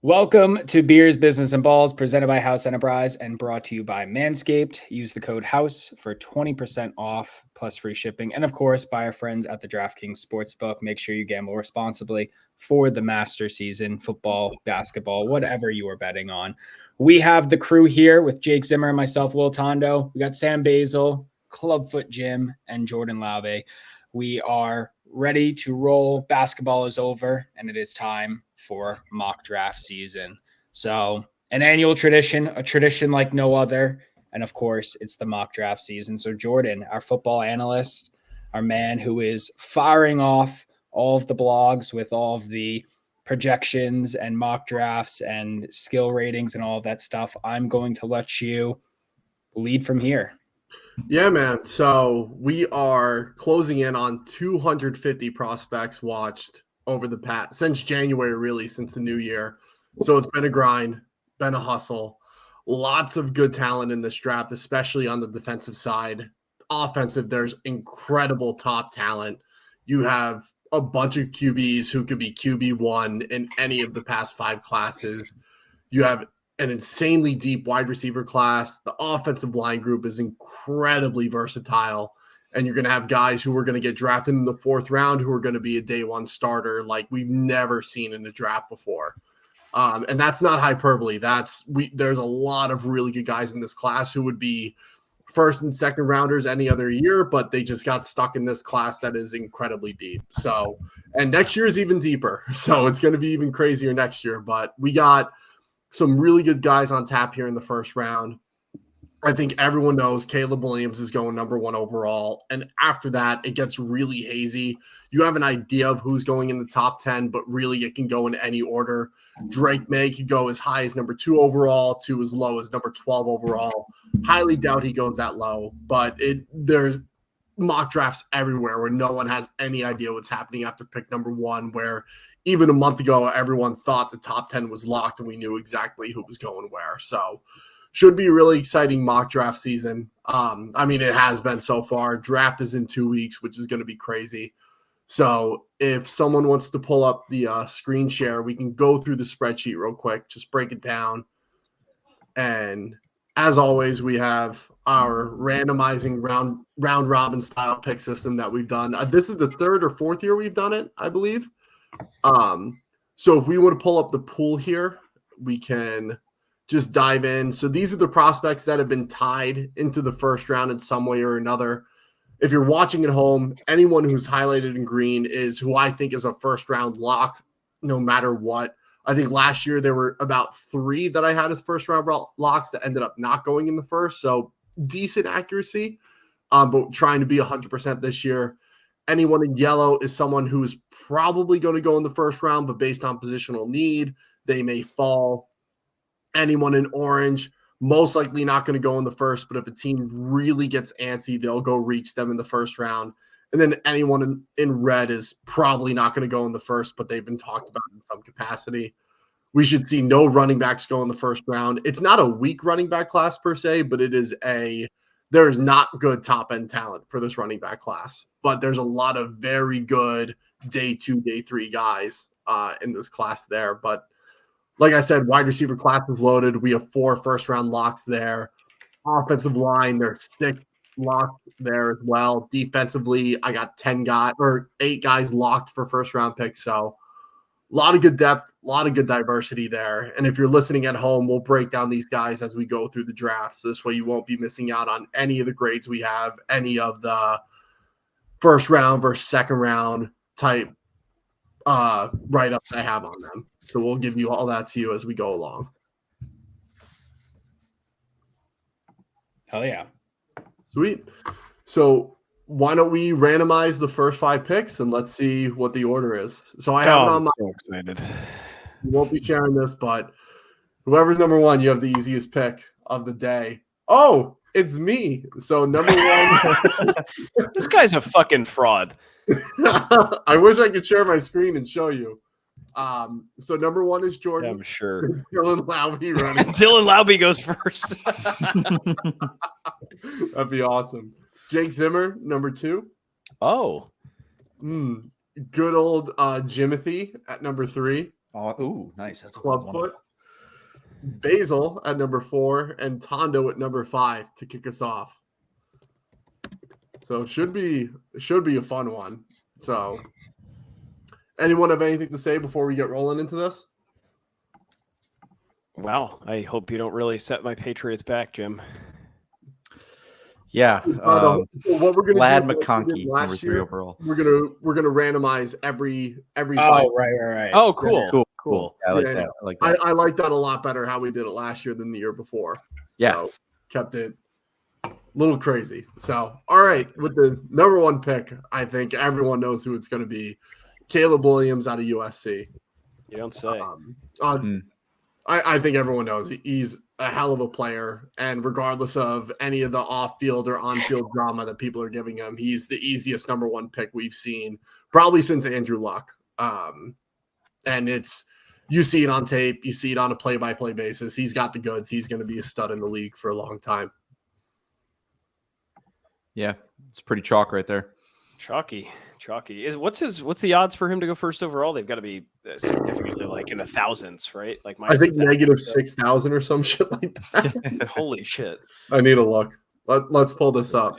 Welcome to Beers, Business, and Balls, presented by House Enterprise and brought to you by Manscaped. Use the code HOUSE for 20% off plus free shipping. And of course, by our friends at the DraftKings Sportsbook. Make sure you gamble responsibly for the master season, football, basketball, whatever you are betting on. We have the crew here with Jake Zimmer and myself, Will Tondo. We got Sam Basel, Clubfoot Jim, and Jordan Lauve. We are ready to roll. Basketball is over, and it is time for mock draft season. So an annual tradition, a tradition like no other. And of course, it's the mock draft season. So Jordan, our football analyst, our man who is firing off all of the blogs with all of the projections and mock drafts and skill ratings and all of that stuff, I'm going to let you lead from here. Yeah, man. So we are closing in on 250 prospects watched over the past since January, really, since the new year. So it's been a grind, been a hustle. Lots of good talent in this draft, especially on the defensive side. Offensive, there's incredible top talent. You have a bunch of QBs who could be QB1 in any of the past 5 classes. You have an insanely deep wide receiver class. The offensive line group is incredibly versatile. And you're going to have guys who are going to get drafted in the 4th round who are going to be a day one starter like we've never seen in the draft before. And that's not hyperbole. There's a lot of really good guys in this class who would be 1st and 2nd rounders any other year, but they just got stuck in this class that is incredibly deep. So, and next year is even deeper. So it's going to be even crazier next year. But we got some really good guys on tap here in the 1st round. I think everyone knows Caleb Williams is going number 1 overall. And after that, it gets really hazy. You have an idea of who's going in the top 10, but really it can go in any order. Drake May could go as high as number 2 overall to as low as number 12 overall. Highly doubt he goes that low, but there's mock drafts everywhere where no one has any idea what's happening after pick number 1, where even a month ago, everyone thought the top 10 was locked and we knew exactly who was going where. So should be a really exciting mock draft season. It has been so far. Draft is in 2 weeks, which is going to be crazy. So if someone wants to pull up the screen share, we can go through the spreadsheet real quick, just break it down. And as always, we have our randomizing round robin style pick system that we've done. This is the 3rd or 4th year we've done it, I believe. So if we want to pull up the pool here, we can just dive in. So these are the prospects that have been tied into the 1st round in some way or another. If you're watching at home, anyone who's highlighted in green is who I think is a 1st round lock, no matter what. I think last year there were about 3 that I had as 1st round locks that ended up not going in the 1st. So decent accuracy, but trying to be 100% this year. Anyone in yellow is someone who is probably going to go in the 1st round, but based on positional need, they may fall. Anyone in orange, most likely not going to go in the 1st, but if a team really gets antsy, they'll go reach them in the 1st round. And then anyone in red is probably not going to go in the 1st, but they've been talked about in some capacity. We should see no running backs go in the 1st round. It's not a weak running back class per se, but there is not good top-end talent for this running back class. But there's a lot of very good day 2, day 3 guys in this class there. But like I said, wide receiver class is loaded. We have 4 1st-round locks there. Offensive line, there's 6 locks there as well. Defensively, I got 8 guys locked for 1st-round picks. So a lot of good depth, a lot of good diversity there. And if you're listening at home, we'll break down these guys as we go through the draft. So this way you won't be missing out on any of the grades we have, any of the 1st round versus 2nd round type write-ups I have on them. So we'll give you all that to you as we go along. Hell yeah. Sweet. So why don't we randomize the first 5 picks and let's see what the order is. So I have it on my. So excited. You won't be sharing this, but whoever's number 1, you have the easiest pick of the day. Oh, it's me. So number 1. This guy's a fucking fraud. I wish I could share my screen and show you. So number 1 is Jordan. Yeah, I'm sure. Dylan Laube running. Dylan Laube goes first. That'd be awesome. Jake Zimmer, number 2. Oh. Good old Jimothy at number 3. Oh, ooh, nice. That's a fun one. Clubfoot. Basel at number 4 and Tondo at number 5 to kick us off. So it should be a fun one. So anyone have anything to say before we get rolling into this? Wow. I hope you don't really set my Patriots back, Jim. Yeah. So what we're gonna Lad do McConkey, last number 3 year, overall. we're gonna randomize every fight. Oh, right. Oh, cool. Yeah, I like Yeah, that. I like that. I like that a lot better how we did it last year than the year before. Yeah. So kept it a little crazy. So all right, with the number 1 pick, I think everyone knows who it's going to be. Caleb Williams out of USC. You don't say. I think everyone knows he's a hell of a player, and regardless of any of the off-field or on-field drama that people are giving him, he's the easiest number 1 pick we've seen probably since Andrew Luck. And you see it on tape, you see it on a play-by-play basis. He's got the goods. He's going to be a stud in the league for a long time. Yeah, it's pretty chalk right there. Chalky. What's the odds for him to go first overall? They've got to be significantly like in the thousands, right? Like I think negative 6,000 or some shit like that. Holy shit! I need a look. Let's pull this up.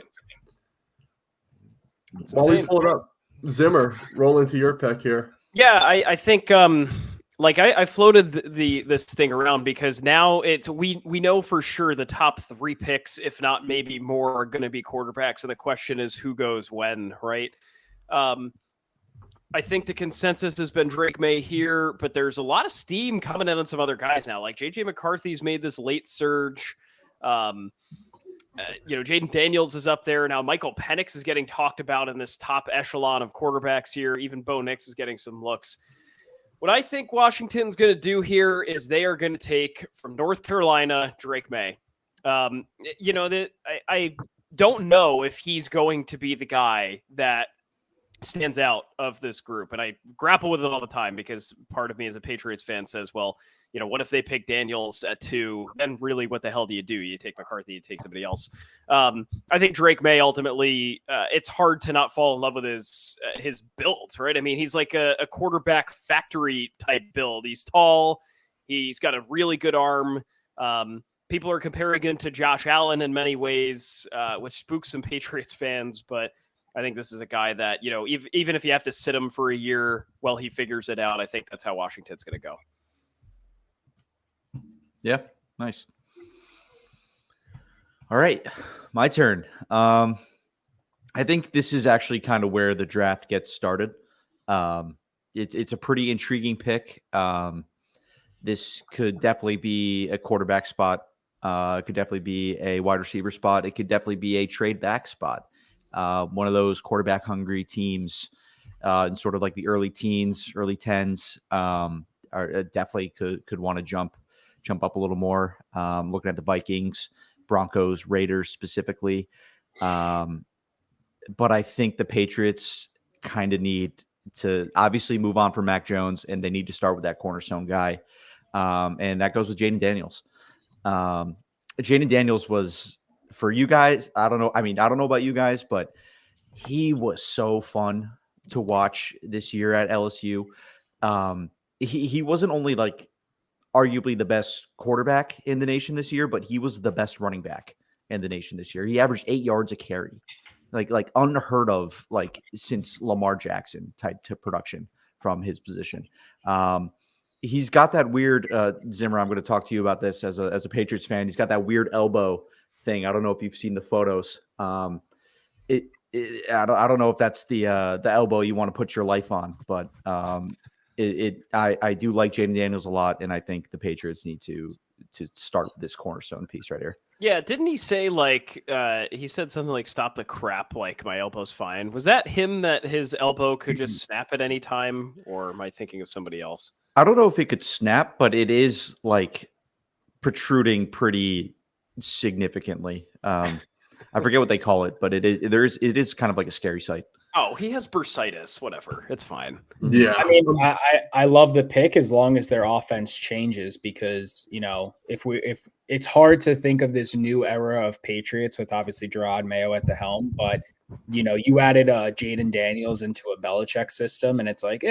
While we pull it up, Zimmer, roll into your pick here. Yeah, I think I floated this thing around because now we know for sure the top 3 picks, if not maybe more, are going to be quarterbacks, and the question is who goes when, right? I think the consensus has been Drake May here, but there's a lot of steam coming in on some other guys now. Like JJ McCarthy's made this late surge. Jaden Daniels is up there now. Michael Penix is getting talked about in this top echelon of quarterbacks here. Even Bo Nix is getting some looks. What I think Washington's going to do here is they are going to take from North Carolina Drake May. I don't know if he's going to be the guy that stands out of this group. And I grapple with it all the time because part of me as a Patriots fan says, well, what if they pick Daniels at 2? Then really what the hell do? You take McCarthy, you take somebody else. I think Drake May ultimately, it's hard to not fall in love with his build, right? I mean, he's like a quarterback factory type build. He's tall. He's got a really good arm. People are comparing him to Josh Allen in many ways, which spooks some Patriots fans, but I think this is a guy that, even if you have to sit him for a year while he figures it out, I think that's how Washington's going to go. Yeah, nice. All right, my turn. I think this is actually kind of where the draft gets started. It's a pretty intriguing pick. This could definitely be a quarterback spot. It could definitely be a wide receiver spot. It could definitely be a trade back spot. One of those quarterback hungry teams in sort of like the early teens, early 10s are definitely could want to jump up a little more. Looking at the Vikings, Broncos, Raiders specifically. But I think the Patriots kind of need to obviously move on from Mac Jones, and they need to start with that cornerstone guy. And that goes with Jaden Daniels. Jaden Daniels was, for you guys, I don't know. I mean, I don't know about you guys, but he was so fun to watch this year at LSU. He wasn't only like arguably the best quarterback in the nation this year, but he was the best running back in the nation this year. He averaged 8 yards a carry, like unheard of, like since Lamar Jackson type to production from his position. He's got that weird Zimmer. I'm going to talk to you about this as a Patriots fan. He's got that weird elbow thing. I don't know if you've seen the photos. I don't know if that's the elbow you want to put your life on, but I do like Jaden Daniels a lot, and I think the Patriots need to start this cornerstone piece right here. Yeah, didn't he say he said something like "stop the crap"? Like my elbow's fine. Was that him? That his elbow could just snap at any time, or am I thinking of somebody else? I don't know if it could snap, but it is like protruding pretty significantly. I forget what they call it, but it is kind of like a scary sight. Oh, he has bursitis. Whatever, it's fine. Yeah, I mean, I love the pick as long as their offense changes, because if it's hard to think of this new era of Patriots with obviously Gerard Mayo at the helm, but you added Jaden Daniels into a Belichick system, and it's like,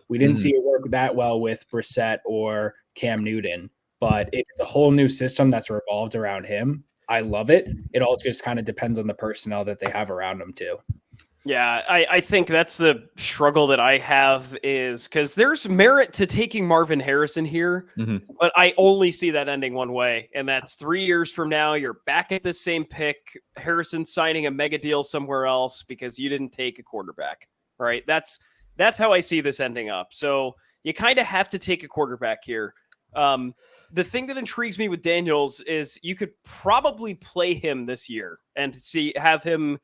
We didn't see it work that well with Brissett or Cam Newton. But if it's a whole new system that's revolved around him, I love it. It all just kind of depends on the personnel that they have around him too. Yeah, I think that's the struggle that I have is because there's merit to taking Marvin Harrison here, but I only see that ending one way, and that's 3 years from now, you're back at the same pick, Harrison signing a mega deal somewhere else because you didn't take a quarterback, right? That's how I see this ending up. So you kind of have to take a quarterback here. The thing that intrigues me with Daniels is you could probably play him this year and have him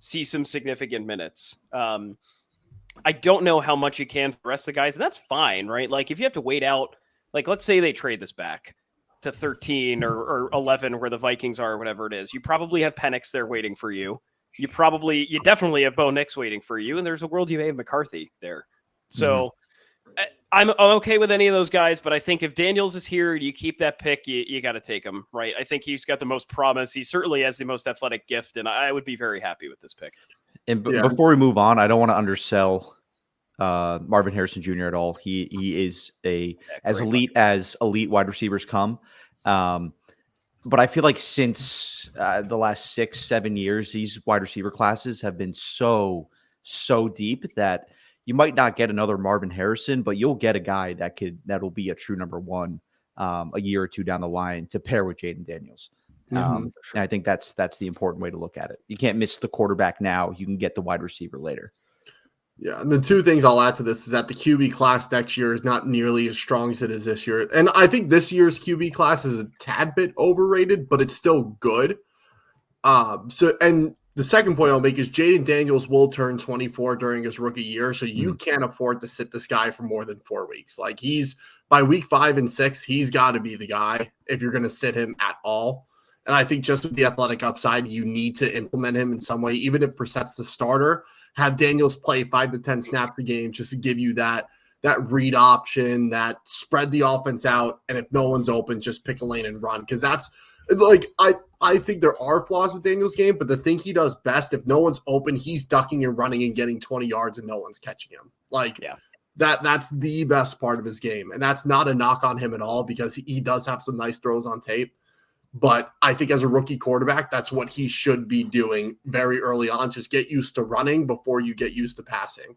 see some significant minutes. I don't know how much you can for the rest of the guys, and that's fine, right? Like if you have to wait out, like let's say they trade this back to 13 or 11 where the Vikings are or whatever it is, you probably have Penix there waiting for you. You definitely have Bo Nix waiting for you, and there's a world you may have McCarthy there. So I'm okay with any of those guys, but I think if Daniels is here, you keep that pick, you got to take him, right? I think he's got the most promise. He certainly has the most athletic gift, and I would be very happy with this pick. And before we move on, I don't want to undersell Marvin Harrison Jr. at all. He is as elite as elite wide receivers come. But I feel like since the last 6-7 years, these wide receiver classes have been so deep that you might not get another Marvin Harrison, but you'll get a guy that'll be a true number one a year or two down the line to pair with Jaden Daniels. And I think that's the important way to look at it. You can't miss the quarterback now. You can get the wide receiver later. Yeah, and the two things I'll add to this is that the QB class next year is not nearly as strong as it is this year. And I think this year's QB class is a tad bit overrated, but it's still good. And the second point I'll make is Jaden Daniels will turn 24 during his rookie year, so you can't afford to sit this guy for more than 4 weeks. Like by week 5 and 6, he's got to be the guy if you're going to sit him at all. And I think just with the athletic upside, you need to implement him in some way, even if Brissett's the starter. Have Daniels play 5 to 10 snaps a game just to give you that read option, that spread the offense out, and if no one's open, just pick a lane and run. Because that's like I think there are flaws with Daniels' game, but the thing he does best, if no one's open, he's ducking and running and getting 20 yards and no one's catching him. That's the best part of his game. And that's not a knock on him at all because he does have some nice throws on tape. But I think as a rookie quarterback, that's what he should be doing very early on. Just get used to running before you get used to passing.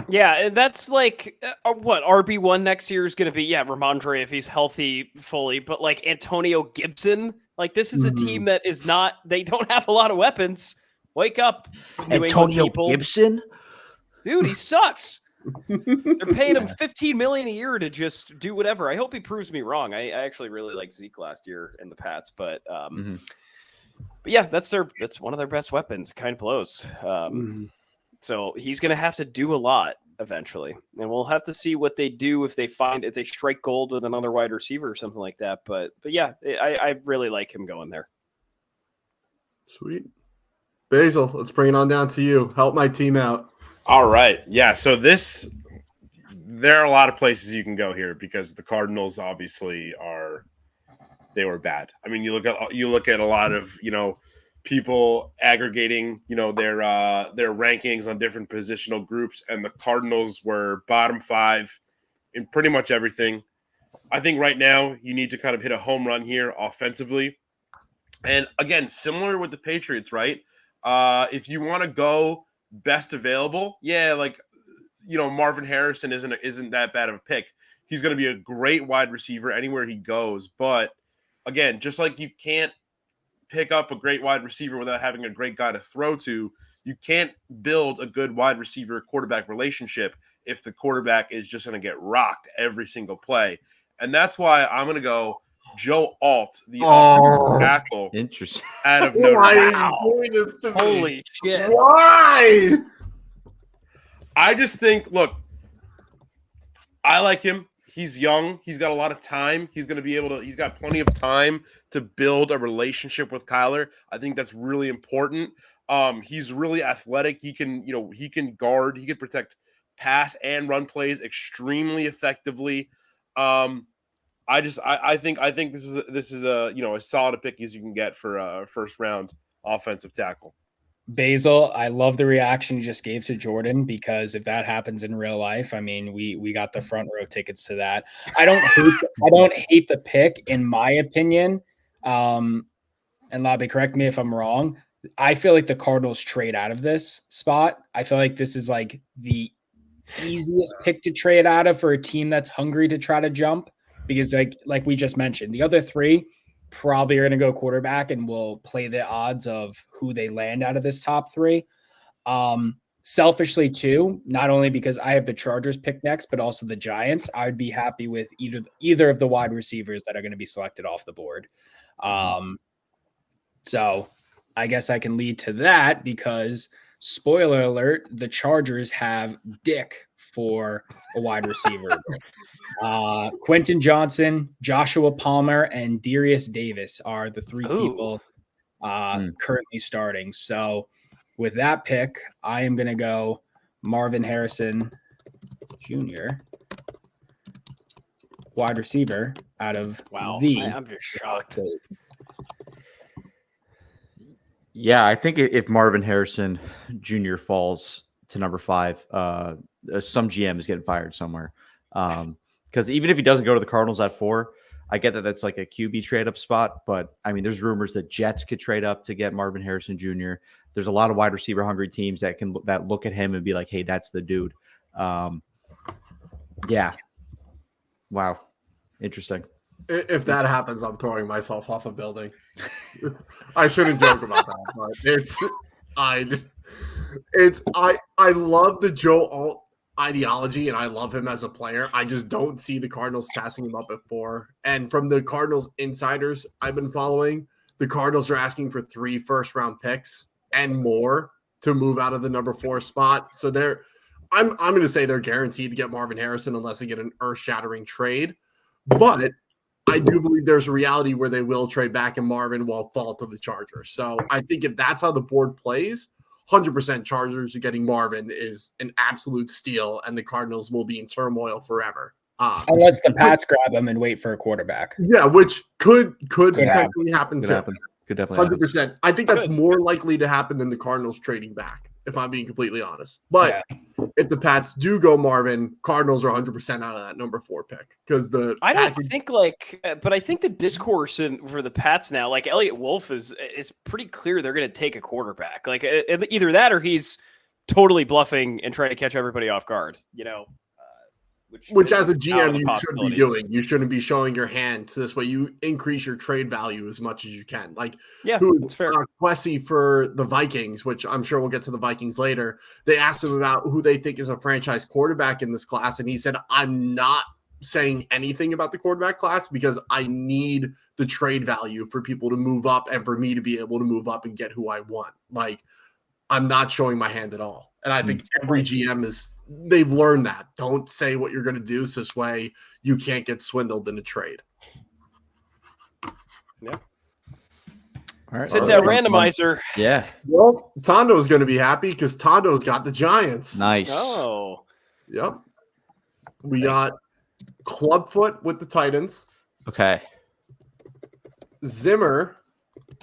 Yeah, and that's like what RB1 next year is going to be. Yeah, Ramondre if he's healthy fully, but like Antonio Gibson, like this is a team that is not. They don't have a lot of weapons. Wake up, Antonio Gibson, dude, he sucks. They're paying him $15 million a year to just do whatever. I hope he proves me wrong. I actually really liked Zeke last year in the Pats, but yeah, that's one of their best weapons. It kind of blows. So he's going to have to do a lot eventually, and we'll have to see what they do if they strike gold with another wide receiver or something like that. But yeah, I really like him going there. Sweet. Basil, let's bring it on down to you. Help my team out. All right. Yeah. So there are a lot of places you can go here because the Cardinals obviously they were bad. I mean, you look at a lot of, people aggregating, their rankings on different positional groups, and the Cardinals were bottom 5 in pretty much everything. I think right now you need to kind of hit a home run here offensively. And again, similar with the Patriots, right? If you want to go best available, Marvin Harrison isn't that bad of a pick. He's going to be a great wide receiver anywhere he goes. But again, just like you can't pick up a great wide receiver without having a great guy to throw to, you can't build a good wide receiver quarterback relationship if the quarterback is just going to get rocked every single play. And that's why I'm going to go Joe Alt, the offensive tackle. Interesting. Out of Notre Dame. Holy shit. Why? I just think, look, I like him. He's young. He's got a lot of time. He's got plenty of time to build a relationship with Kyler. I think that's really important. He's really athletic. He can guard, he can protect pass and run plays extremely effectively. I think this is a solid pick as you can get for a first round offensive tackle. Basil, I love the reaction you just gave to Jordan, because if that happens in real life, I mean, we got the front row tickets to that. I don't hate the pick, in my opinion. And Lobby, correct me if I'm wrong. I feel like the Cardinals trade out of this spot. I feel like this is like the easiest pick to trade out of for a team that's hungry to try to jump, because like we just mentioned, the other three probably are going to go quarterback, and will play the odds of who they land out of this top three. Selfishly too, not only because I have the Chargers pick next, but also the Giants, I would be happy with either of the wide receivers that are going to be selected off the board. So I guess I can lead to that, because spoiler alert, the Chargers have Dick for a wide receiver. Quentin Johnson, Joshua Palmer, and Darius Davis are the three people currently starting. So with that pick, I am going to go Marvin Harrison Jr., wide receiver out of I'm just shocked. Yeah, I think if Marvin Harrison Jr. falls to number 5, some GM is getting fired somewhere. Because even if he doesn't go to the Cardinals at 4, I get that that's like a QB trade up spot. But I mean, there's rumors that Jets could trade up to get Marvin Harrison Jr. There's a lot of wide receiver hungry teams that look at him and be like, hey, that's the dude. Yeah. Wow. Interesting. If that happens, I'm throwing myself off a building. I shouldn't joke about that, but I love the Joe Alt ideology, and I love him as a player. I just don't see the Cardinals passing him up at 4. And from the Cardinals insiders I've been following, the Cardinals are asking for 3 first-round picks and more to move out of the number 4 spot. So I'm going to say they're guaranteed to get Marvin Harrison unless they get an earth-shattering trade. But I do believe there's a reality where they will trade back, and Marvin will fall to the Chargers. So I think if that's how the board plays, 100% Chargers getting Marvin is an absolute steal, and the Cardinals will be in turmoil forever. Unless the Pats grab him and wait for a quarterback. Yeah, which could potentially happen too. Could definitely 100%. I think that's more likely to happen than the Cardinals trading back, if I'm being completely honest. But if the Pats do go Marvin, Cardinals are 100% out of that number 4 pick, because I think the discourse for the Pats now, like Elliott Wolf is pretty clear they're going to take a quarterback. Like either that or he's totally bluffing and trying to catch everybody off guard. Which as a GM you should be doing. You shouldn't be showing your hand. So this way you increase your trade value as much as you can. Like that's fair. Quessy for the Vikings, which I'm sure we'll get to the Vikings later. They asked him about who they think is a franchise quarterback in this class, and he said, I'm not saying anything about the quarterback class because I need the trade value for people to move up and for me to be able to move up and get who I want. Like, I'm not showing my hand at all. And I think every GM they've learned that. Don't say what you're going to do, so this way you can't get swindled in a trade. Yeah. All right. Sit down, randomizer. Yeah. Well, Tondo's going to be happy because Tondo's got the Giants. Nice. Oh. Yep. We got Clubfoot with the Titans. Okay. Zimmer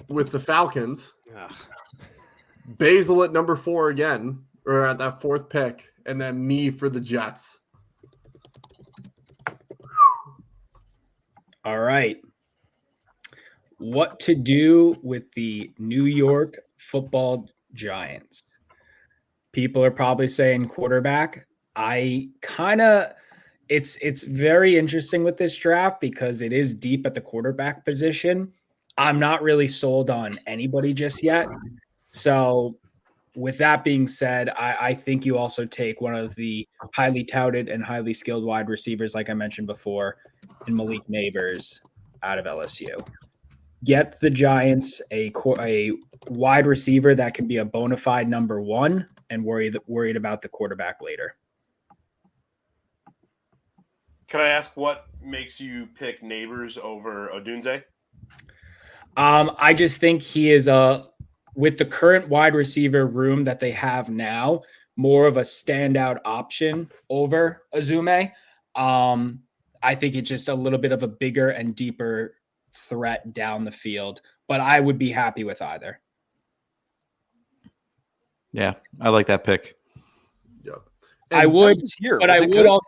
with the Falcons. Ugh. Basel at number 4 again, or at that 4th pick, and then me for the Jets. All right. What to do with the New York Football Giants? People are probably saying quarterback. It's very interesting with this draft because it is deep at the quarterback position. I'm not really sold on anybody just yet. So with that being said, I think you also take one of the highly touted and highly skilled wide receivers, like I mentioned before, in Malik Neighbors out of LSU. Get the Giants a wide receiver that can be a bona fide number 1 and worried about the quarterback later. Can I ask what makes you pick Neighbors over Odunze? I just think he is with the current wide receiver room that they have now, more of a standout option over Azume. I think it's just a little bit of a bigger and deeper threat down the field, but I would be happy with either. Yeah, I like that pick. Yeah. I would, here, but I it would good?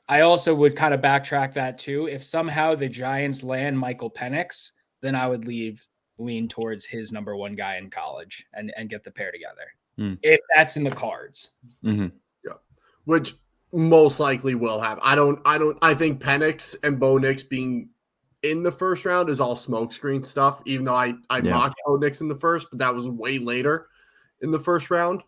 I also would kind of backtrack that too. If somehow the Giants land Michael Penix, then I would lean towards his number one guy in college and get the pair together. If that's in the cards. Yeah. Which most likely will happen. I think Penix and Bo Nix being in the first round is all smokescreen stuff, even though I mocked Bo Nix in the first, but that was way later in the first round.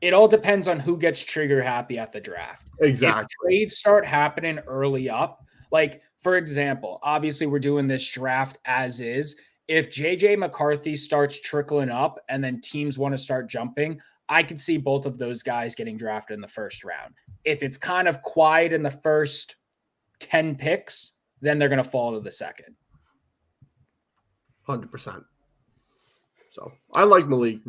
It all depends on who gets trigger happy at the draft. Exactly. If trades start happening early up, like for example, obviously we're doing this draft as is. If JJ McCarthy starts trickling up and then teams want to start jumping, I could see both of those guys getting drafted in the first round. If it's kind of quiet in the first 10 picks, then they're going to fall to the second. 100%. So I like Malik.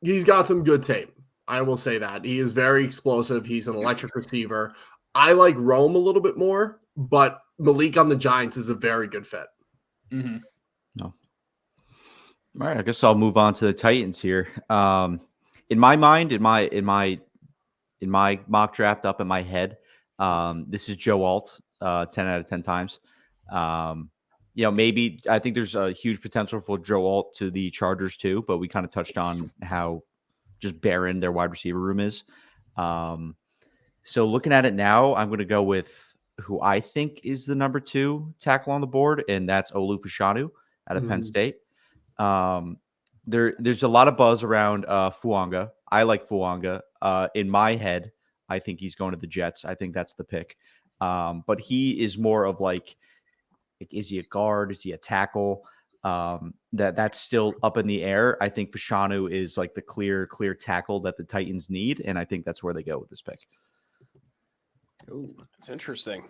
He's got some good tape. I will say that. He is very explosive. He's an electric receiver. I like Rome a little bit more, but Malik on the Giants is a very good fit. Mm-hmm. No. All right, I guess I'll move on to the Titans here. In my mind, in my mock draft up in my head, this is Joe Alt, 10 out of 10 times. Maybe I think there's a huge potential for Joe Alt to the Chargers too, but we kind of touched on how just barren their wide receiver room is. So looking at it now, I'm going to go with who I think is the number 2 tackle on the board, and that's Olu Fashanu out of Penn State. There's a lot of buzz around Fuanga. I like Fuanga. In my head, I think he's going to the Jets. I think that's the pick. But he is more of like, is he a guard? Is he a tackle? That's still up in the air. I think Fashanu is like the clear tackle that the Titans need, and I think that's where they go with this pick. Ooh, that's interesting.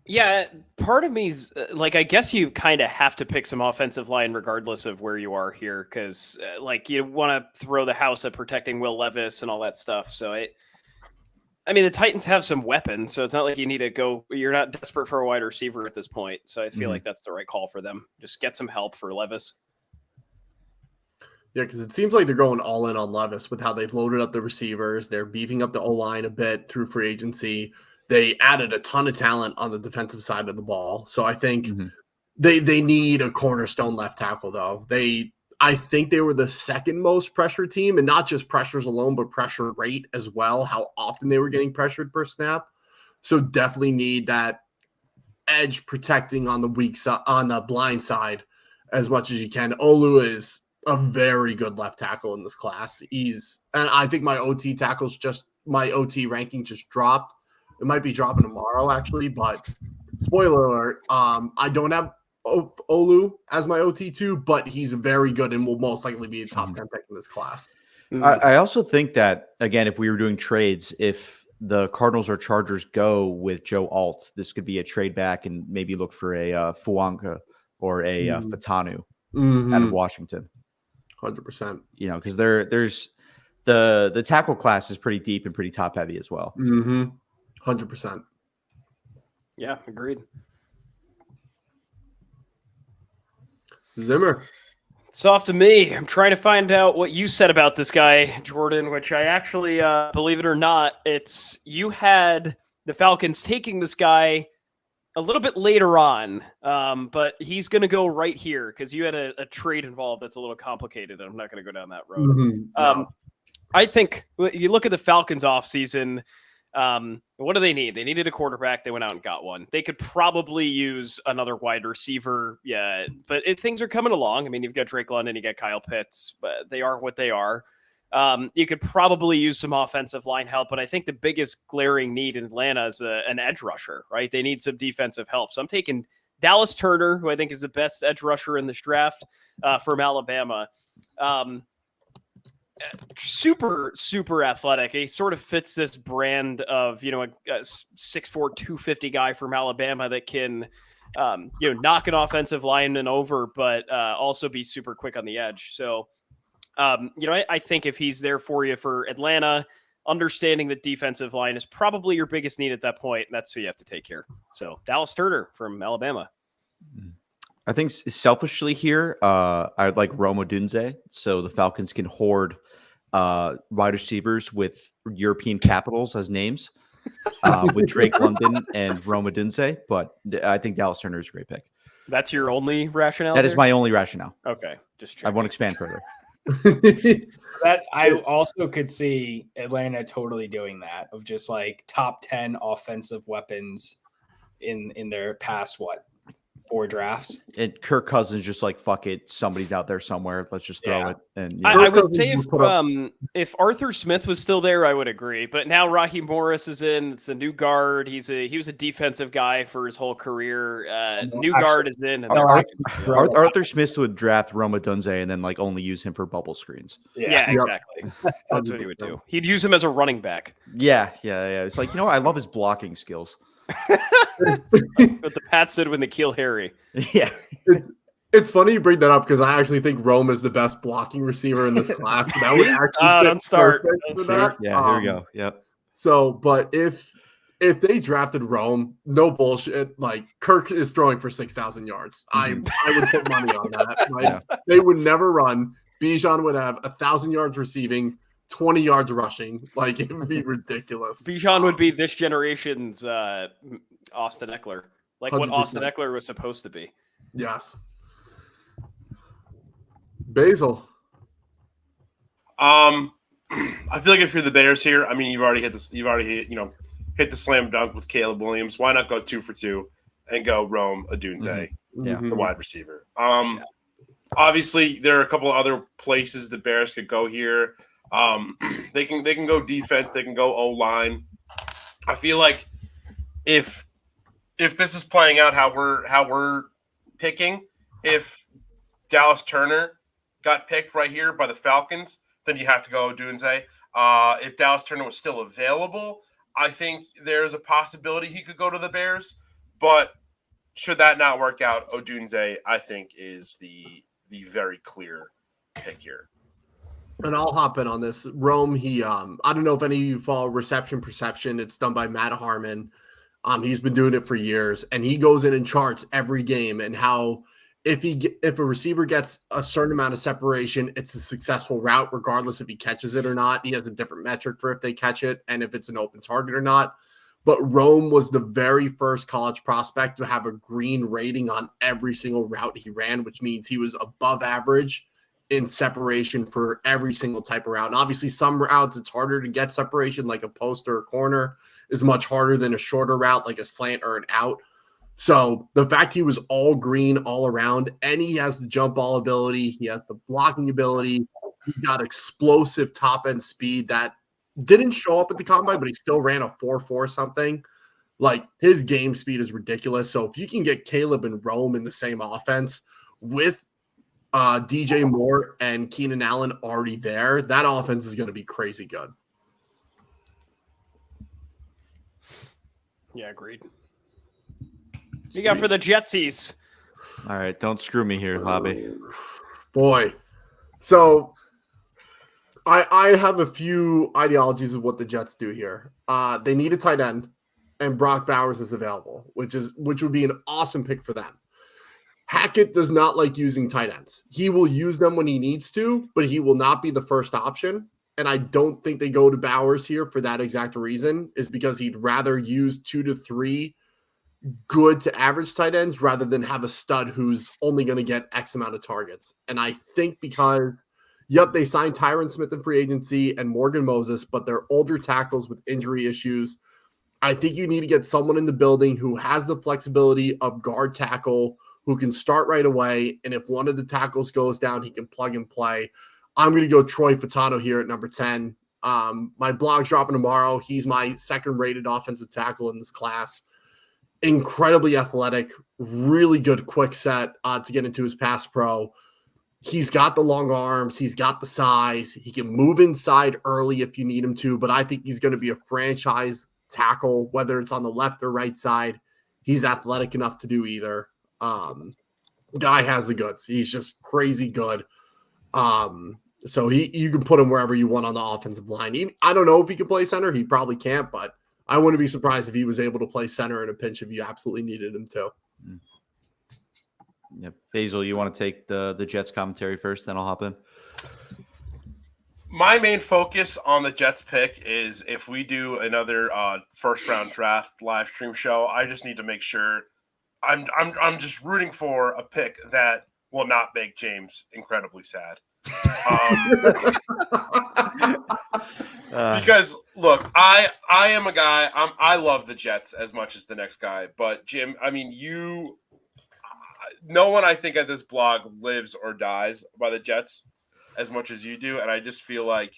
Yeah, part of me's like, I guess you kind of have to pick some offensive line regardless of where you are here, because you want to throw the house at protecting Will Levis and all that stuff. So I mean, the Titans have some weapons, so it's not like you need to go. You're not desperate for a wide receiver at this point. So I feel like that's the right call for them. Just get some help for Levis. Yeah, because it seems like they're going all in on Levis with how they've loaded up the receivers. They're beefing up the O-line a bit through free agency. They added a ton of talent on the defensive side of the ball. So I think they need a cornerstone left tackle, though. I think they were the second most pressure team, and not just pressures alone, but pressure rate as well, how often they were getting pressured per snap. So definitely need that edge protecting on the weak side, on the blind side as much as you can. Olu is a very good left tackle in this class. And I think my OT ranking just dropped. It might be dropping tomorrow, actually, but spoiler alert, I don't have Olu as my OT2, but he's very good and will most likely be a top 10 pick in this class. I also think that, again, if we were doing trades, if the Cardinals or Chargers go with Joe Alt, this could be a trade back and maybe look for a Fuanga or a Fatanu out of Washington. 100%. Because there's the tackle class is pretty deep and pretty top heavy as well. 100%. Yeah, agreed. Zimmer. It's off to me. I'm trying to find out what you said about this guy, Jordan, which I actually, believe it or not, you had the Falcons taking this guy a little bit later on, but he's going to go right here because you had a trade involved that's a little complicated. I'm not going to go down that road. No. I think you look at the Falcons offseason. What do they need? They needed a quarterback. They went out and got one. They could probably use another wide receiver. Yeah, but things are coming along. I mean, you've got Drake London, you got Kyle Pitts, but they are what they are. You could probably use some offensive line help, but I think the biggest glaring need in Atlanta is an edge rusher, right? They need some defensive help. So I'm taking Dallas Turner, who I think is the best edge rusher in this draft, from Alabama. Super, super athletic. He sort of fits this brand of, a 6'4", 250 guy from Alabama that can, knock an offensive lineman over, but also be super quick on the edge. So, I think if he's there for you for Atlanta, understanding the defensive line is probably your biggest need at that point. And that's who you have to take here. So Dallas Turner from Alabama. I think selfishly here, I'd like Rome Odunze, so the Falcons can hoard wide receivers with European capitals as names, with Drake London and Rome Odunze. But I think Dallas Turner is a great pick. That's your only rationale? That is my only rationale. Okay, just I checking. won't expand further. That I also could see Atlanta totally doing that, of just like top 10 offensive weapons in their past 4 drafts. And Kirk Cousins just like, fuck it, somebody's out there somewhere. Let's just throw it. And I would say if Arthur Smith was still there, I would agree. But now Raheem Morris is in. It's a new guard. He was a defensive guy for his whole career. Guard is in. And Arthur Smith would draft Rome Odunze and then like only use him for bubble screens. Yeah, exactly. That's what he would do. He'd use him as a running back. Yeah. It's like, I love his blocking skills. What the Pats did with N'Keal Harry. Yeah. It's funny you bring that up because I actually think Rome is the best blocking receiver in this class. That would actually don't start. Yeah, here we go. Yep. So, but if they drafted Rome, no bullshit, like Kirk is throwing for 6,000 yards. I would put money on that. They would never run. Bijan would have 1,000 yards receiving, 20 yards rushing. Like, it would be ridiculous. Bijan would be this generation's Austin Eckler, like 100%. What Austin Eckler was supposed to be. Yes. Basil. I feel like if you're the Bears here, I mean, you've already hit hit the slam dunk with Caleb Williams. Why not go 2 for 2 and go Rome Odunze, the wide receiver? Obviously, there are a couple of other places the Bears could go here. They can go defense. They can go O-line. I feel like if this is playing out how we're picking, if Dallas Turner got picked right here by the Falcons, then you have to go Odunze. If Dallas Turner was still available, I think there's a possibility he could go to the Bears. But should that not work out, Odunze, I think, is the very clear pick here. And I'll hop in on this. Rome, I don't know if any of you follow Reception Perception. It's done by Matt Harmon. He's been doing it for years, and he goes in and charts every game and how if a receiver gets a certain amount of separation, it's a successful route, regardless if he catches it or not. He has a different metric for if they catch it and if it's an open target or not. But Rome was the very first college prospect to have a green rating on every single route he ran, which means he was above average in separation for every single type of route. And obviously some routes it's harder to get separation, like a post or a corner is much harder than a shorter route, like a slant or an out. So the fact he was all green all around, and he has the jump ball ability, he has the blocking ability, he got explosive top end speed that didn't show up at the combine, but he still ran a 4.4 something. Like, his game speed is ridiculous. So if you can get Caleb and Rome in the same offense with DJ Moore and Keenan Allen already there, that offense is going to be crazy good. Yeah, agreed. You got for the Jetsies. All right, don't screw me here, Lobby. Boy. So I have a few ideologies of what the Jets do here. They need a tight end, and Brock Bowers is available, which would be an awesome pick for them. Hackett does not like using tight ends. He will use them when he needs to, but he will not be the first option. And I don't think they go to Bowers here for that exact reason, is because he'd rather use 2 to 3 good to average tight ends rather than have a stud who's only going to get X amount of targets. And I think because, they signed Tyron Smith in free agency and Morgan Moses, but they're older tackles with injury issues. I think you need to get someone in the building who has the flexibility of guard tackle, who can start right away. And if one of the tackles goes down, he can plug and play. I'm going to go Troy Fatano here at number 10. My blog's dropping tomorrow. He's my second-rated offensive tackle in this class. Incredibly athletic, really good quick set to get into his pass pro. He's got the long arms. He's got the size. He can move inside early if you need him to, but I think he's going to be a franchise tackle, whether it's on the left or right side. He's athletic enough to do either. Guy has the goods. He's just crazy good. So you can put him wherever you want on the offensive line. I don't know if he can play center. He probably can't, but I wouldn't be surprised if he was able to play center in a pinch if you absolutely needed him to. Yep. Basil, you want to take the Jets commentary first, then I'll hop in. My main focus on the Jets pick is if we do another first round draft live stream show, I just need to make sure I'm just rooting for a pick that will not make James incredibly sad. Because look, I am a guy. I love the Jets as much as the next guy, but Jim, I mean, no one I think at this blog lives or dies by the Jets as much as you do, and I just feel like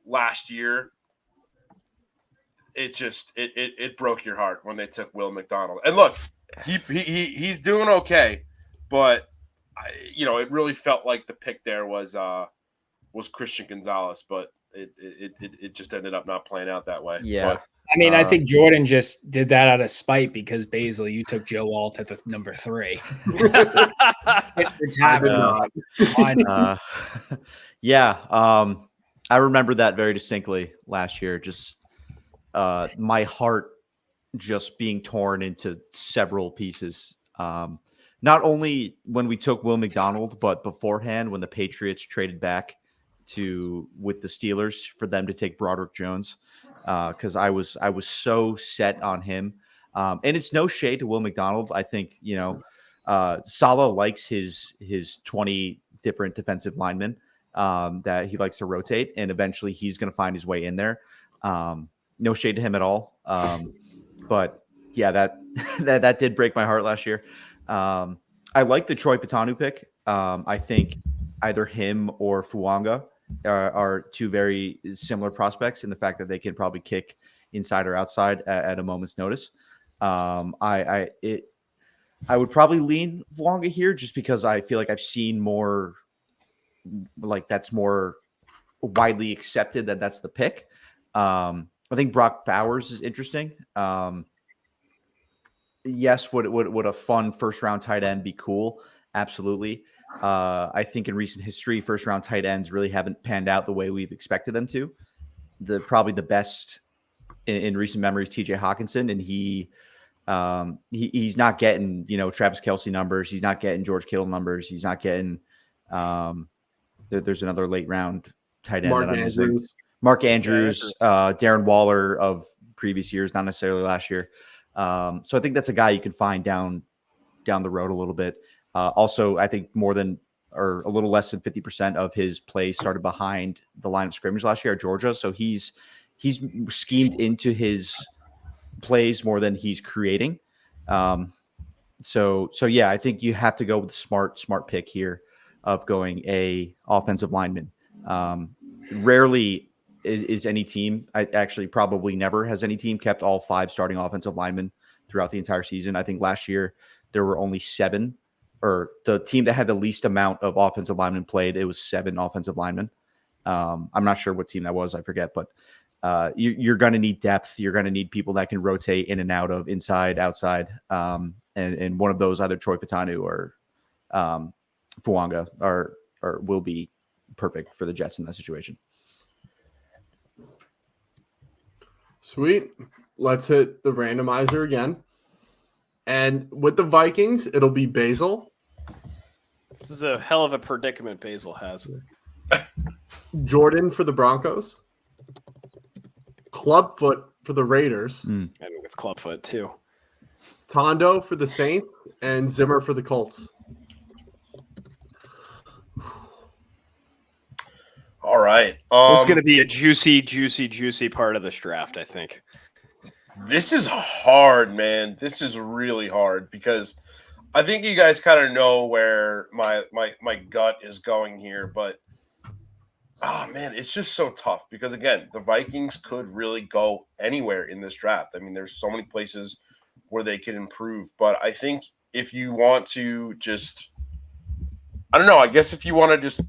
last year it broke your heart when they took Will McDonald. And look, he's doing okay, but it really felt like the pick there was Christian Gonzalez, but it just ended up not playing out that way. Yeah. But, I mean, I think Jordan just did that out of spite because Basil, you took Joe Alt at the number 3. It's happened. I remember that very distinctly last year. Just my heart just being torn into several pieces. Not only when we took Will McDonald, but beforehand when the Patriots traded back with the Steelers for them to take Broderick Jones. Because I was so set on him, and it's no shade to Will McDonald. I think Saleh likes his 20 different defensive linemen that he likes to rotate, and eventually he's going to find his way in there. No shade to him at all, but yeah, that did break my heart last year. I like the Troy Patanu pick. I think either him or Fuanga are two very similar prospects in the fact that they can probably kick inside or outside at a moment's notice. I would probably lean Fuanga here just because I feel like I've seen more, like that's more widely accepted that that's the pick. I think Brock Bowers is interesting. Yes, would a fun first round tight end be cool? Absolutely. I think in recent history, first round tight ends really haven't panned out the way we've expected them to. Probably the best in recent memory is TJ Hawkinson, and he's not getting Travis Kelce numbers. He's not getting George Kittle numbers. He's not getting there's another late round tight end. Mark Andrews, Darren Waller of previous years, not necessarily last year. So I think that's a guy you can find down the road a little bit. Also, I think more than or a little less than 50% of his plays started behind the line of scrimmage last year at Georgia. So he's schemed into his plays more than he's creating. So yeah, I think you have to go with the smart pick here of going a offensive lineman. Rarely is any team, actually probably never has any team kept all 5 starting offensive linemen throughout the entire season. I think last year there were only 7. Or the team that had the least amount of offensive linemen played, it was 7 offensive linemen. I'm not sure what team that was. I forget, but you're going to need depth. You're going to need people that can rotate in and out of inside, outside. And one of those, either Troy Patanu or Fuanga or will be perfect for the Jets in that situation. Sweet. Let's hit the randomizer again. And with the Vikings, it'll be Basil. This is a hell of a predicament Basil has. Jordan for the Broncos. Clubfoot for the Raiders. And with Clubfoot, too. Tondo for the Saints. And Zimmer for the Colts. All right. This is going to be a juicy part of this draft, I think. This is hard, man. This is really hard because I think you guys kind of know where my gut is going here, but man, it's just so tough because again, the Vikings could really go anywhere in this draft. I mean, there's so many places where they can improve, but I think if you want to just, I don't know, I guess if you want to just,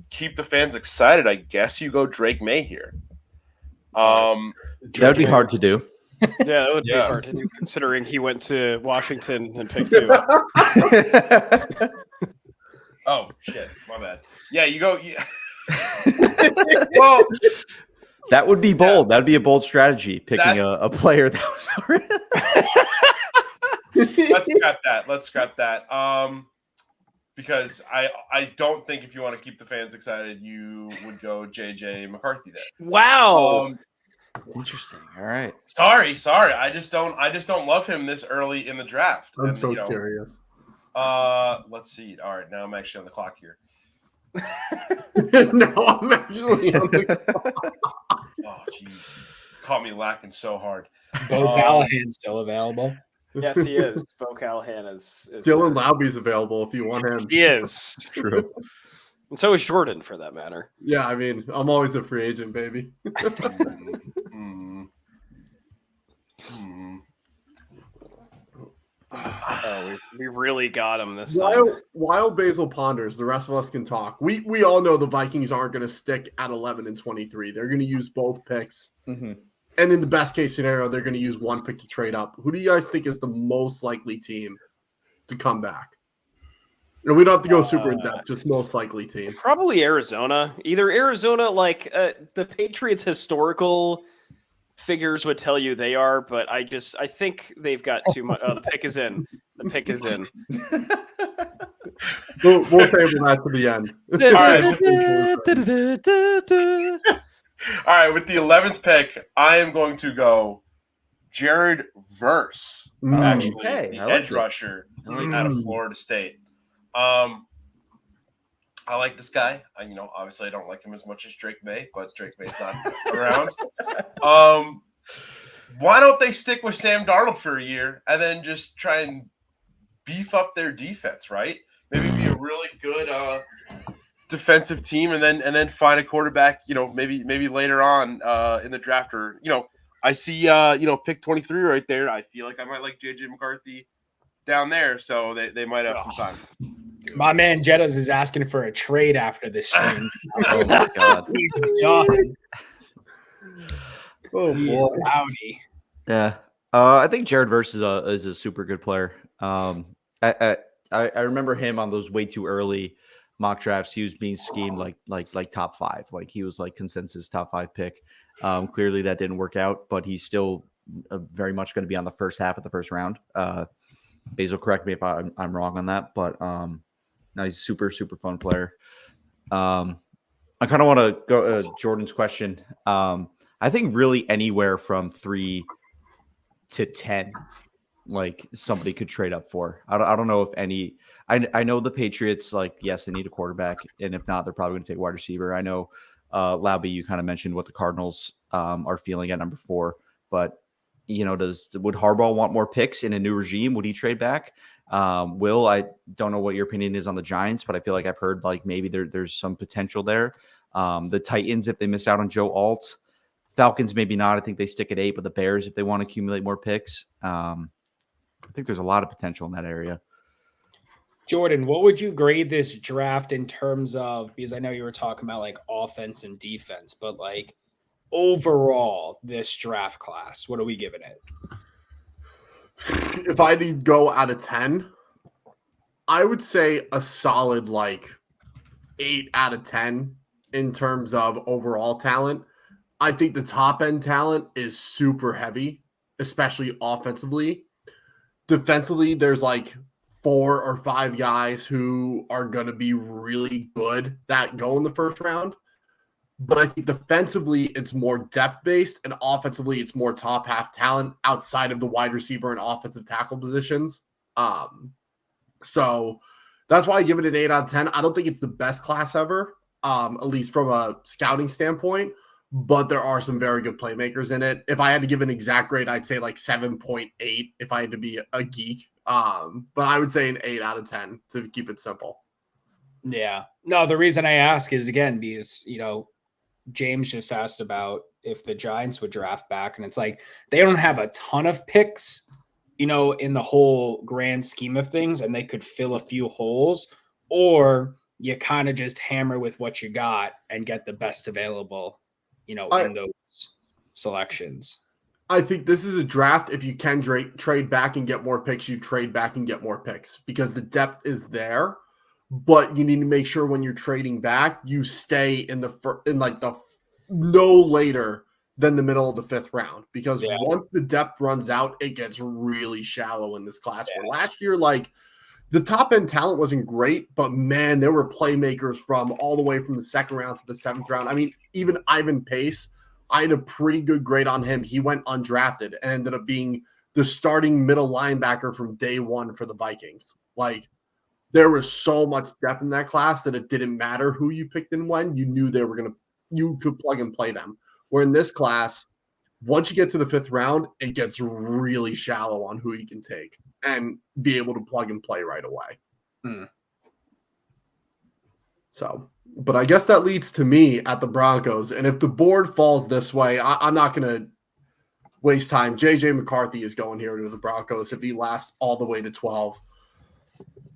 keep the fans excited, I guess you go Drake May here. That would be hard to do. Yeah, that would be hard to do considering he went to Washington and picked 2. Oh, shit. My bad. Yeah, you go. Yeah. Well, that would be bold. That would be a bold strategy, picking a player that was already. Let's scrap that. Because I don't think if you want to keep the fans excited, you would go JJ McCarthy there. Wow. Interesting. All right. Sorry. I just don't love him this early in the draft. I'm so curious. Let's see. All right, now I'm actually on the clock here. No, I'm actually on the Oh, jeez. Caught me lacking so hard. Bo Callahan's still available. Yes, he is. Bo Callahan is Dylan Lauby's available if you want him. He is. True. And so is Jordan, for that matter. Yeah, I mean, I'm always a free agent, baby. Oh, we really got him this time. While Basel ponders, the rest of us can talk. We all know the Vikings aren't going to stick at 11 and 23. They're going to use both picks. Mm-hmm. And in the best case scenario, they're going to use one pick to trade up. Who do you guys think is the most likely team to come back? And we don't have to go super in depth, just most likely team. Probably Arizona. Either Arizona, like the Patriots' historical figures would tell you they are, but I think they've got too much. Oh, the pick is in. The pick is in. We'll table that to the end. All right, with the 11th pick, I am going to go Jared Verse, actually, okay. the I like edge it. rusher out of Florida State. I like this guy. Obviously I don't like him as much as Drake May, but Drake May's not around. Why don't they stick with Sam Darnold for a year and then just try and beef up their defense, right? Maybe be a really good defensive team and then find a quarterback, maybe later on in the draft, or I see pick 23 right there. I feel like I might like JJ McCarthy down there, so they might have some time. My man Jettas is asking for a trade after this stream. Oh my god. He's done. Oh, He boy. is outie. Yeah. I think Jared Verse is a super good player. I remember him on those way too early mock drafts. He was being schemed like top 5. Like he was like consensus top 5 pick. Clearly that didn't work out, but he's still very much going to be on the first half of the first round. Basil, correct me if I'm wrong on that, but no, he's a super fun player. I kind of want to go Jordan's question. I think really anywhere from 3 to 10, like somebody could trade up for. I don't know if any. I know the Patriots, like, yes, they need a quarterback, and if not, they're probably going to take wide receiver. I know, Lauby, you kind of mentioned what the Cardinals are feeling at number 4, but would Harbaugh want more picks in a new regime? Would he trade back? Will, I don't know what your opinion is on the Giants, but I feel like I've heard like maybe there's some potential there. The Titans, if they miss out on Joe Alt, Falcons, maybe not. I think they stick at 8, but the Bears, if they want to accumulate more picks, I think there's a lot of potential in that area. Jordan, what would you grade this draft in terms of, because I know you were talking about like offense and defense, but like overall, this draft class, what are we giving it? If I did go out of 10, I would say a solid like 8 out of 10 in terms of overall talent. I think the top end talent is super heavy, especially offensively. Defensively, there's like 4 or 5 guys who are going to be really good that go in the first round. But I think defensively, it's more depth-based, and offensively, it's more top-half talent outside of the wide receiver and offensive tackle positions. So that's why I give it an 8 out of 10. I don't think it's the best class ever, at least from a scouting standpoint, but there are some very good playmakers in it. If I had to give an exact grade, I'd say like 7.8 if I had to be a geek. But I would say an 8 out of 10 to keep it simple. Yeah. No, the reason I ask is, again, because, James just asked about if the Giants would draft back, and it's like they don't have a ton of picks, in the whole grand scheme of things, and they could fill a few holes, or you kind of just hammer with what you got and get the best available, in those selections. I think this is a draft. If you can trade back and get more picks, you trade back and get more picks because the depth is there. But you need to make sure when you're trading back, you stay in the no later than the middle of the 5th round, because Yeah. once the depth runs out, it gets really shallow in this class. Where last year, like, the top end talent wasn't great, but man, there were playmakers from all the way from the 2nd round to the 7th round. I mean, even Ivan Pace, I had a pretty good grade on him. He went undrafted and ended up being the starting middle linebacker from day one for the Vikings. Like, there was so much depth in that class that it didn't matter who you picked and when. You knew they were you could plug and play them. Where in this class, once you get to the 5th round, it gets really shallow on who you can take and be able to plug and play right away. So, but I guess that leads to me at the Broncos. And if the board falls this way, I'm not going to waste time. JJ McCarthy is going here to the Broncos if he lasts all the way to 12.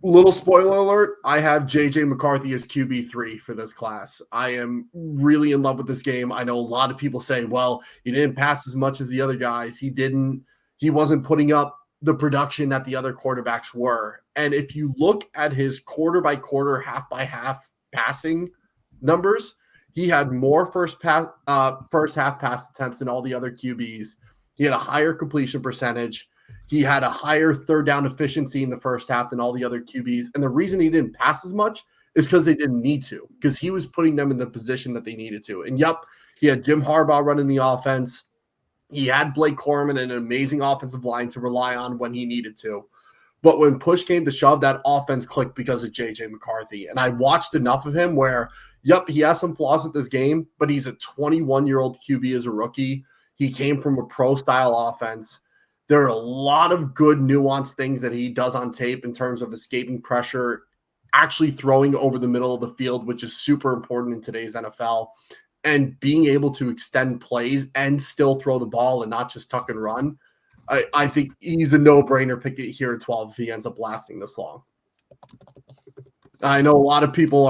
Little spoiler alert, I have JJ McCarthy as QB3 for this class. I am really in love with this game. I know a lot of people say, well, he didn't pass as much as the other guys. He wasn't putting up the production that the other quarterbacks were. And if you look at his quarter by quarter, half by half passing numbers, he had more first half pass attempts than all the other QBs. He had a higher completion percentage. He had a higher 3rd down efficiency in the first half than all the other QBs. And the reason he didn't pass as much is because they didn't need to, because he was putting them in the position that they needed to. And yep, he had Jim Harbaugh running the offense. He had Blake Corum and an amazing offensive line to rely on when he needed to. But when push came to shove, that offense clicked because of JJ McCarthy. And I watched enough of him where, yep, he has some flaws with this game, but he's a 21-year-old QB as a rookie. He came from a pro-style offense. There are a lot of good nuanced things that he does on tape in terms of escaping pressure, actually throwing over the middle of the field, which is super important in today's NFL, and being able to extend plays and still throw the ball and not just tuck and run. I think he's a no-brainer pick it here at 12 if he ends up lasting this long. I know a lot of people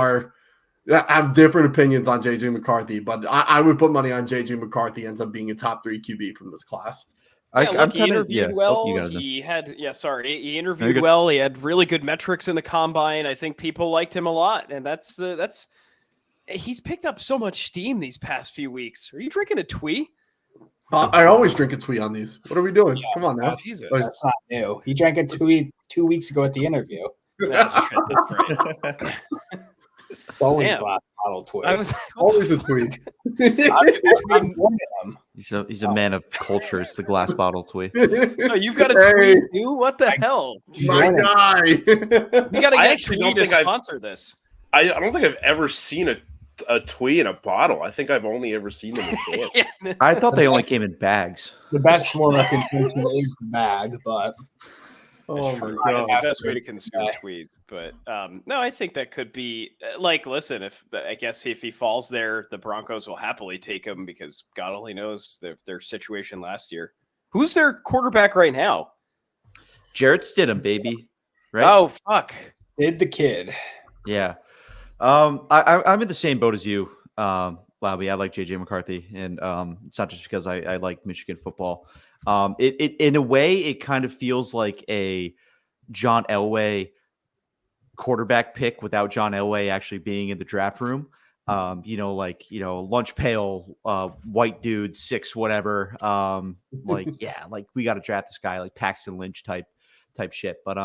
have different opinions on JJ McCarthy, but I would put money on JJ McCarthy ends up being a top 3 QB from this class. He interviewed well. He interviewed well. He had really good metrics in the combine. I think people liked him a lot, and that's he's picked up so much steam these past few weeks. Are you drinking a Twee? I always drink a Twee on these. What are we doing? Come on now. Jesus. That's not new. He drank a Twee 2 weeks ago at the interview. That's right. Always glass bottle Twee. Always a Twee. He's a man of culture. It's the glass bottle Twee. No, you've got a Twee too? What the hell? My guy. You got to get Twee to sponsor this. I don't think I've ever seen a Twee in a bottle. I think I've only ever seen them in cans. I thought they only came in bags. The best form of consumption is the bag, but oh my God, that's the best way to consume Tweez. But no, I think that could be listen, if he falls there, the Broncos will happily take him because God only knows their situation last year. Who's their quarterback right now? Jarrett Stidham, baby. Right? Oh, fuck. Did the kid. Yeah. I'm in the same boat as you, Labby. I like JJ McCarthy, and it's not just because I like Michigan football. It in a way, it kind of feels like a John Elway quarterback pick without John Elway actually being in the draft room. Lunch pail, white dude, 6 whatever. We got to draft this guy, like Paxton Lynch type shit. But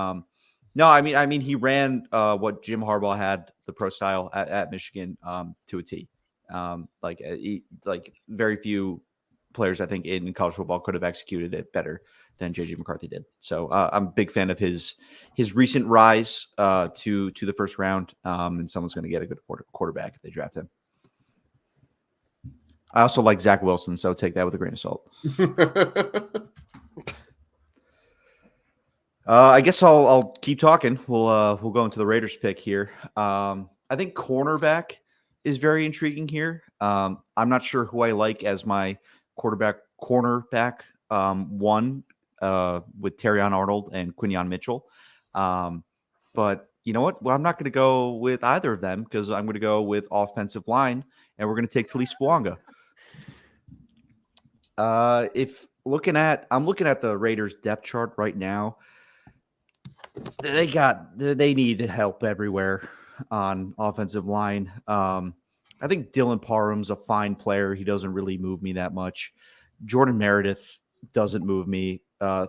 no, I mean he ran what Jim Harbaugh had, the pro style at Michigan, to a T. Very few players I think in college football could have executed it better than JJ McCarthy did. So I'm a big fan of his recent rise to the first round, and someone's going to get a good quarterback if they draft him. I also like Zach Wilson, so take that with a grain of salt. I guess I'll keep talking. We'll go into the Raiders pick here. I think cornerback is very intriguing here. I'm not sure who I like as my cornerback one with Terrion Arnold and Quinyon Mitchell. But you know what? Well, I'm not going to go with either of them because I'm going to go with offensive line, and we're going to take Talise Fuanga. I'm looking at the Raiders depth chart right now. They need help everywhere on offensive line. I think Dylan Parham's a fine player. He doesn't really move me that much. Jordan Meredith doesn't move me.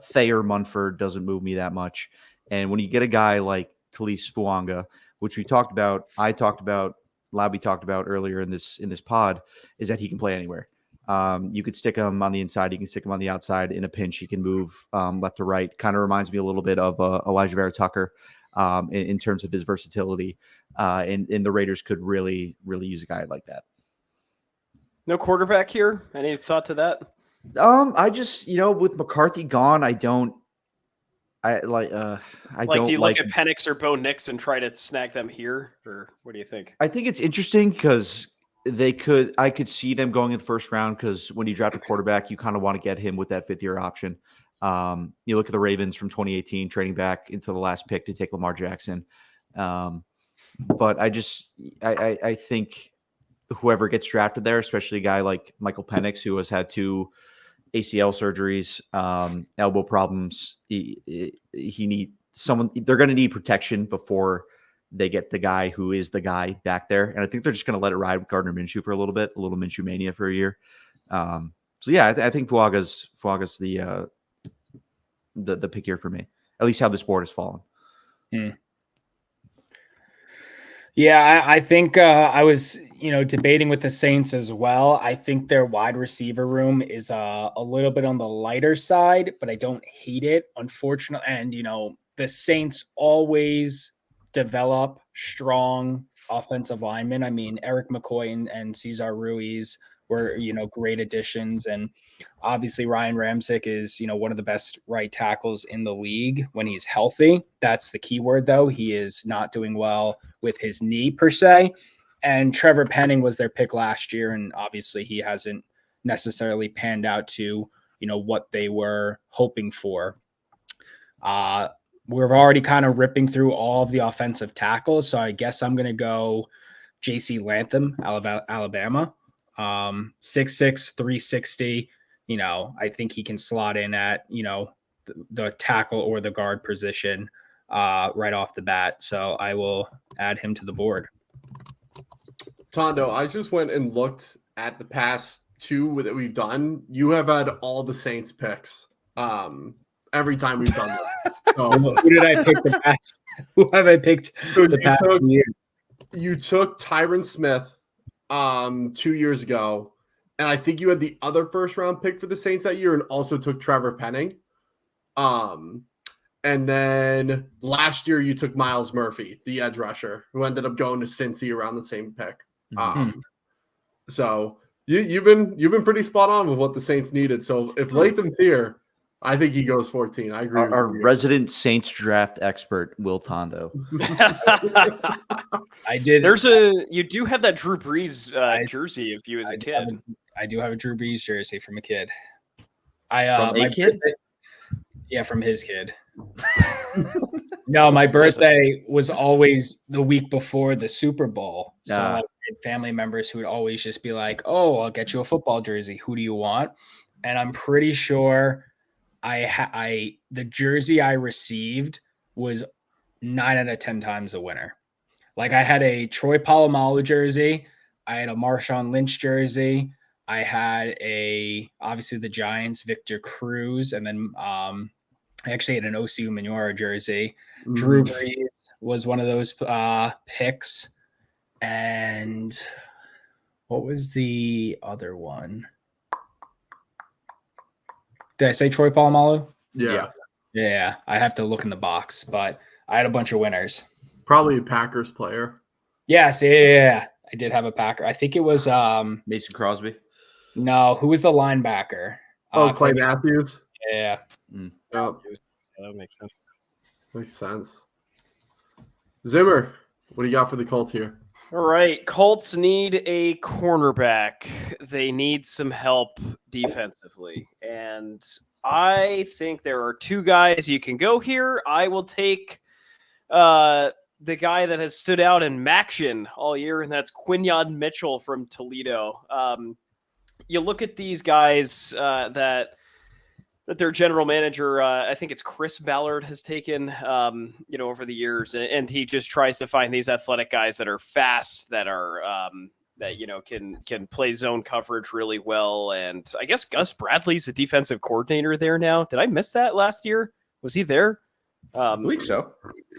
Thayer Munford doesn't move me that much. And when you get a guy like Talise Fuanga, which we talked about, I talked about, Labby talked about earlier in this pod, is that he can play anywhere. You could stick him on the inside. You can stick him on the outside. In a pinch, he can move left to right. Kind of reminds me a little bit of Elijah Vera Tucker in terms of his versatility. And the Raiders could really, really use a guy like that. No quarterback here? Any thought to that? I just, with McCarthy gone, I don't do you look at Penix or Bo Nix and try to snag them here, or what do you think? I think it's interesting because I could see them going in the first round, because when you draft a quarterback, you kind of want to get him with that fifth-year option. You look at the Ravens from 2018 trading back into the last pick to take Lamar Jackson. But I think whoever gets drafted there, especially a guy like Michael Penix, who has had 2 ACL surgeries, elbow problems, he needs someone. They're going to need protection before they get the guy who is the guy back there. And I think they're just going to let it ride with Gardner Minshew for a little bit, a little Minshew mania for a year. So yeah, I think Fuaga's the pick here for me, at least how this board has fallen. Yeah, I think I was, debating with the Saints as well. I think their wide receiver room is a little bit on the lighter side, but I don't hate it, unfortunately. And, the Saints always develop strong offensive linemen. I mean, Eric McCoy and Cesar Ruiz were, great additions. And obviously Ryan Ramczyk is, one of the best right tackles in the league when he's healthy. That's the key word, though. He is not doing well with his knee per se. And Trevor Penning was their pick last year. And obviously he hasn't necessarily panned out to, what they were hoping for. We're already kind of ripping through all of the offensive tackles. So I guess I'm going to go JC Latham, Alabama. 6'6", 360. I think he can slot in at, the tackle or the guard position right off the bat. So I will add him to the board. Tondo, I just went and looked at the past 2 that we've done. You have had all the Saints picks every time we've done this. So, who did I pick the past? Who have I picked the past year? You took Tyron Smith 2 years ago, and I think you had the other first-round pick for the Saints that year and also took Trevor Penning. And then last year you took Miles Murphy, the edge rusher, who ended up going to Cincy around the same pick. So you've been pretty spot on with what the Saints needed. So if Latham's here, I think he goes 14. I agree. Our resident Saints draft expert, Will Tondo. I did. You do have that Drew Brees jersey of you as a kid. I do have a Drew Brees jersey from a kid. From a kid? Yeah, from his kid. No, my birthday was always the week before the Super Bowl. So I had family members who would always just be like, "Oh, I'll get you a football jersey. Who do you want?" And I'm pretty sure the jersey I received was 9 out of 10 times a winner. Like I had a Troy Polamalu jersey, I had a Marshawn Lynch jersey, I had obviously the Giants Victor Cruz, and then I actually had an Osi Umenyiora jersey. Drew Brees was one of those picks. And what was the other one? Did I say Troy Polamalu? Yeah. I have to look in the box, but I had a bunch of winners. Probably a Packers player. Yes, yeah. I did have a Packer. I think it was Mason Crosby. No, who was the linebacker? Clay Matthews. Yeah. Oh. Yeah, that makes sense. Makes sense. Zimmer, what do you got for the Colts here? All right. Colts need a cornerback. They need some help defensively. And I think there are 2 guys you can go here. I will take the guy that has stood out in Maction all year, and that's Quinyon Mitchell from Toledo. You look at these guys that their general manager, I think it's Chris Ballard, has taken, over the years, and he just tries to find these athletic guys that are fast, that are that can play zone coverage really well. And I guess Gus Bradley's the defensive coordinator there now. Did I miss that last year? Was he there? I believe so.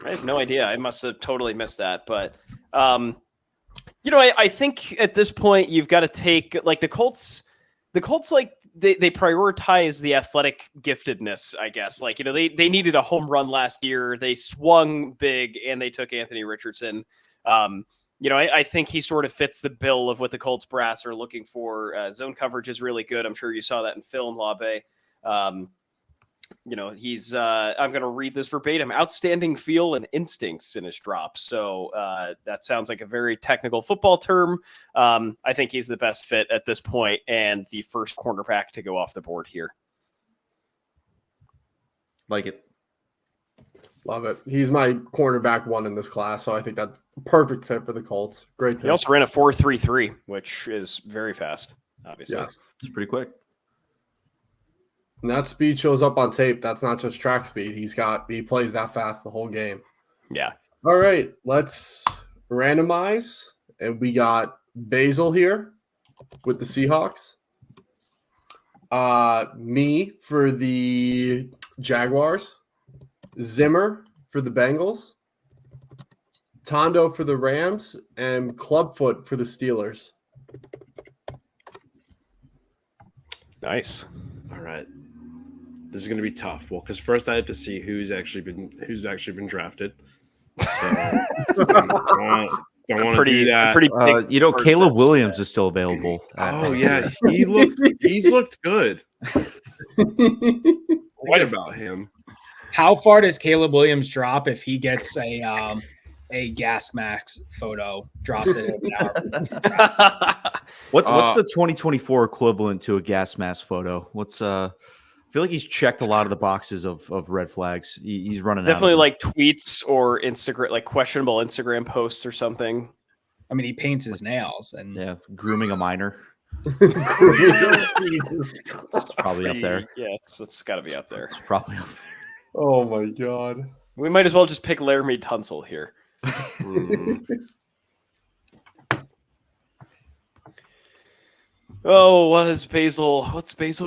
I have no idea. I must have totally missed that. But I think at this point you've got to take like the Colts. The Colts they prioritize the athletic giftedness, I guess. Like, they needed a home run last year. They swung big and they took Anthony Richardson. I think he sort of fits the bill of what the Colts brass are looking for. Zone coverage is really good. I'm sure you saw that in film, Labe. He's I'm going to read this verbatim: outstanding feel and instincts in his drops. So that sounds like a very technical football term. I think he's the best fit at this point and the first cornerback to go off the board here. Like it. Love it. He's my cornerback 1 in this class, so I think that's a perfect fit for the Colts. Great pick. He also ran a 4.33, which is very fast, obviously. Yes. It's pretty quick. And that speed shows up on tape. That's not just track speed. He plays that fast the whole game. Yeah. All right, let's randomize. And we got Basel here with the Seahawks. Me for the Jaguars. Zimmer for the Bengals. Tondo for the Rams. And Clubfoot for the Steelers. Nice. All right. This is going to be tough. Well, because first I have to see who's actually been drafted. So, don't want to do that. Caleb Williams is still available. Oh yeah, he's looked good. What about him? How far does Caleb Williams drop if he gets a gas mask photo dropped in an hour? What's the 2024 equivalent to a gas mask photo? I feel like he's checked a lot of the boxes of red flags. He's running definitely out like tweets or Instagram, like questionable Instagram posts or something. I mean, he paints his nails and grooming a minor. It's probably up there. Yeah, it's got to be up there. It's probably up there. Oh my God. We might as well just pick Laramie Tunsil here. Oh, what's Basel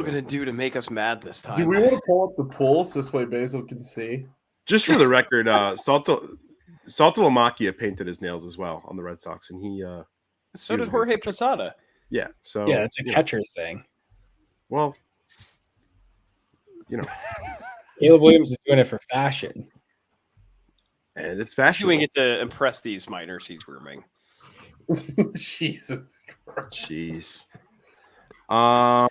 going to do to make us mad this time? Do we want to pull up the polls this way Basel can see? Just for the record, Salto Lamakia painted his nails as well on the Red Sox, and so did Jorge Posada. Yeah, so yeah, it's a catcher thing. Well, Caleb Williams is doing it for fashion, and it's He's fashion. doing it to impress these minors he's grooming. Jesus Christ. Jeez. We're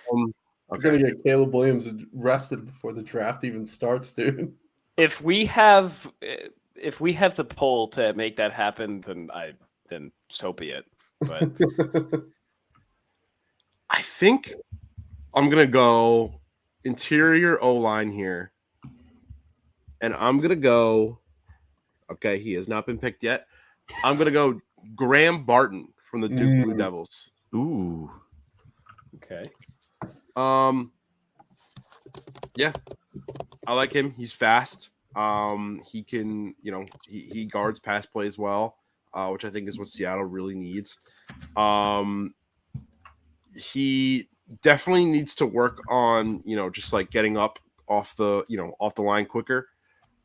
Okay. gonna get Caleb Williams arrested before the draft even starts, dude. If we have the poll to make that happen, then so be it. But I think I'm gonna go interior O-line here, and I'm gonna go. Okay, he has not been picked yet. I'm gonna go Graham Barton from the Duke Blue Devils. Ooh. okay. Yeah, I like him. He's fast. He can, he guards pass plays well, which I think is what Seattle really needs. He definitely needs to work on, just like getting up off the line quicker.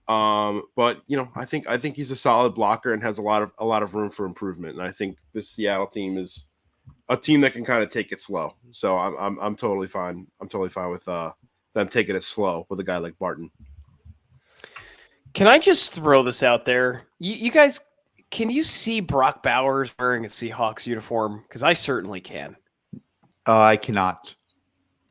But I think he's a solid blocker and has a lot of room for improvement. And I think this Seattle team is a team that can kind of take it slow. So I'm totally fine. I'm totally fine with them taking it slow with a guy like Barton. Can I just throw this out there? You guys, can you see Brock Bowers wearing a Seahawks uniform? Because I certainly can. I cannot.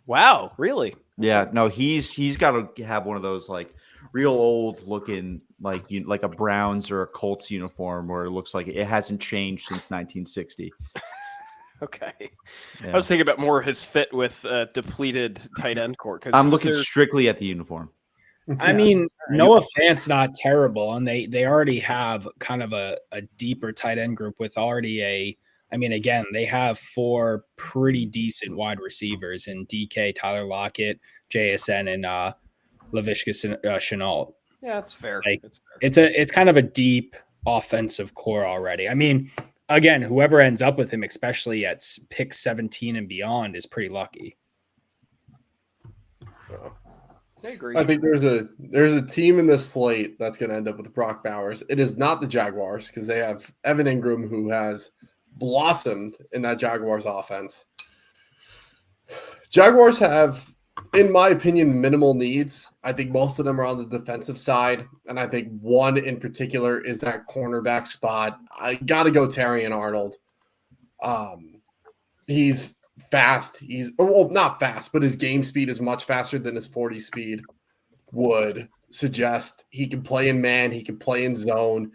Wow, really? Yeah, no, he's got to have one of those like real old looking like a Browns or a Colts uniform where it looks like it hasn't changed since 1960. Okay. Yeah. I was thinking about more of his fit with depleted tight end core. I'm looking strictly at the uniform. I mean, Noah Fant's not terrible, and they already have kind of a deeper tight end group with already again, they have 4 pretty decent wide receivers in DK, Tyler Lockett, JSN, and Laviska Shenault. Yeah, that's fair. Like, that's fair. It's kind of a deep offensive core already. I mean, again, whoever ends up with him, especially at pick 17 and beyond, is pretty lucky. I agree. I think there's a team in this slate that's going to end up with Brock Bowers. It is not the Jaguars because they have Evan Ingram, who has blossomed in that Jaguars offense. Jaguars have, in my opinion, minimal needs. I think most of them are on the defensive side, and I think one in particular is that cornerback spot. I got to go Terrion Arnold. He's fast. He's not fast, but his game speed is much faster than his 40 speed would suggest. He can play in man. He can play in zone.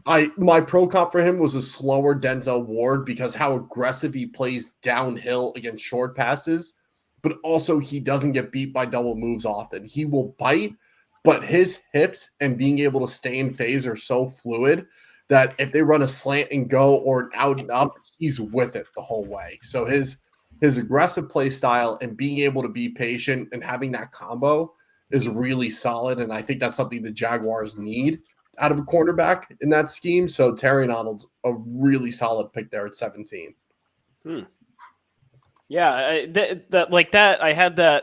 My pro comp for him was a slower Denzel Ward because how aggressive he plays downhill against short passes, but also he doesn't get beat by double moves often. He will bite, but his hips and being able to stay in phase are so fluid that if they run a slant and go or an out and up, he's with it the whole way. So his aggressive play style and being able to be patient and having that combo is really solid. And I think that's something the Jaguars need out of a cornerback in that scheme. So Terrion Arnold's a really solid pick there at 17. Yeah, I had that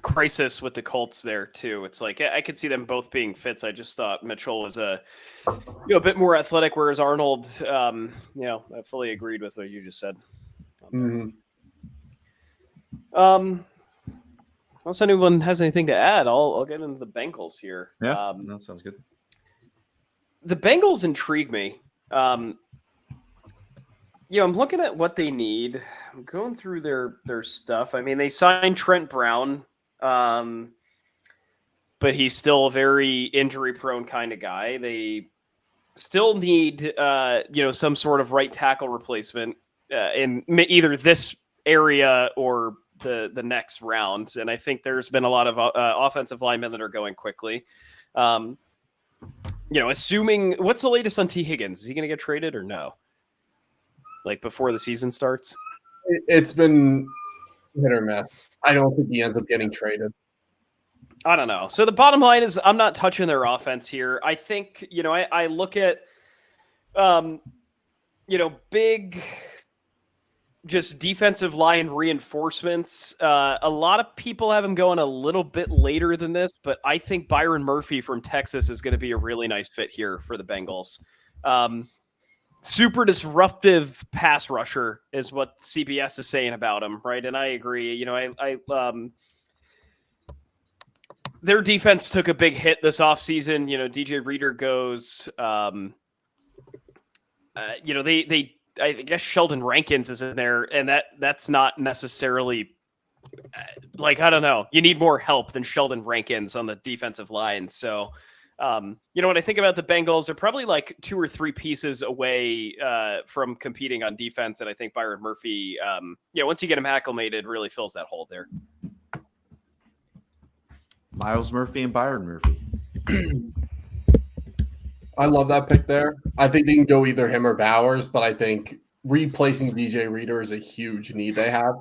crisis with the Colts there too. It's like I could see them both being fits. I just thought Mitchell was a bit more athletic, whereas Arnold, I fully agreed with what you just said. Unless anyone has anything to add, I'll get into the Bengals here. Yeah, that sounds good. The Bengals intrigue me. I'm looking at what they need. I'm going through their stuff. I mean, they signed Trent Brown, but he's still a very injury-prone kind of guy. They still need, some sort of right tackle replacement in either this area or the next round. And I think there's been a lot of offensive linemen that are going quickly. Assuming what's the latest on T. Higgins? Is he going to get traded or no? Like before the season starts? It's been hit or miss. I don't think he ends up getting traded. I don't know. So the bottom line is I'm not touching their offense here. I think, I look at, big just defensive line reinforcements. A lot of people have him going a little bit later than this, but I think Byron Murphy from Texas is going to be a really nice fit here for the Bengals. Super disruptive pass rusher is what CBS is saying about him, right? And I agree. Their defense took a big hit this offseason. DJ Reader goes. I guess Sheldon Rankins is in there, and that's not necessarily I don't know. You need more help than Sheldon Rankins on the defensive line. So, when I think about the Bengals, they're probably like 2 or 3 pieces away from competing on defense. And I think Byron Murphy, once you get him acclimated, really fills that hole there. Miles Murphy and Byron Murphy. I love that pick there. I think they can go either him or Bowers, but I think replacing DJ Reader is a huge need they have.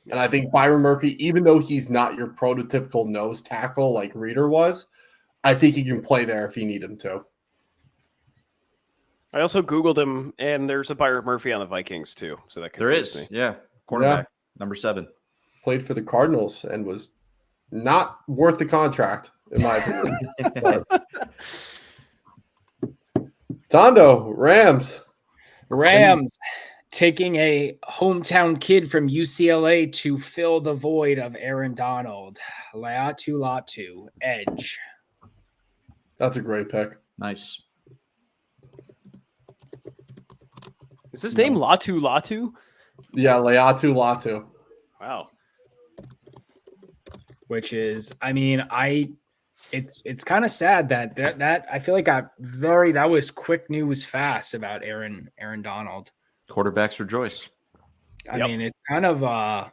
And I think Byron Murphy, even though he's not your prototypical nose tackle like Reader was, I think he can play there if you need him to. I also Googled him, and there's a Byron Murphy on the Vikings too. So that confused me. Yeah. Cornerback, number 7. Played for the Cardinals and was not worth the contract, in my opinion. Tondo, Rams. Taking a hometown kid from UCLA to fill the void of Aaron Donald. Latu, edge. That's a great pick. Nice. Is his name Latu? Yeah, Latu. Wow. Which is, it's kind of sad that I feel like that was quick news fast about Aaron Donald. Quarterbacks rejoice. I mean, it's kind of, I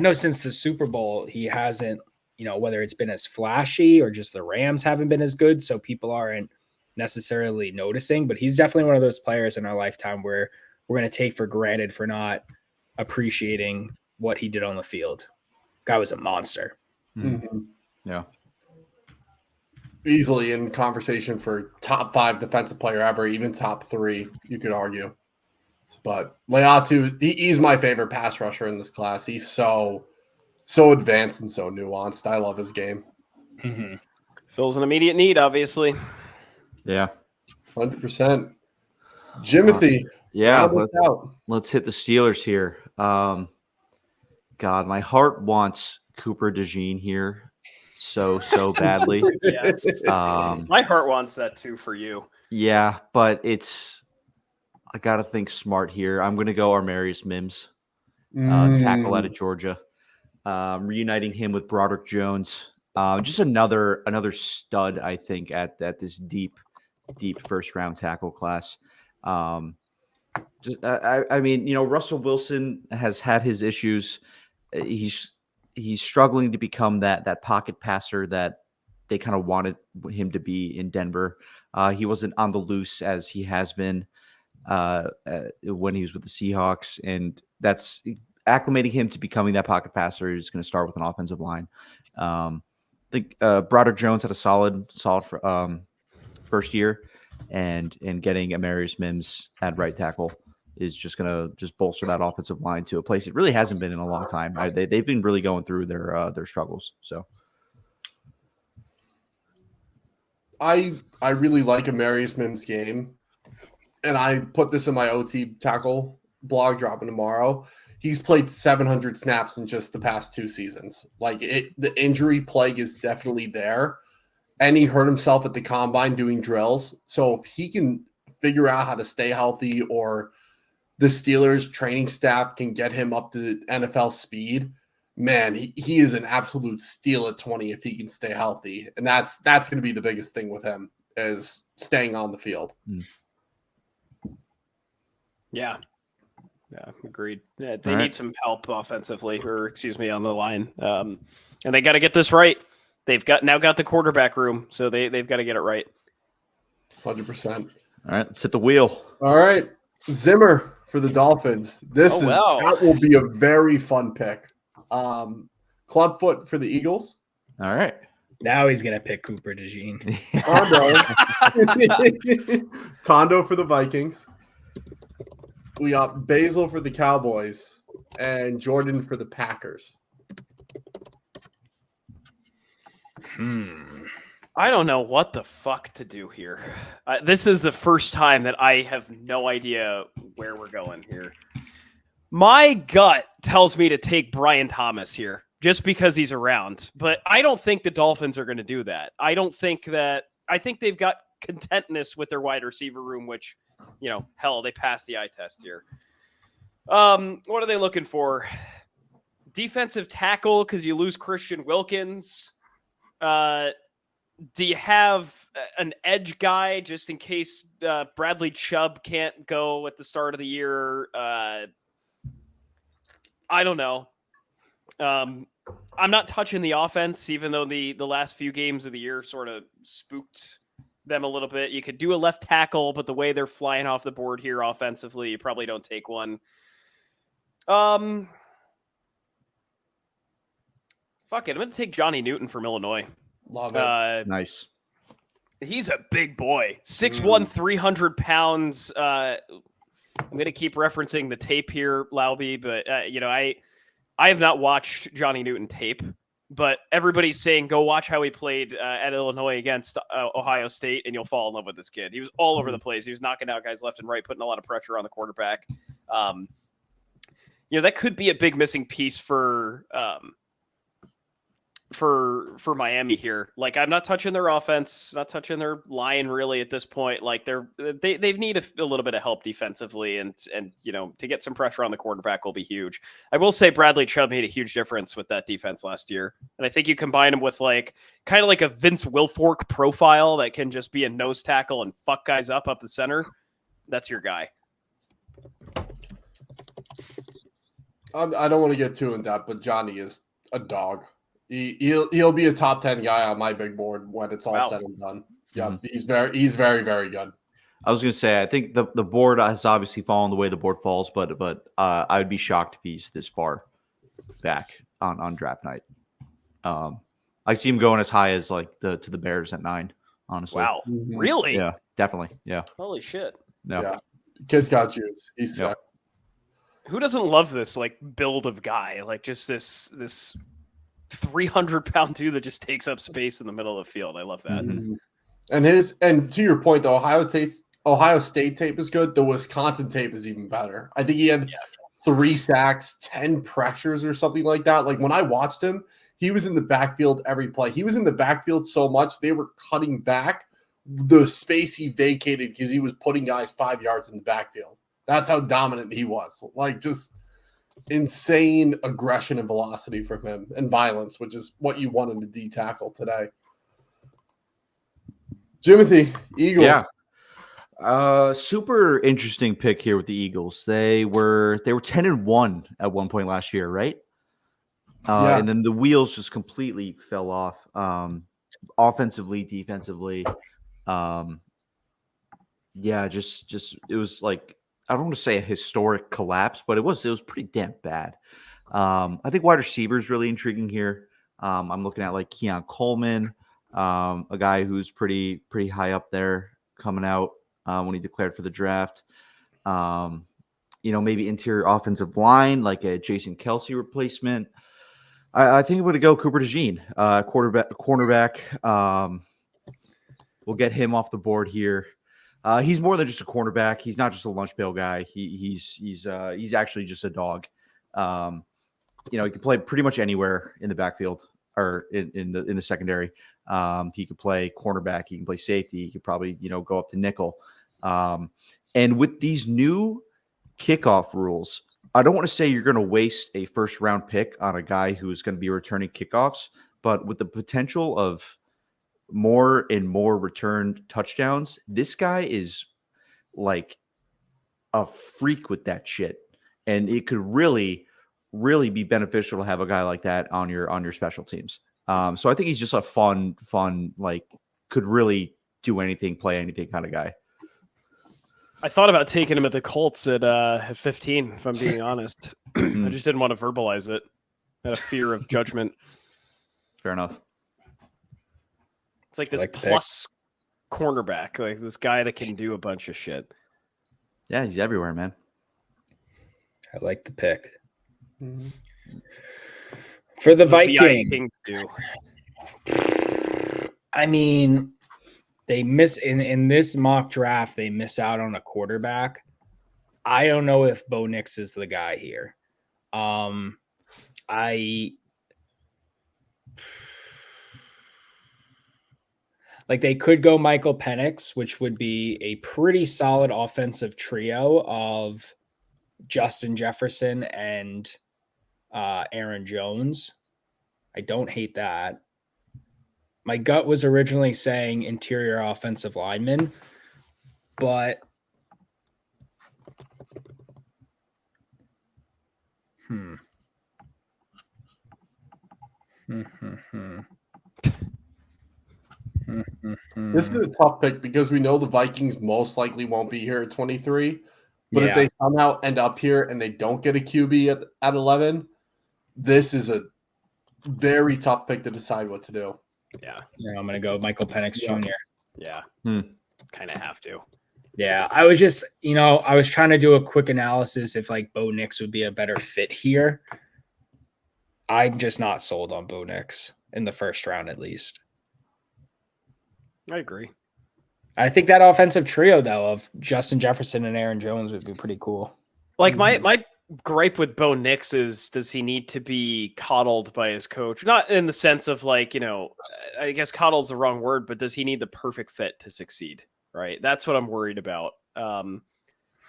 know since the Super Bowl, he hasn't, whether it's been as flashy or just the Rams haven't been as good. So people aren't necessarily noticing, but he's definitely one of those players in our lifetime where we're going to take for granted for not appreciating what he did on the field. Guy was a monster. Mm-hmm. Yeah. easily in conversation for top 5 defensive player ever, even top 3, you could argue. But Leatu, he's my favorite pass rusher in this class. He's so advanced and so nuanced. I love his game. Mm-hmm. Fills an immediate need, obviously. Yeah. 100%. Jimothy. Yeah. Let's hit the Steelers here. God, my heart wants Cooper DeJean here so badly. Yes. My heart wants that too for you. Yeah, but I got to think smart here. I'm going to go Armarius Mims, tackle out of Georgia, reuniting him with Broderick Jones. Just another stud, I think, at this deep first round tackle class. I mean, Russell Wilson has had his issues. He's struggling to become that pocket passer that they kind of wanted him to be in Denver. He wasn't on the loose as he has been when he was with the Seahawks, and that's acclimating him to becoming that pocket passer. He's going to start with an offensive line. I think Broderick Jones had a solid first year, and getting Amarius Mims at right tackle is just going to bolster that offensive line to a place it really hasn't been in a long time. They've been really going through their struggles. So I really like Amarius Mims' game, and I put this in my OT tackle blog dropping tomorrow. He's played 700 snaps in just the past 2 seasons. The injury plague is definitely there, and he hurt himself at the combine doing drills. So if he can figure out how to stay healthy, or the Steelers training staff can get him up to NFL speed, man, he is an absolute steal at 20 if he can stay healthy. And that's going to be the biggest thing with him, is staying on the field. Yeah, agreed. Yeah, they need some help offensively, on the line. And they got to get this right. They've now got the quarterback room, so they've got to get it right. 100%. All right, let's hit the wheel. All right, Zimmer for the Dolphins. That will be a very fun pick. Clubfoot for the Eagles. All right. Now he's gonna pick Cooper DeJean. Tondo for the Vikings. We got Basel for the Cowboys and Jordan for the Packers. I don't know what the fuck to do here. This is the first time that I have no idea where we're going here. My gut tells me to take Brian Thomas here just because he's around, but I don't think the Dolphins are going to do that. I think they've got contentness with their wide receiver room, which, hell, they passed the eye test here. What are they looking for? Defensive tackle, because you lose Christian Wilkins. Do you have an edge guy just in case Bradley Chubb can't go at the start of the year? I don't know. I'm not touching the offense, even though the last few games of the year sort of spooked them a little bit. You could do a left tackle, but the way they're flying off the board here offensively, you probably don't take one. Fuck it. I'm going to take Johnny Newton from Illinois. Love it. Nice. He's a big boy. 6'1", 300 pounds. I'm going to keep referencing the tape here, Lauby, but, I have not watched Johnny Newton tape, but everybody's saying go watch how he played at Illinois against Ohio State, and you'll fall in love with this kid. He was all over the place. He was knocking out guys left and right, putting a lot of pressure on the quarterback. That could be a big missing piece for Miami here. I'm not touching their offense, not touching their line really at this point. They need a little bit of help defensively, and to get some pressure on the quarterback will be huge. I will say Bradley Chubb made a huge difference with that defense last year, and I think you combine him with kind of like a Vince Wilfork profile that can just be a nose tackle and fuck guys up the center. That's your guy. I don't want to get too in depth, but Johnny is a dog. He'll be a top 10 guy on my big board when it's all said and done. Yeah, he's very, very good. I was going to say, I think the board has obviously fallen the way the board falls, but I would be shocked if he's this far back on draft night. I see him going as high as to the Bears at 9. honestly. Wow. Mhm. Really? Yeah, definitely. Yeah. Holy shit. No. Yeah. Kid's got juice. He's Yep. sick. Who doesn't love this like build of guy? Like just this 300-pound dude that just takes up space in the middle of the field. I love that. Mhm. And to your point, the Ohio State tape is good. The Wisconsin tape is even better. I think he had 3 sacks, 10 pressures, or something like that. Like when I watched him, he was in the backfield every play. He was in the backfield so much they were cutting back the space he vacated because he was putting guys 5 yards in the backfield. That's how dominant he was. Like just insane aggression and velocity from him and violence, which is what you want in a D tackle today. Jimothy, Eagles. Yeah. Super interesting pick here with the Eagles. They were 10-1 at one point last year, right? Yeah. And then the wheels just completely fell off. Offensively, defensively. Just it was like, I don't want to say a historic collapse, but it was pretty damn bad. I think wide receiver is really intriguing here. I'm looking at like Keon Coleman, a guy who's pretty high up there coming out when he declared for the draft. Maybe interior offensive line, like a Jason Kelsey replacement. I think I'm going to go Cooper DeJean, cornerback. We'll get him off the board here. He's more than just a cornerback. He's not just a lunch pail guy. He's actually just a dog. He can play pretty much anywhere in the backfield or in the secondary. He could play cornerback. He can play safety. He could probably go up to nickel. And with these new kickoff rules, I don't want to say you're going to waste a first round pick on a guy who's going to be returning kickoffs, but with the potential of more and more returned touchdowns, this guy is like a freak with that shit. And it could really, really be beneficial to have a guy like that on your special teams. So I think he's just a fun, like could really do anything, play anything kind of guy. I thought about taking him at the Colts at 15, if I'm being honest. I just didn't want to verbalize it. I had a fear of judgment. Fair enough. It's like this plus cornerback, like this guy that can do a bunch of shit. Yeah, he's everywhere, man. I like the pick. For the Vikings do. I mean, they miss in this mock draft, they miss out on a quarterback. I don't know if Bo Nix is the guy here. They could go Michael Penix, which would be a pretty solid offensive trio of Justin Jefferson and Aaron Jones. I don't hate that. My gut was originally saying interior offensive lineman, but This is a tough pick because we know the Vikings most likely won't be here at 23. But if they somehow end up here and they don't get a QB at 11, this is a very tough pick to decide what to do. Yeah. I'm going to go Michael Penix Jr. Yeah. Kind of have to. Yeah. I was just, I was trying to do a quick analysis if like Bo Nix would be a better fit here. I'm just not sold on Bo Nix in the first round, at least. I agree. I think that offensive trio, though, of Justin Jefferson and Aaron Jones would be pretty cool. Like my gripe with Bo Nix is, does he need to be coddled by his coach? Not in the sense of like, I guess coddle's the wrong word, but does he need the perfect fit to succeed? Right. That's what I'm worried about.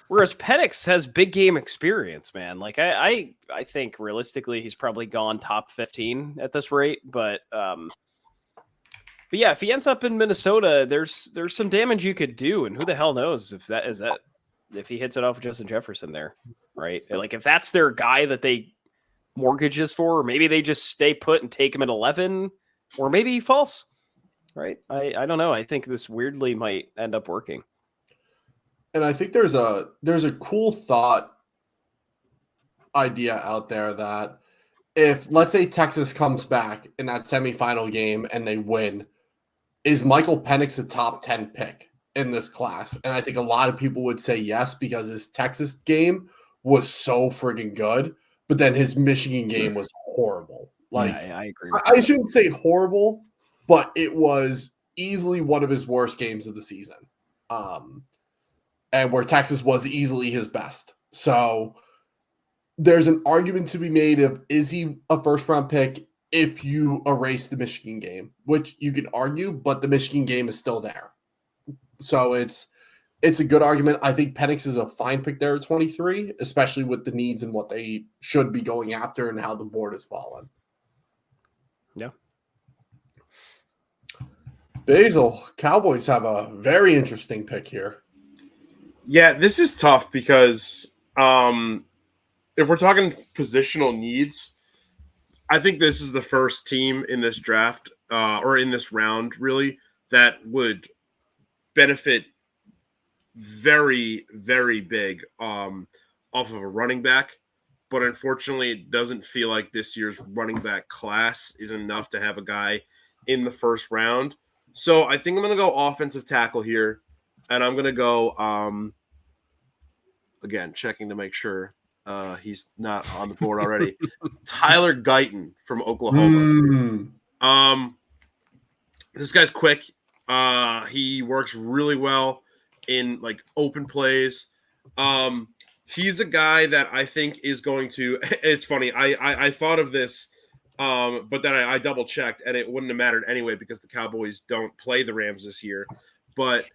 Whereas Penix has big game experience, man. Like I think realistically, he's probably gone top 15 at this rate, but yeah, if he ends up in Minnesota, there's some damage you could do, and who the hell knows if he hits it off with Justin Jefferson there, right? Like if that's their guy that they mortgages for, or maybe they just stay put and take him at 11, or maybe he falls, right? I don't know. I think this weirdly might end up working. And I think there's a cool thought idea out there that if, let's say, Texas comes back in that semifinal game and they win, is Michael Penix a top 10 pick in this class? And I think a lot of people would say yes because his Texas game was so friggin' good, but then his Michigan game was horrible. Like, I agree with I shouldn't say horrible, but it was easily one of his worst games of the season. And where Texas was easily his best. So there's an argument to be made of, is he a first-round pick if you erase the Michigan game, which you can argue, but the Michigan game is still there. So it's a good argument. I think Penix is a fine pick there at 23, especially with the needs and what they should be going after and how the board has fallen. Yeah. Basel, Cowboys have a very interesting pick here. Yeah, this is tough because if we're talking positional needs, I think this is the first team in this draft or in this round, really, that would benefit very, very big off of a running back. But unfortunately, it doesn't feel like this year's running back class is enough to have a guy in the first round. So I think I'm going to go offensive tackle here. And I'm going to go, again, checking to make sure he's not on the board already. Tyler Guyton from Oklahoma. This guy's quick. He works really well in like open plays. He's a guy that I think is going to – it's funny. I thought of this, but then I double checked, and it wouldn't have mattered anyway because the Cowboys don't play the Rams this year. But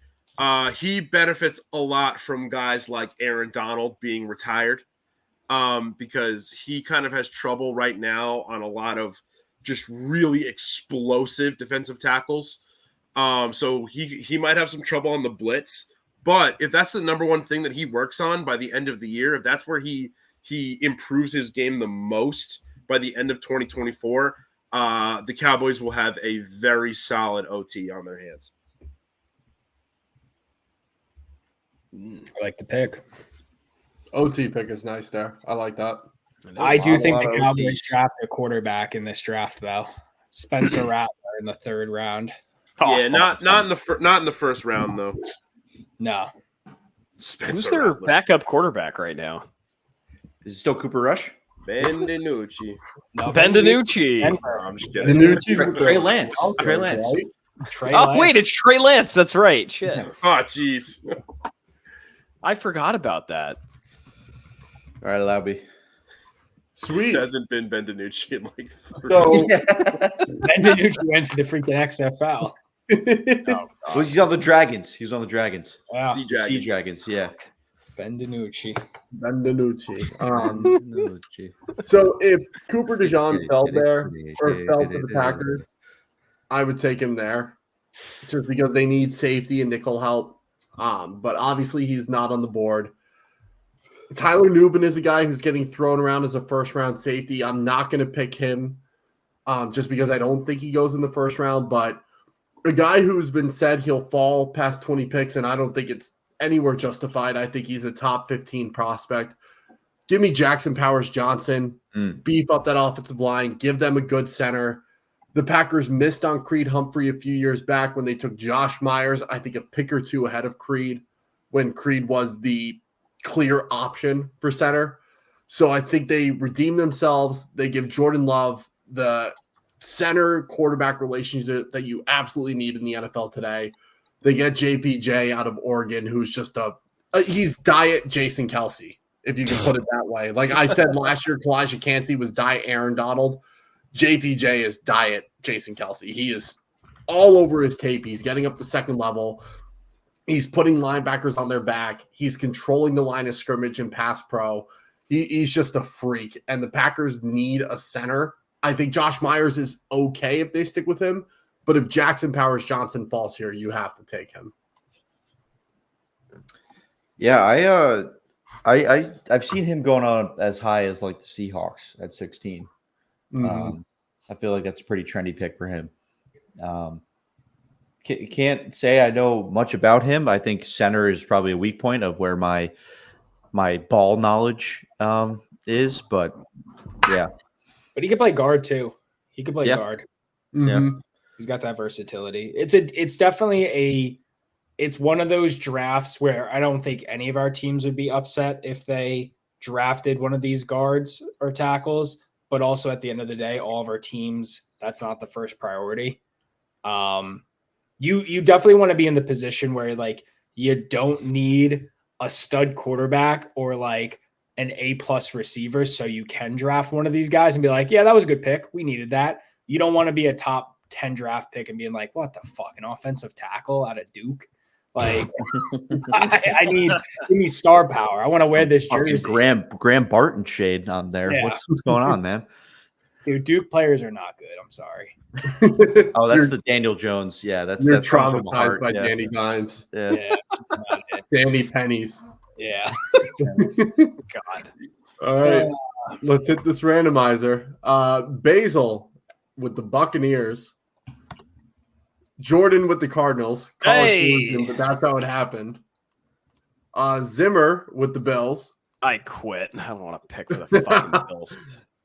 he benefits a lot from guys like Aaron Donald being retired because he kind of has trouble right now on a lot of just really explosive defensive tackles. So he might have some trouble on the blitz. But if that's the number one thing that he works on by the end of the year, if that's where he improves his game the most by the end of 2024, the Cowboys will have a very solid OT on their hands. I like the pick. OT pick is nice there. I like that. I do think the lot of Cowboys OT. draft a quarterback in this draft, though. Spencer Rattler in the third round. Yeah, not in the first round though. No. Spencer Who's their Rattler. backup quarterback right now? Is it still Cooper Rush? Ben DiNucci. No, Ben DiNucci. No, I'm just kidding. DiNucci's Trey, with Trey the Lance. Broncos, Trey Lance. right? Trey Oh, Lance. wait, it's Trey Lance. That's right. Shit. Oh, jeez. I forgot about that. All right, Labby. Sweet. It hasn't been Ben DiNucci in like So Ben DiNucci went to the freaking XFL. Was he on the Dragons? He was on the Dragons. Wow. Sea The Sea Dragons. Dragons, yeah. Ben DiNucci. Ben DiNucci. No, gee. So if Cooper DeJean fell there or fell to the Packers, I would take him there just because they need safety and nickel help. But obviously he's not on the board. Tyler Nubin is a guy who's getting thrown around as a first-round safety. I'm not going to pick him just because I don't think he goes in the first round. But a guy who's been said he'll fall past 20 picks, and I don't think it's anywhere justified. I think he's a top 15 prospect. Give me Jackson Powers-Johnson. Beef up that offensive line. Give them a good center. The Packers missed on Creed Humphrey a few years back when they took Josh Myers, I think a pick or two ahead of Creed, when Creed was the clear option for center. So I think they redeem themselves. They give Jordan Love the center quarterback relationship that you absolutely need in the NFL today. They get JPJ out of Oregon, who's just he's diet Jason Kelsey, if you can put it that way. Like I said last year, Kalijah Kancey was diet Aaron Donald. JPJ is diet Jason Kelsey. He is all over his tape. He's getting up the second level. He's putting linebackers on their back. He's controlling the line of scrimmage and pass pro. He's just a freak. And the Packers need a center. I think Josh Myers is okay if they stick with him. But if Jackson Powers-Johnson falls here, you have to take him. Yeah, I've seen him going on as high as like the Seahawks at 16. I feel like that's a pretty trendy pick for him. Can't say I know much about him. I think center is probably a weak point of where my ball knowledge is, but yeah. But he could play guard too. He could play Yeah. guard. Yeah. He's got that versatility. It's definitely it's one of those drafts where I don't think any of our teams would be upset if they drafted one of these guards or tackles, but also at the end of the day, all of our teams, that's not the first priority. You definitely want to be in the position where like you don't need a stud quarterback or like an A+ receiver, so you can draft one of these guys and be like, yeah, that was a good pick. We needed that. You don't want to be a top 10 draft pick and being like, what the fuck, an offensive tackle out of Duke? Like, I need give me star power. I want to wear this jersey. Graham Barton shade on there. Yeah. What's going on, man? Dude, Duke players are not good. I'm sorry. Oh, that's the Daniel Jones. Yeah, that's traumatized by Danny Dimes. Yeah. Danny Pennies. Yeah. God. All right. Let's hit this randomizer. Basel with the Buccaneers. Jordan with the Cardinals. College but that's how it happened. Zimmer with the Bills. I quit. I don't want to pick for the fucking Bills.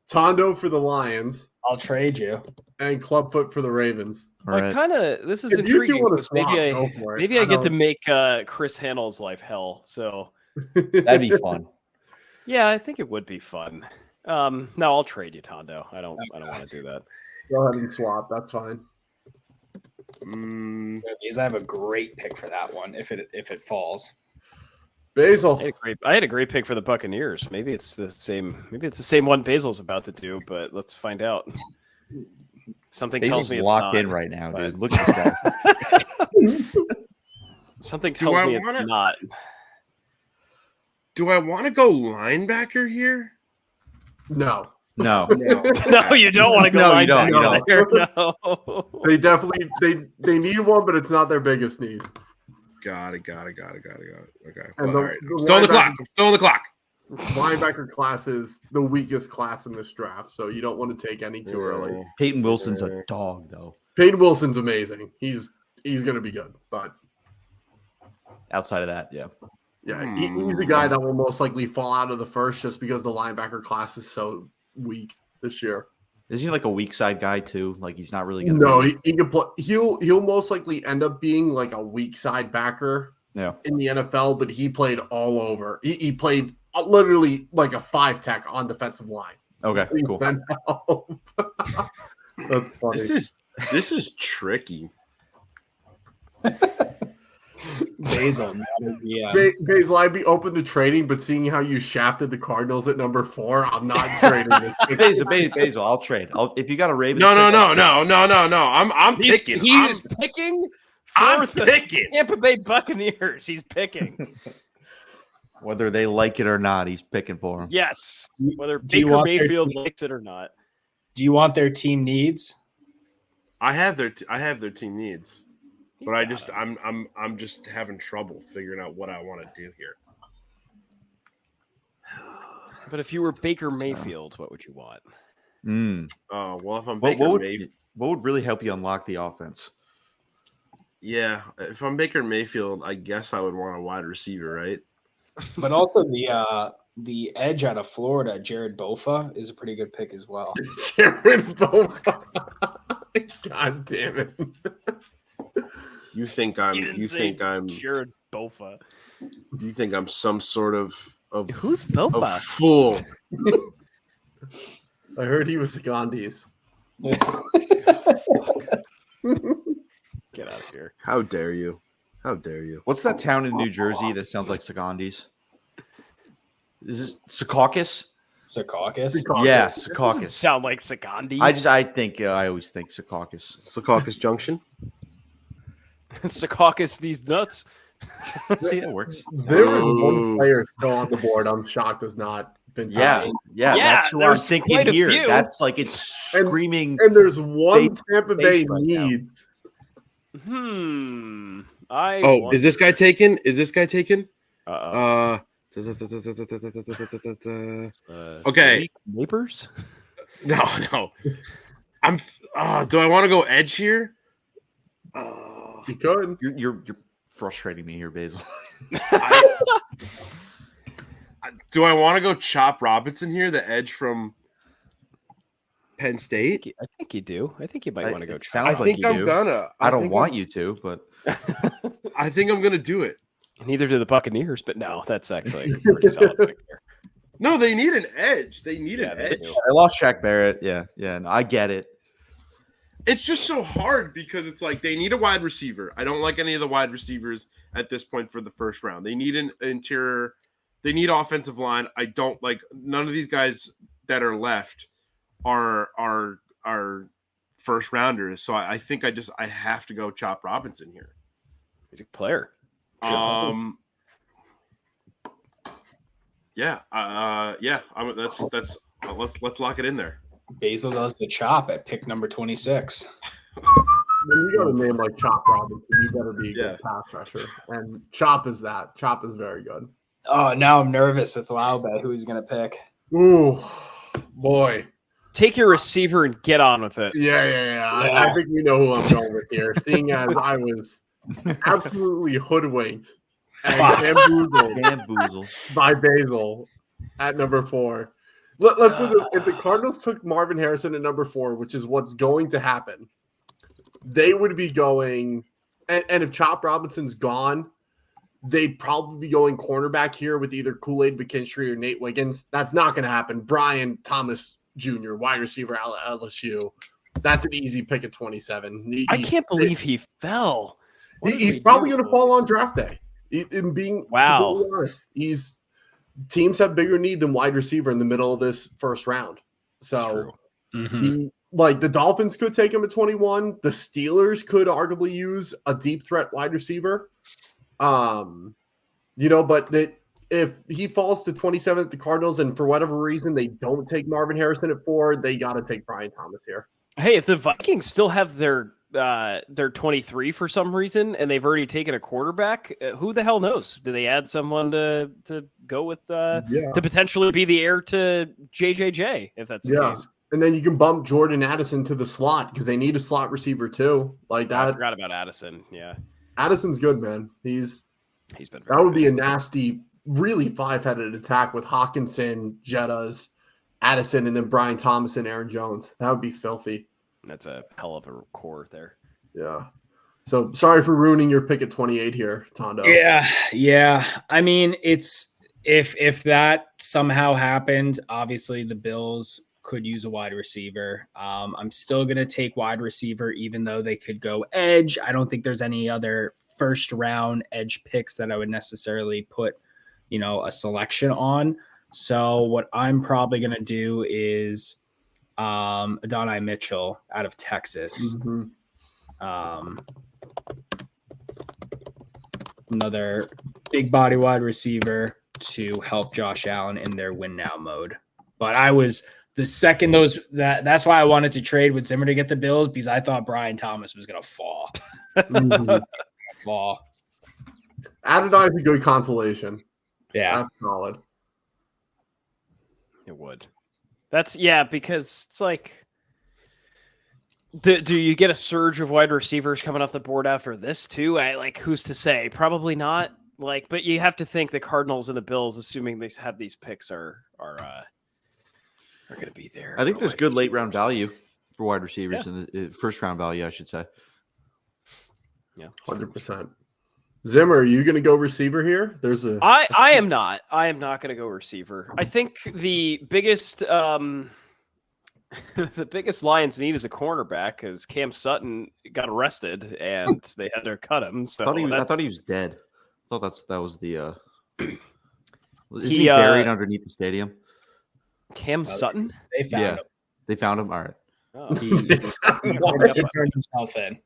Tondo for the Lions. I'll trade you. And Clubfoot for the Ravens. Like, kind of, this is If you two intriguing wanna because swap, maybe go for it. I get to make Chris Handel's life hell. So that'd be fun. yeah, I think it would be fun. No, I'll trade you, Tondo. I don't want to do that. Go ahead and swap. That's fine. Because I have a great pick for that one if it falls. Basel. I had a great pick for the Buccaneers. Maybe it's the same. Maybe it's the same one Basil's about to do, but let's find out. Something tells me it's locked not, in right now, but... dude. Look at this guy. Something tells me it's not. Do I want to go linebacker here? No. No, no, you don't want to go linebacker here. No. They definitely they need one, but it's not their biggest need. Got it. Okay. And Well, all right. Still on the clock. Linebacker class is the weakest class in this draft, so you don't want to take any too early. Peyton Wilson's a dog, though. Peyton Wilson's amazing. He's going to be good, but outside of that, yeah, he's the guy that will most likely fall out of the first just because the linebacker class is so weak this year. Is he like a weak side guy too? Like he's not really gonna. No, he can play. He'll most likely end up being like a weak side backer. Yeah. In the NFL, but he played all over. He played literally like a 5-tech on defensive line. Okay, cool. That's funny. This is tricky. Basil. Basil, I'd be open to trading, but seeing how you shafted the Cardinals at number 4, I'm not trading this. Basil, I'll trade. If you got a Ravens. No. I'm picking. He's picking. I'm picking. Tampa Bay Buccaneers. He's picking. Whether they like it or not, he's picking for them. Yes. Whether Baker Mayfield likes it or not. Do you want their team needs? I have their team needs. But I'm just having trouble figuring out what I want to do here. But if you were Baker Mayfield, what would you want? Oh, well, if I'm Baker Mayfield, what would really help you unlock the offense? Yeah, if I'm Baker Mayfield, I guess I would want a wide receiver, right? But also the edge out of Florida, Jared Bofa, is a pretty good pick as well. Jared Bofa. God damn it. You think I'm Jared Bofa. You think I'm some sort of who's Bofa? Of fool. I heard he was Gandhi's. Get out of here. How dare you? What's that town in New Jersey that sounds like Secaucus? Is it Secaucus? Secaucus? Yeah, Secaucus. Doesn't sound like Secaucus. I always think Secaucus. Secaucus Junction. Secaucus these nuts. See, it works. There was one player still on the board. I'm shocked has not been tied. Yeah. That's who I'm thinking here. Few. That's like it's screaming. And there's one Tampa Bay right needs. Is this guy taken? Okay. Neighbors? No. I'm. Do I want to go edge here? You could. You're frustrating me here, Basil. Do I want to go Chop Robinson here, the edge from? Penn State. I think you do. I think you might want to go. It Chop. I sounds like think you I'm do. gonna. I don't think want I'm- you to, but I think I'm gonna do it. Neither do the Buccaneers, but no, that's actually a pretty solid pick there. No, they need an edge. They need Yeah, an they edge. do. I lost Shaq Barrett. Yeah, no, I get it. It's just so hard because it's like they need a wide receiver. I don't like any of the wide receivers at this point for the first round. They need an interior. They need offensive line. I don't like none of these guys that are left are first rounders. So I think I have to go Chop Robinson here. He's a player. Yeah. Let's lock it in there. Basil does the chop at pick number 26. When you got a name like Chop Robinson, you better be a good pass rusher. And Chop is that. Chop is very good. Oh, now I'm nervous with Laube, who he's going to pick. Ooh, boy. Take your receiver and get on with it. Yeah. I think we know who I'm going with here. Seeing as I was absolutely hoodwinked and bamboozled by Basil at number 4. Let's put it, if the Cardinals took Marvin Harrison at number 4, which is what's going to happen, they would be going, and if Chop Robinson's gone, they'd probably be going cornerback here with either Kool-Aid McKinstry or Nate Wiggins. That's not going to happen. Brian Thomas Jr., wide receiver at LSU. That's an easy pick at 27. I can't believe he fell. He's probably going to fall on draft day. In being completely honest, teams have bigger need than wide receiver in the middle of this first round. So, the Dolphins could take him at 21. The Steelers could arguably use a deep threat wide receiver. But if he falls to 27 at the Cardinals and for whatever reason they don't take Marvin Harrison at 4, they got to take Brian Thomas here. Hey, if the Vikings still have their 23 for some reason and they've already taken a quarterback, who the hell knows? Do they add someone to go with to potentially be the heir to JJJ if that's the case? And then you can bump Jordan Addison to the slot because they need a slot receiver too. Like that. I forgot about Addison. Yeah. Addison's good, man. He's been that would be a nasty, really 5-headed attack with Hawkinson, Jettas, Addison, and then Brian Thomas and Aaron Jones. That would be filthy. That's a hell of a core there. Yeah. So sorry for ruining your pick at 28 here, Tondo. Yeah. I mean, it's if that somehow happened, obviously the Bills could use a wide receiver. I'm still going to take wide receiver, even though they could go edge. I don't think there's any other first round edge picks that I would necessarily put, a selection on. So what I'm probably going to do is Adonai Mitchell out of Texas. Another big body wide receiver to help Josh Allen in their win now mode. But I was the second that's why I wanted to trade with Zimmer to get the Bills, because I thought Brian Thomas was going to fall. Fall. Adonai is a good consolation. Yeah. That's solid. It would. Because it's like, do you get a surge of wide receivers coming off the board after this too? Who's to say? Probably not. But you have to think the Cardinals and the Bills, assuming they have these picks, are going to be there. I think there's good late round value for wide receivers in the first round value, I should say. Yeah, 100%. Zimmer, are you going to go receiver here? I am not. I am not going to go receiver. I think the biggest the biggest Lions need is a cornerback because Cam Sutton got arrested and they had to cut him. So I thought he was dead. I thought that was the. Isn't he buried underneath the stadium? Cam Sutton? They found him. They found him. All right. Oh. He turned himself in.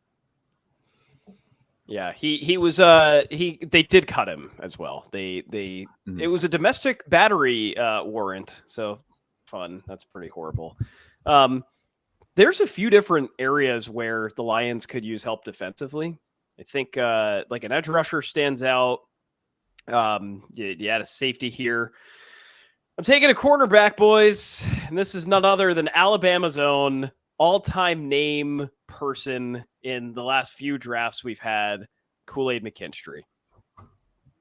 Yeah, he was they did cut him as well. It was a domestic battery warrant. So fun. That's pretty horrible. There's a few different areas where the Lions could use help defensively. I think an edge rusher stands out. You had a safety here. I'm taking a cornerback, boys, and this is none other than Alabama's own all-time name person in the last few drafts we've had, Kool-Aid McKinstry. I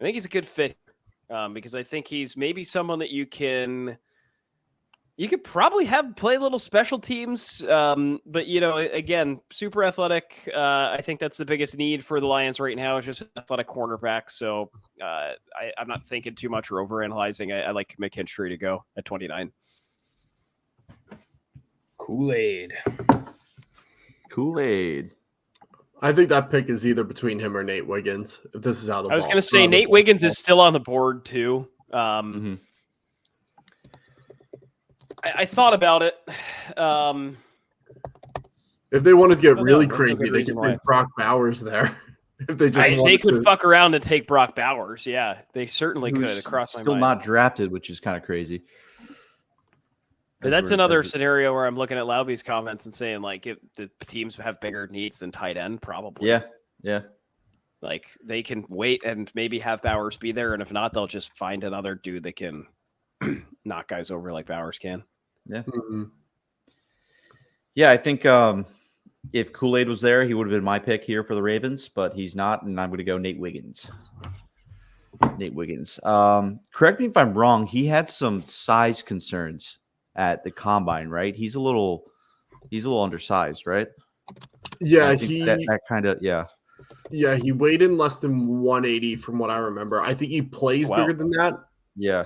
think he's a good fit because I think he's maybe someone that you can You could probably play little special teams, but again, super athletic. I think that's the biggest need for the Lions right now is just an athletic cornerback. So I'm not thinking too much or overanalyzing. I like McKinstry to go at 29. Kool-Aid. I think that pick is either between him or Nate Wiggins. If this is how I was going to say Nate Wiggins is still on the board too. I thought about it. If they wanted to get really crazy, they could take Brock Bowers there. If they could fuck around and take Brock Bowers. Yeah, they certainly could. Across my mind. Still not drafted, which is kind of crazy. But that's another scenario where I'm looking at Lauby's comments and saying, like, if the teams have bigger needs than tight end, probably. Yeah. Like, they can wait and maybe have Bowers be there, and if not, they'll just find another dude that can knock guys over like Bowers can. Yeah. Yeah, I think if Kool-Aid was there, he would have been my pick here for the Ravens, but he's not, and I'm going to go Nate Wiggins. Correct me if I'm wrong. He had some size concerns at the combine, right? He's a little undersized, right? Yeah, Yeah, he weighed in less than 180 from what I remember. I think he plays bigger than that. Yeah.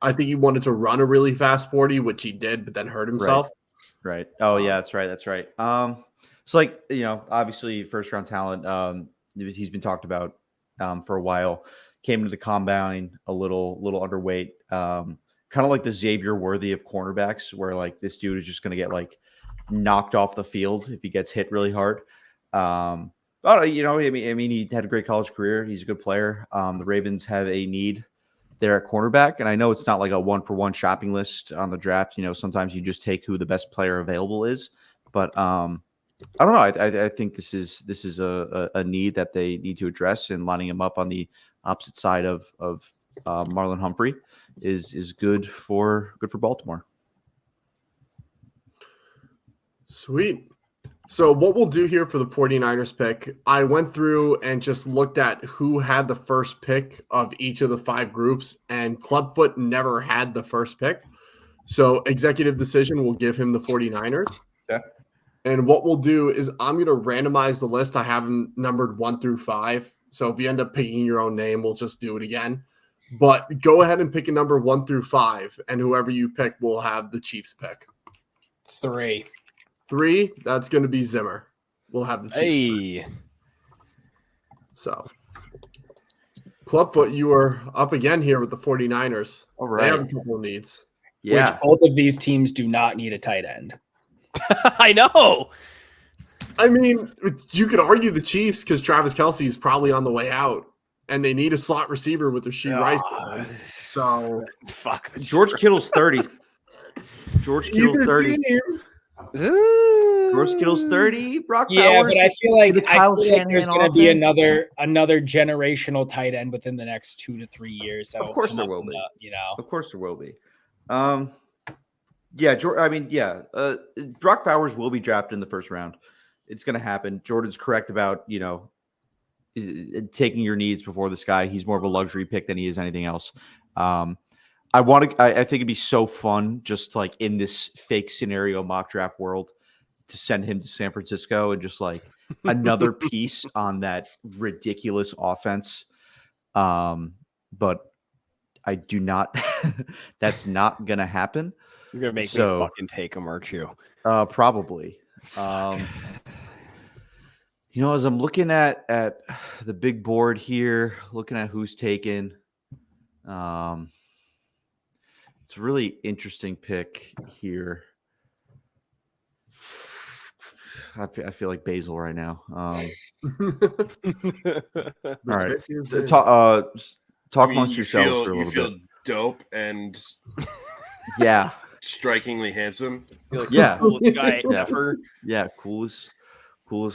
I think he wanted to run a really fast 40, which he did, but then hurt himself. Right. Oh, yeah, that's right. So, like, obviously first round talent, he's been talked about for a while. Came into the combine a little underweight. Kind of like the Xavier Worthy of cornerbacks, where like this dude is just going to get like knocked off the field if he gets hit really hard. But I mean, he had a great college career. He's a good player. The Ravens have a need there at cornerback, and I know it's not like a 1-for-1 shopping list on the draft. Sometimes you just take who the best player available is. But I don't know. I think this is a need that they need to address, and lining him up on the opposite side of Marlon Humphrey is good for Baltimore. Sweet. So what we'll do here for the 49ers pick, I went through and just looked at who had the first pick of each of the 5 groups, and Clubfoot never had the first pick. So executive decision will give him the 49ers. Okay. And what we'll do is I'm going to randomize the list. I have them numbered 1 through 5. So if you end up picking your own name, we'll just do it again. But go ahead and pick a number 1 through 5, and whoever you pick will have the Chiefs pick. 3. 3, that's going to be Zimmer. We'll have the Chiefs. Hey. So, Clubfoot, you are up again here with the 49ers. All right. They have a couple of needs. Yeah. Which both of these teams do not need a tight end. I know. I mean, you could argue the Chiefs because Travis Kelce is probably on the way out, and they need a slot receiver with Rasheed Rice. So, fuck. George Kittle's 30. George Kittle's 30. George Kittle's 30. Brock Bowers. Yeah, but I feel like there's going to be another generational tight end within the next 2 to 3 years. Of course there will be. Of course there will be. Brock Bowers will be drafted in the first round. It's going to happen. Jordan's correct about, taking your needs before this guy. He's more of a luxury pick than he is anything else. I think it'd be so fun just like in this fake scenario mock draft world to send him to San Francisco and just like another piece on that ridiculous offense. But I do not, that's not going to happen. You're going to make me fucking take him, aren't you? Probably. As I'm looking at the big board here, looking at who's taken, it's a really interesting pick here. I feel like Basel right now. All right, talk amongst yourselves for a little bit. You feel dope and yeah, strikingly handsome. Yeah, coolest guy ever. Yeah, coolest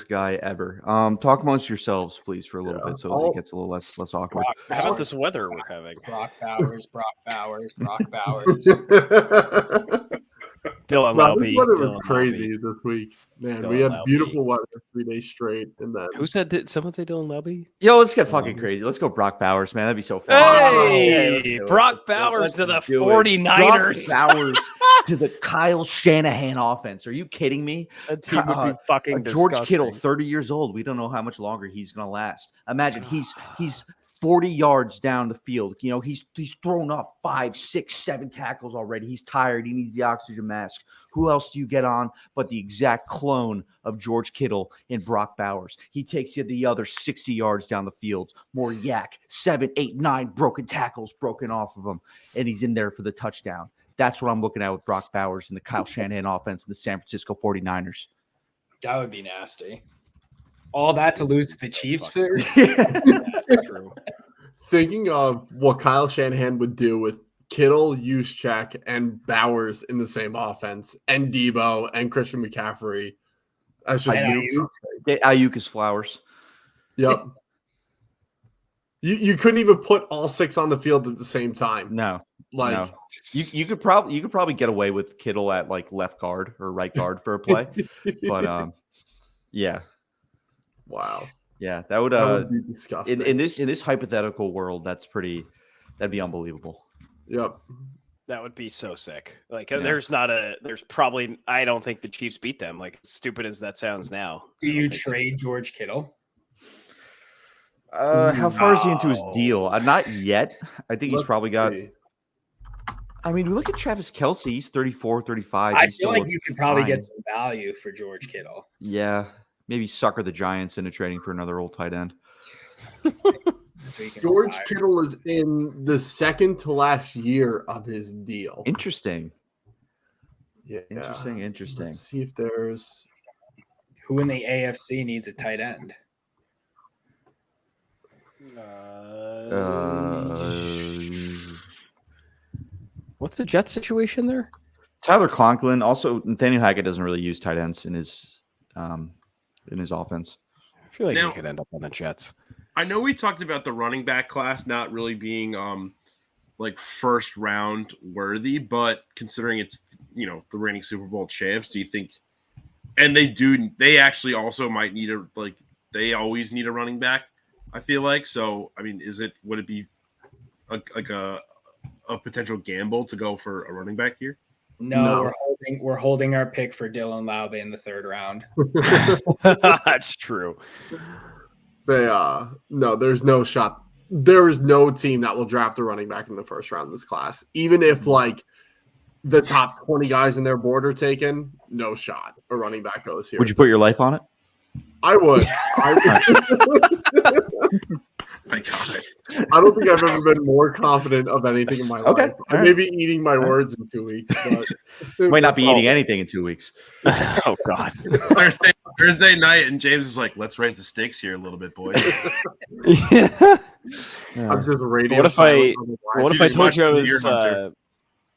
guy ever. Talk amongst yourselves, please, for a little bit, so it gets a little less awkward. How about this weather we're having? Brock Bowers. Dylan No, this Laube. weather Dylan was crazy this week. Man, we Dylan had Laube. beautiful weather 3 days straight. And then Who said? Did someone say Dylan Laube? Yo, let's get fucking crazy. Let's go Brock Bowers, man. That'd be so fun. Hey, let's do it. Brock Let's Bowers to the let's do it. 49ers. Brock Bowers to the Kyle Shanahan offense. Are you kidding me? That team would be fucking George disgusting. Kittle, 30 years old. We don't know how much longer he's going to last. Imagine he's 40 yards down the field. You know, he's thrown off 5, 6, 7 tackles already. He's tired. He needs the oxygen mask. Who else do you get on but the exact clone of George Kittle in Brock Bowers? He takes you the other 60 yards down the field. More yak, 7, 8, 9 broken tackles broken off of him, and he's in there for the touchdown. That's what I'm looking at with Brock Bowers and the Kyle Shanahan offense and the San Francisco 49ers. That would be nasty. All that to lose to the Chiefs? That's true. thinking of what Kyle Shanahan would do with Kittle, Juszczyk, and Bowers in the same offense, and Debo and Christian McCaffrey. That's just Ayuk is flowers. Yep. You couldn't even put all 6 on the field at the same time. No. Like you could probably get away with Kittle at like left guard or right guard for a play. But yeah. Wow. Yeah, that would be disgusting. in this hypothetical world, that'd be unbelievable. Yep. That would be so sick. Like, Yeah. I don't think the Chiefs beat them. Like, as stupid as that sounds now. Do you trade George Kittle? How far is he into his deal? Not yet. I think he's probably got. see. I mean, we look at Travis Kelce. He's 34, 35. I He's feel still like you could probably fine. get some value for George Kittle. Yeah, maybe sucker the Giants into trading for another old tight end. So he can George retire. Kittle is in the second to last year of his deal. Interesting. Yeah. Interesting. Let's see if there's Who in the AFC needs a tight end? What's the Jets situation there? Tyler Conklin. Also, Nathaniel Hackett doesn't really use tight ends in his offense. I feel like Now- he could end up on the Jets. I know we talked about the running back class not really being like first round worthy, but considering it's the reigning Super Bowl champs, do you think? And they actually also might need they always need a running back. I feel like so. I mean, would it be like a potential gamble to go for a running back here? No, we're holding our pick for Dylan Laube in the 3rd round. That's true. no, there's no shot. There is no team that will draft a running back in the 1st round of this class. Even if like the top 20 guys in their board are taken, no shot a running back goes here. Would you put your life on it? I would. My God. I don't think I've ever been more confident of anything in my Okay, life. I all may right. be eating my words in 2 weeks, but Might not be eating anything in 2 weeks. Oh God. Thursday night, and James is like, "Let's raise the stakes here a little bit, boys." I'm just radio. What if silent on the line. What if You I just told you I watched Deer was? Hunter.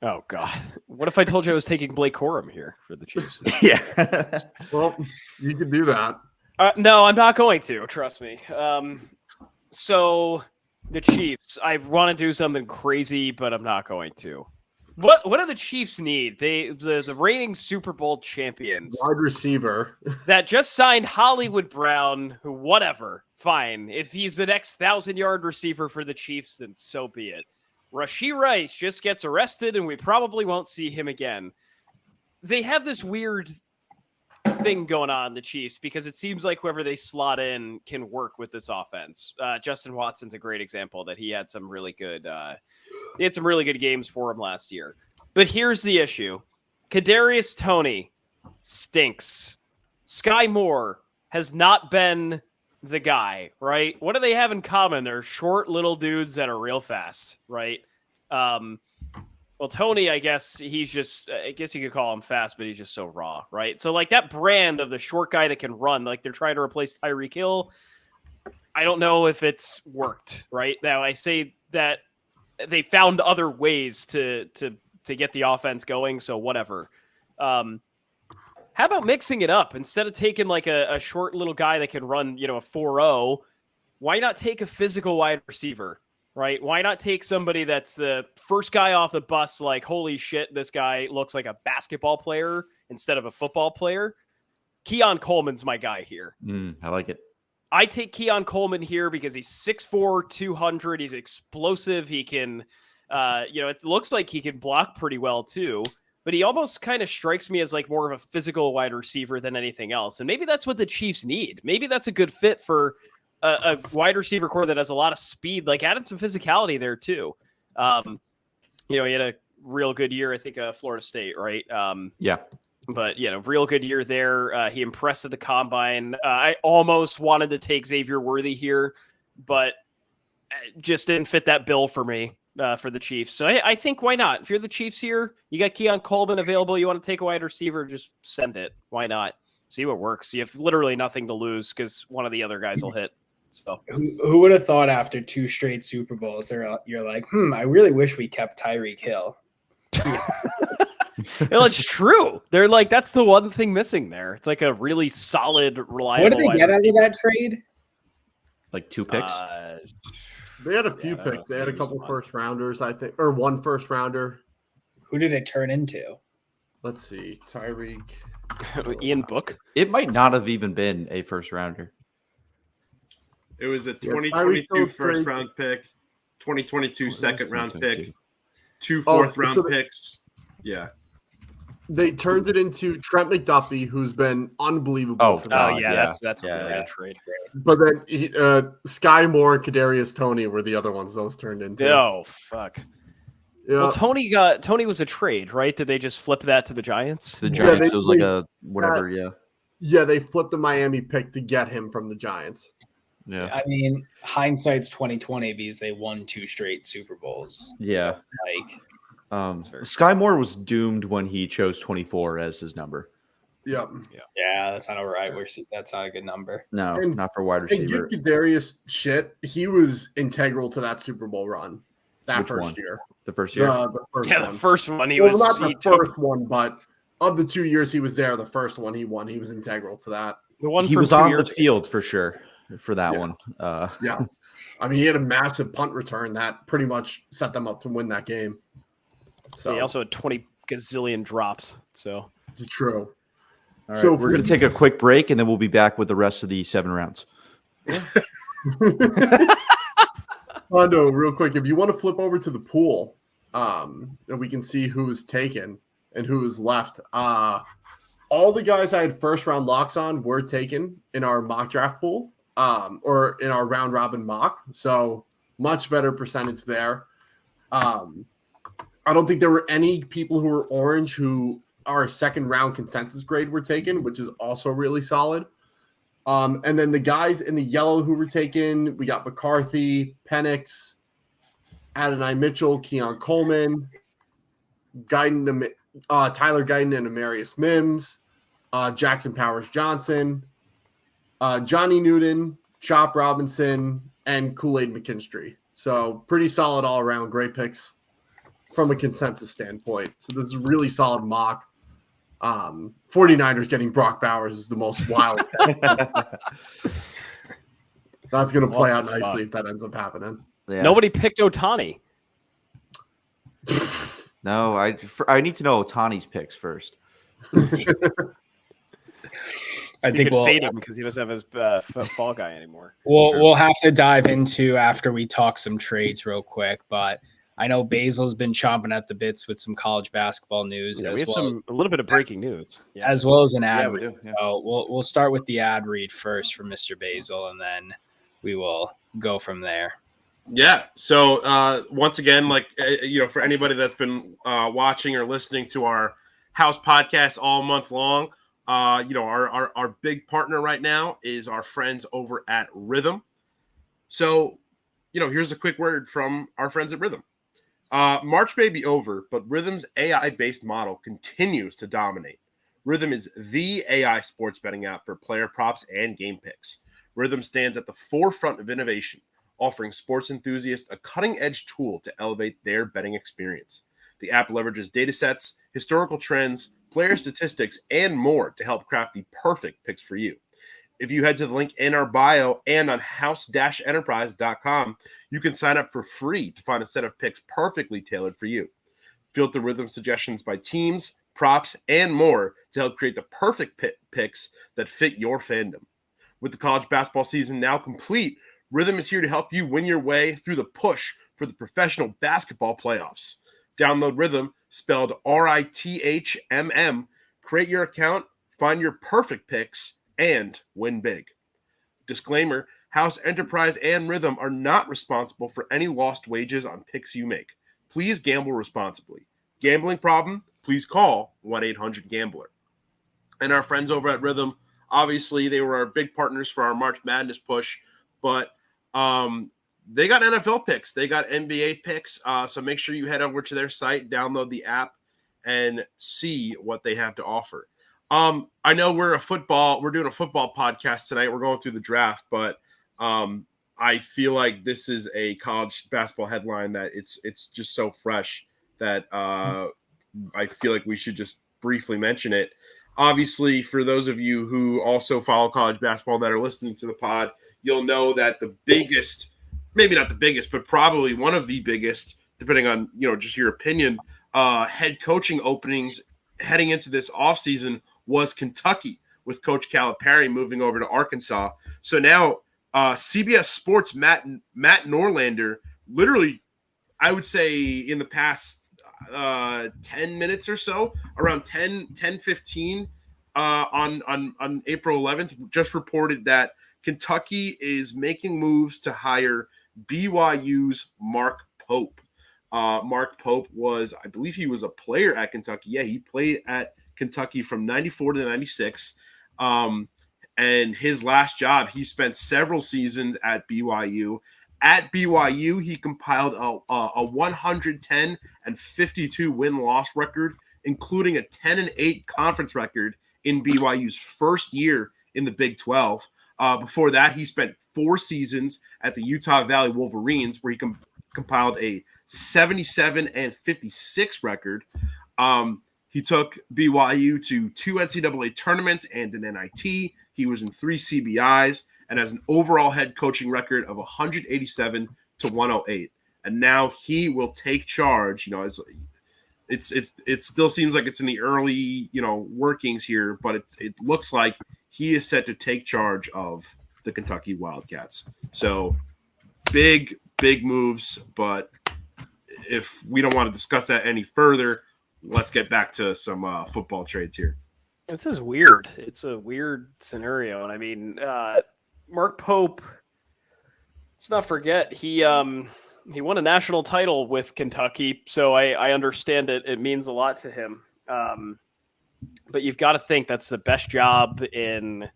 Oh God. What if I told you I was taking Blake Corum here for the Chiefs? Yeah. Well, you could do that. No, I'm not going to. Trust me. So the Chiefs. I want to do something crazy, but I'm not going to. What do the Chiefs need? The reigning Super Bowl champions Wide receiver. that just signed Hollywood Brown, who whatever. Fine. If he's the next 1,000-yard receiver for the Chiefs, then so be it. Rashee Rice just gets arrested, and we probably won't see him again. They have this weird thing going on, the Chiefs, because it seems like whoever they slot in can work with this offense. Justin Watson's a great example that he had some really good games for him last year. But here's the issue. Kadarius Toney stinks. Sky Moore has not been the guy, right? What do they have in common? They're short little dudes that are real fast, right? Well, Toney, I guess you could call him fast, but he's just so raw, right? So like that brand of the short guy that can run, like they're trying to replace Tyreek Hill. I don't know if it's worked, right? Now I say that they found other ways to get the offense going, so whatever. How about mixing it up? Instead of taking like a short little guy that can run, a 4.0, why not take a physical wide receiver? right? Why not take somebody that's the first guy off the bus, like, holy shit, this guy looks like a basketball player instead of a football player? Keon Coleman's my guy here. I like it. I take Keon Coleman here because he's 6'4", 200. He's explosive. He can, it looks like he can block pretty well too. But he almost kind of strikes me as like more of a physical wide receiver than anything else. And maybe that's what the Chiefs need. Maybe that's a good fit for a wide receiver core that has a lot of speed, like added some physicality there too. He had a real good year, I think, Florida State, right? Yeah. But, real good year there. He impressed at the combine. I almost wanted to take Xavier Worthy here, but just didn't fit that bill for me for the Chiefs. So I think why not? If you're the Chiefs here, you got Keon Coleman available, you want to take a wide receiver, just send it. Why not? See what works. You have literally nothing to lose because one of the other guys will hit. So who would have thought after 2 straight Super Bowls, you're like, I really wish we kept Tyreek Hill. Well, it's true. They're like, that's the one thing missing there. It's like a really solid, reliable. What did they get out of that trade? Like 2 picks? They had a few picks. They had a couple first rounders, I think, or 1 first rounder. Who did it turn into? Let's see. Tyreek. Ian Book. It might not have even been a first rounder. It was a 2022 first round pick, 2022 second round pick, 2 fourth round picks. Yeah. They turned it into Trent McDuffie, who's been unbelievable. For them. That's a really good trade. But then Sky Moore and Kadarius Toney were the other ones those turned into. Oh, fuck. Yeah. Well, Tony was a trade, right? Did they just flip that to the Giants? The Giants, it was like a whatever, Yeah, they flipped the Miami pick to get him from the Giants. Yeah. I mean, hindsight's 2020 because they won 2 straight Super Bowls. Yeah. So, Sky Moore was doomed when he chose 24 as his number. Yep. Yeah, that's not all right. That's not a good number. No, not for wide receiver. And give Kadarius shit. He was integral to that Super Bowl run. Which first one? year. The first year? The first one. The first one he well, was. Not the first one, but of the 2 years he was there, the first one he won. He was integral to that. The one he was on the field for sure for that one. Yeah. I mean, he had a massive punt return that pretty much set them up to win that game. So he also had 20 gazillion drops. So it's true. All right, so we're going to take a quick break, and then we'll be back with the rest of the 7 rounds. Hondo, real quick, if you want to flip over to the pool, and we can see who's taken and who is left. All the guys I had first round locks on were taken in our mock draft pool, or in our round robin mock. So much better percentage there. I don't think there were any people who were orange who our second round consensus grade were taken, which is also really solid. And then the guys in the yellow who were taken, we got McCarthy, Penix, Adonai Mitchell, Keon Coleman, Tyler Guyton and Amarius Mims, Jackson Powers Johnson, Johnny Newton, Chop Robinson, and Kool-Aid McKinstry. So pretty solid all around, great picks from a consensus standpoint. So this is a really solid mock. 49ers getting Brock Bowers is the most wild. That's going to play out nicely if that ends up happening. Yeah. Nobody picked Ohtani. No, I need to know Otani's picks first. I think we'll fade him because he doesn't have his fall guy anymore. We'll have to dive into after we talk some trades real quick, but I know Basil's been chomping at the bits with some college basketball news. Yeah, we have a little bit of breaking news, as well as an ad. Yeah, we do. Yeah. So we'll start with the ad read first from Mr. Basel, and then we will go from there. Yeah. So once again, for anybody that's been watching or listening to our house podcast all month long, our big partner right now is our friends over at Rhythm. So, here's a quick word from our friends at Rhythm. March may be over, but Rhythm's AI-based model continues to dominate. Rhythm is the AI sports betting app for player props and game picks. Rhythm stands at the forefront of innovation, offering sports enthusiasts a cutting-edge tool to elevate their betting experience. The app leverages data sets, historical trends, player statistics, and more to help craft the perfect picks for you. If you head to the link in our bio and on house-enterprise.com, you can sign up for free to find a set of picks perfectly tailored for you. Filter rhythm suggestions by teams, props, and more to help create the perfect picks that fit your fandom. With the college basketball season now complete, Rhythm is here to help you win your way through the push for the professional basketball playoffs. Download Rhythm, spelled RITHMM, create your account, find your perfect picks, and win big. Disclaimer, House Enterprise and Rhythm are not responsible for any lost wages on picks you make. Please gamble responsibly. Gambling problem? Please call 1-800-GAMBLER. And our friends over at Rhythm, obviously they were our big partners for our March Madness push, but they got NFL picks. They got NBA picks. So make sure you head over to their site, download the app, and see what they have to offer. I know we're doing a football podcast tonight. We're going through the draft, but I feel like this is a college basketball headline that it's just so fresh that I feel like we should just briefly mention it. Obviously, for those of you who also follow college basketball that are listening to the pod, you'll know that the biggest, maybe not the biggest, but probably one of the biggest, depending on, just your opinion, head coaching openings heading into this offseason was Kentucky, with Coach Calipari moving over to Arkansas. So now CBS Sports Matt Norlander, literally, I would say in the past 10 minutes or so, around 10:15 on April 11th, just reported that Kentucky is making moves to hire BYU's Mark Pope. Mark Pope was, I believe he was a player at Kentucky. Yeah, he played at Kentucky from 94 to 96. And his last job, he spent several seasons at BYU. At BYU, he compiled a 110 and 52 win-loss record, including a 10-8 conference record in BYU's first year in the Big 12. Before that, he spent 4 seasons at the Utah Valley Wolverines, where he compiled a 77 and 56 record. He took BYU to 2 NCAA tournaments and an NIT. He was in 3 CBIs and has an overall head coaching record of 187 to 108. And now he will take charge. It still seems like it's in the early, workings here, but it looks like he is set to take charge of the Kentucky Wildcats. So big moves, but if we don't want to discuss that any further, let's get back to some football trades here. This is weird. It's a weird scenario. And I mean, Mark Pope, let's not forget, he won a national title with Kentucky, so I understand it. It means a lot to him. But you've got to think that's the best job in,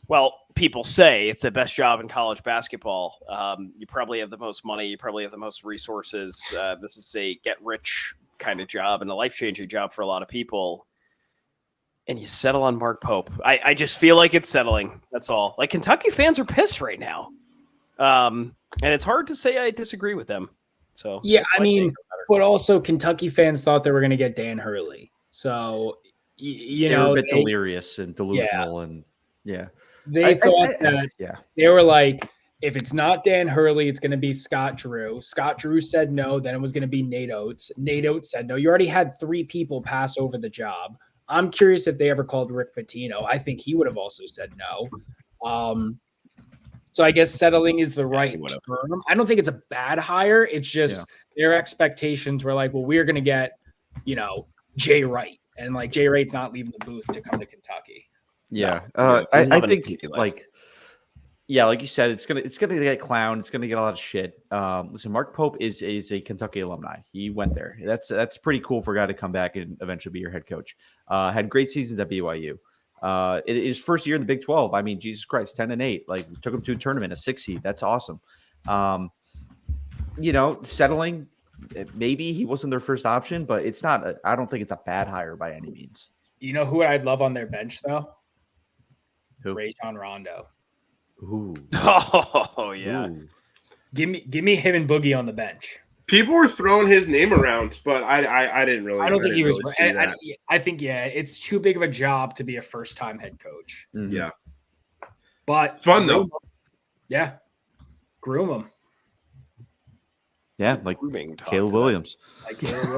well, people say it's the best job in college basketball. You probably have the most money. You probably have the most resources. This is a get-rich kind of job and a life-changing job for a lot of people. And you settle on Mark Pope. I just feel like it's settling. That's all. Like, Kentucky fans are pissed right now. And it's hard to say I disagree with them. So yeah, I mean, but also Kentucky fans thought they were going to get Dan Hurley. So, they were a bit delirious and delusional. Yeah. And yeah, they thought that they were like, if it's not Dan Hurley, it's going to be Scott Drew. Scott Drew said no. Then it was going to be Nate Oates. Nate Oates said no. You already had 3 people pass over the job. I'm curious if they ever called Rick Pitino. I think he would have also said no. So I guess settling is the right term. I don't think it's a bad hire. It's just their expectations were like, well, we're going to get, Jay Wright. And like Jay Wright's not leaving the booth to come to Kentucky. Yeah. I think like you said, it's gonna get clowned. It's gonna get a lot of shit. Listen, Mark Pope is a Kentucky alumni. He went there. That's pretty cool for a guy to come back and eventually be your head coach. Had great seasons at BYU. His first year in the Big 12. I mean, Jesus Christ, 10-8. Like, took him to a tournament, a 6 seed. That's awesome. Settling. Maybe he wasn't their first option, but it's not. I don't think it's a bad hire by any means. You know who I'd love on their bench though? Who? Rajon Rondo. Ooh. Oh yeah. Ooh. Give me him and Boogie on the bench. People were throwing his name around, but I didn't really. I don't think he was. Really I think it's too big of a job to be a first-time head coach. Mm-hmm. Yeah. But Fun though. Yeah. Groom them. Yeah, like Grooming talk Caleb to that. Williams. Like Caleb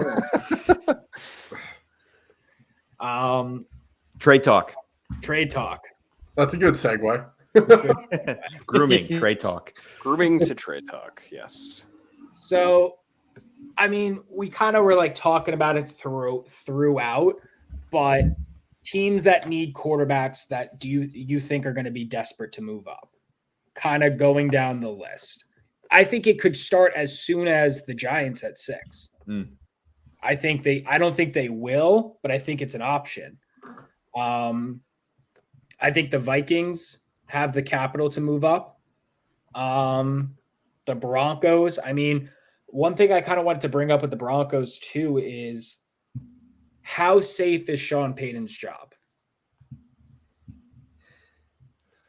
Williams. Trade talk. Trade talk. That's a good segue. Grooming, trade talk. Grooming to trade talk. Yes. So, I mean, we kind of were like talking about it throughout, but teams that need quarterbacks that do you think are going to be desperate to move up? Kind of going down the list. I think it could start as soon as the Giants at 6. I don't think they will, but I think it's an option. I think the Vikings have the capital to move up. The Broncos, I mean, one thing I kind of wanted to bring up with the Broncos too is how safe is Sean Payton's job?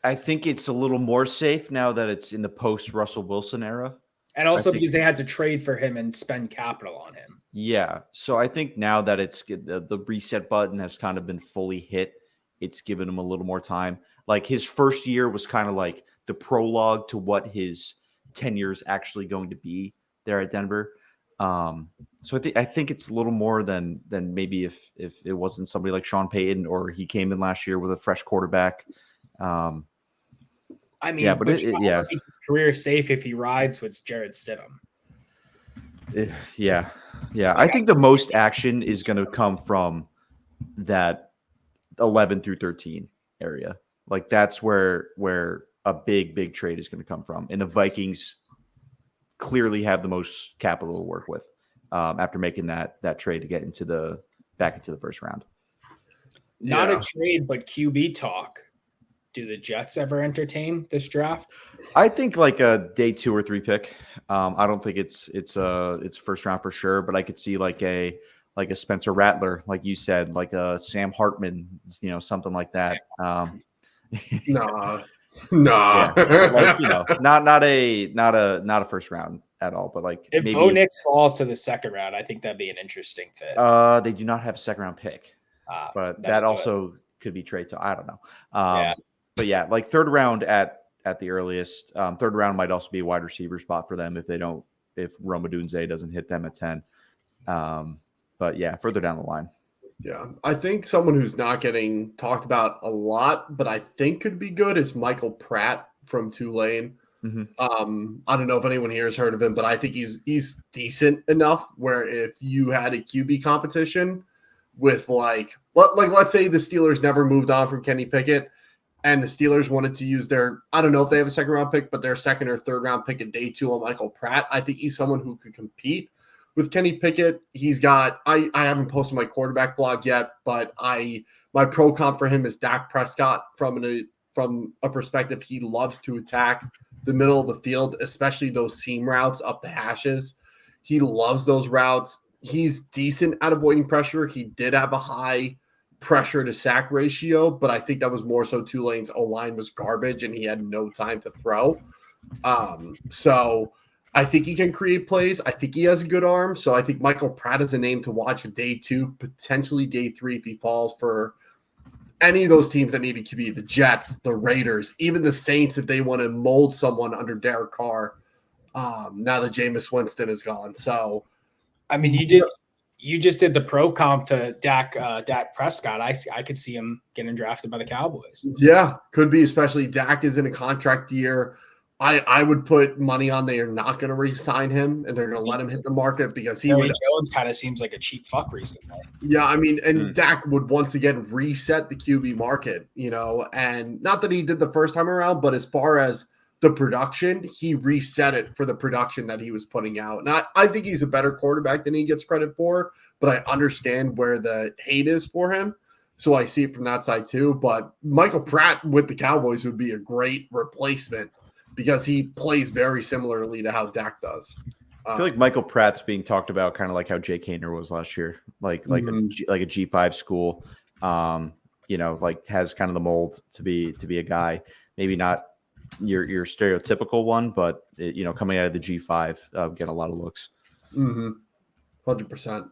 I think it's a little more safe now that it's in the post Russell Wilson era. And also because they had to trade for him and spend capital on him. Yeah. So I think now that it's the reset button has kind of been fully hit, it's given him a little more time. Like his first year was kind of like the prologue to what his tenure is actually going to be there at Denver. So I think it's a little more than maybe if it wasn't somebody like Sean Payton or he came in last year with a fresh quarterback. I mean, yeah, but yeah, career safe if he rides with Jared Stidham. Yeah. I think the most action is going to come from that 11 through 13 area. Like that's where a big trade is going to come from. And the Vikings clearly have the most capital to work with after making that trade to get back into the first round. Not a trade, but QB talk. Do the Jets ever entertain this draft? I think like a day 2 or 3 pick. I don't think it's first round for sure, but I could see like a Spencer Rattler, like you said, like a Sam Hartman, something like that. Nah. Yeah, like, not a first round at all, but like if maybe Bo Nix falls to the second round, I think that'd be an interesting fit. They do not have a second round pick, but that also could be trade to. I don't know. But yeah, like third round at the earliest. Third round might also be a wide receiver spot for them if Roma Dunze doesn't hit them at 10. But yeah, further down the line. Yeah, I think someone who's not getting talked about a lot, but I think could be good is Michael Pratt from Tulane. Mm-hmm. I don't know if anyone here has heard of him, but I think he's decent enough where if you had a QB competition with let's say the Steelers never moved on from Kenny Pickett and the Steelers wanted to use I don't know if they have a second round pick, but their second or third round pick at day 2 on Michael Pratt. I think he's someone who could compete with Kenny Pickett. He's got, I haven't posted my quarterback blog yet, but my pro comp for him is Dak Prescott from a perspective. He loves to attack the middle of the field, especially those seam routes up the hashes. He loves those routes. He's decent at avoiding pressure. He did have a high pressure to sack ratio, but I think that was more so Tulane's O-line was garbage and he had no time to throw. So I think he can create plays. I think he has a good arm. So I think Michael Pratt is a name to watch at day 2, potentially day 3 if he falls for any of those teams that need a QB, the Jets, the Raiders, even the Saints, if they want to mold someone under Derek Carr, now that Jameis Winston is gone. So, I mean, you just did the pro comp to Dak Prescott. I could see him getting drafted by the Cowboys. Yeah, could be, especially Dak is in a contract year. I would put money on they are not going to re-sign him and they're going to let him hit the market because Jones kind of seems like a cheap fuck recently. Yeah, I mean, and Dak would once again reset the QB market, and not that he did the first time around, but as far as the production, he reset it for the production that he was putting out. And I think he's a better quarterback than he gets credit for, but I understand where the hate is for him. So I see it from that side too. But Michael Pratt with the Cowboys would be a great replacement because he plays very similarly to how Dak does. I feel like Michael Pratt's being talked about kind of like how Jake Haener was last year, like a G5 school, like has kind of the mold to be a guy, maybe not your stereotypical one, but coming out of the G5, get a lot of looks. 100%.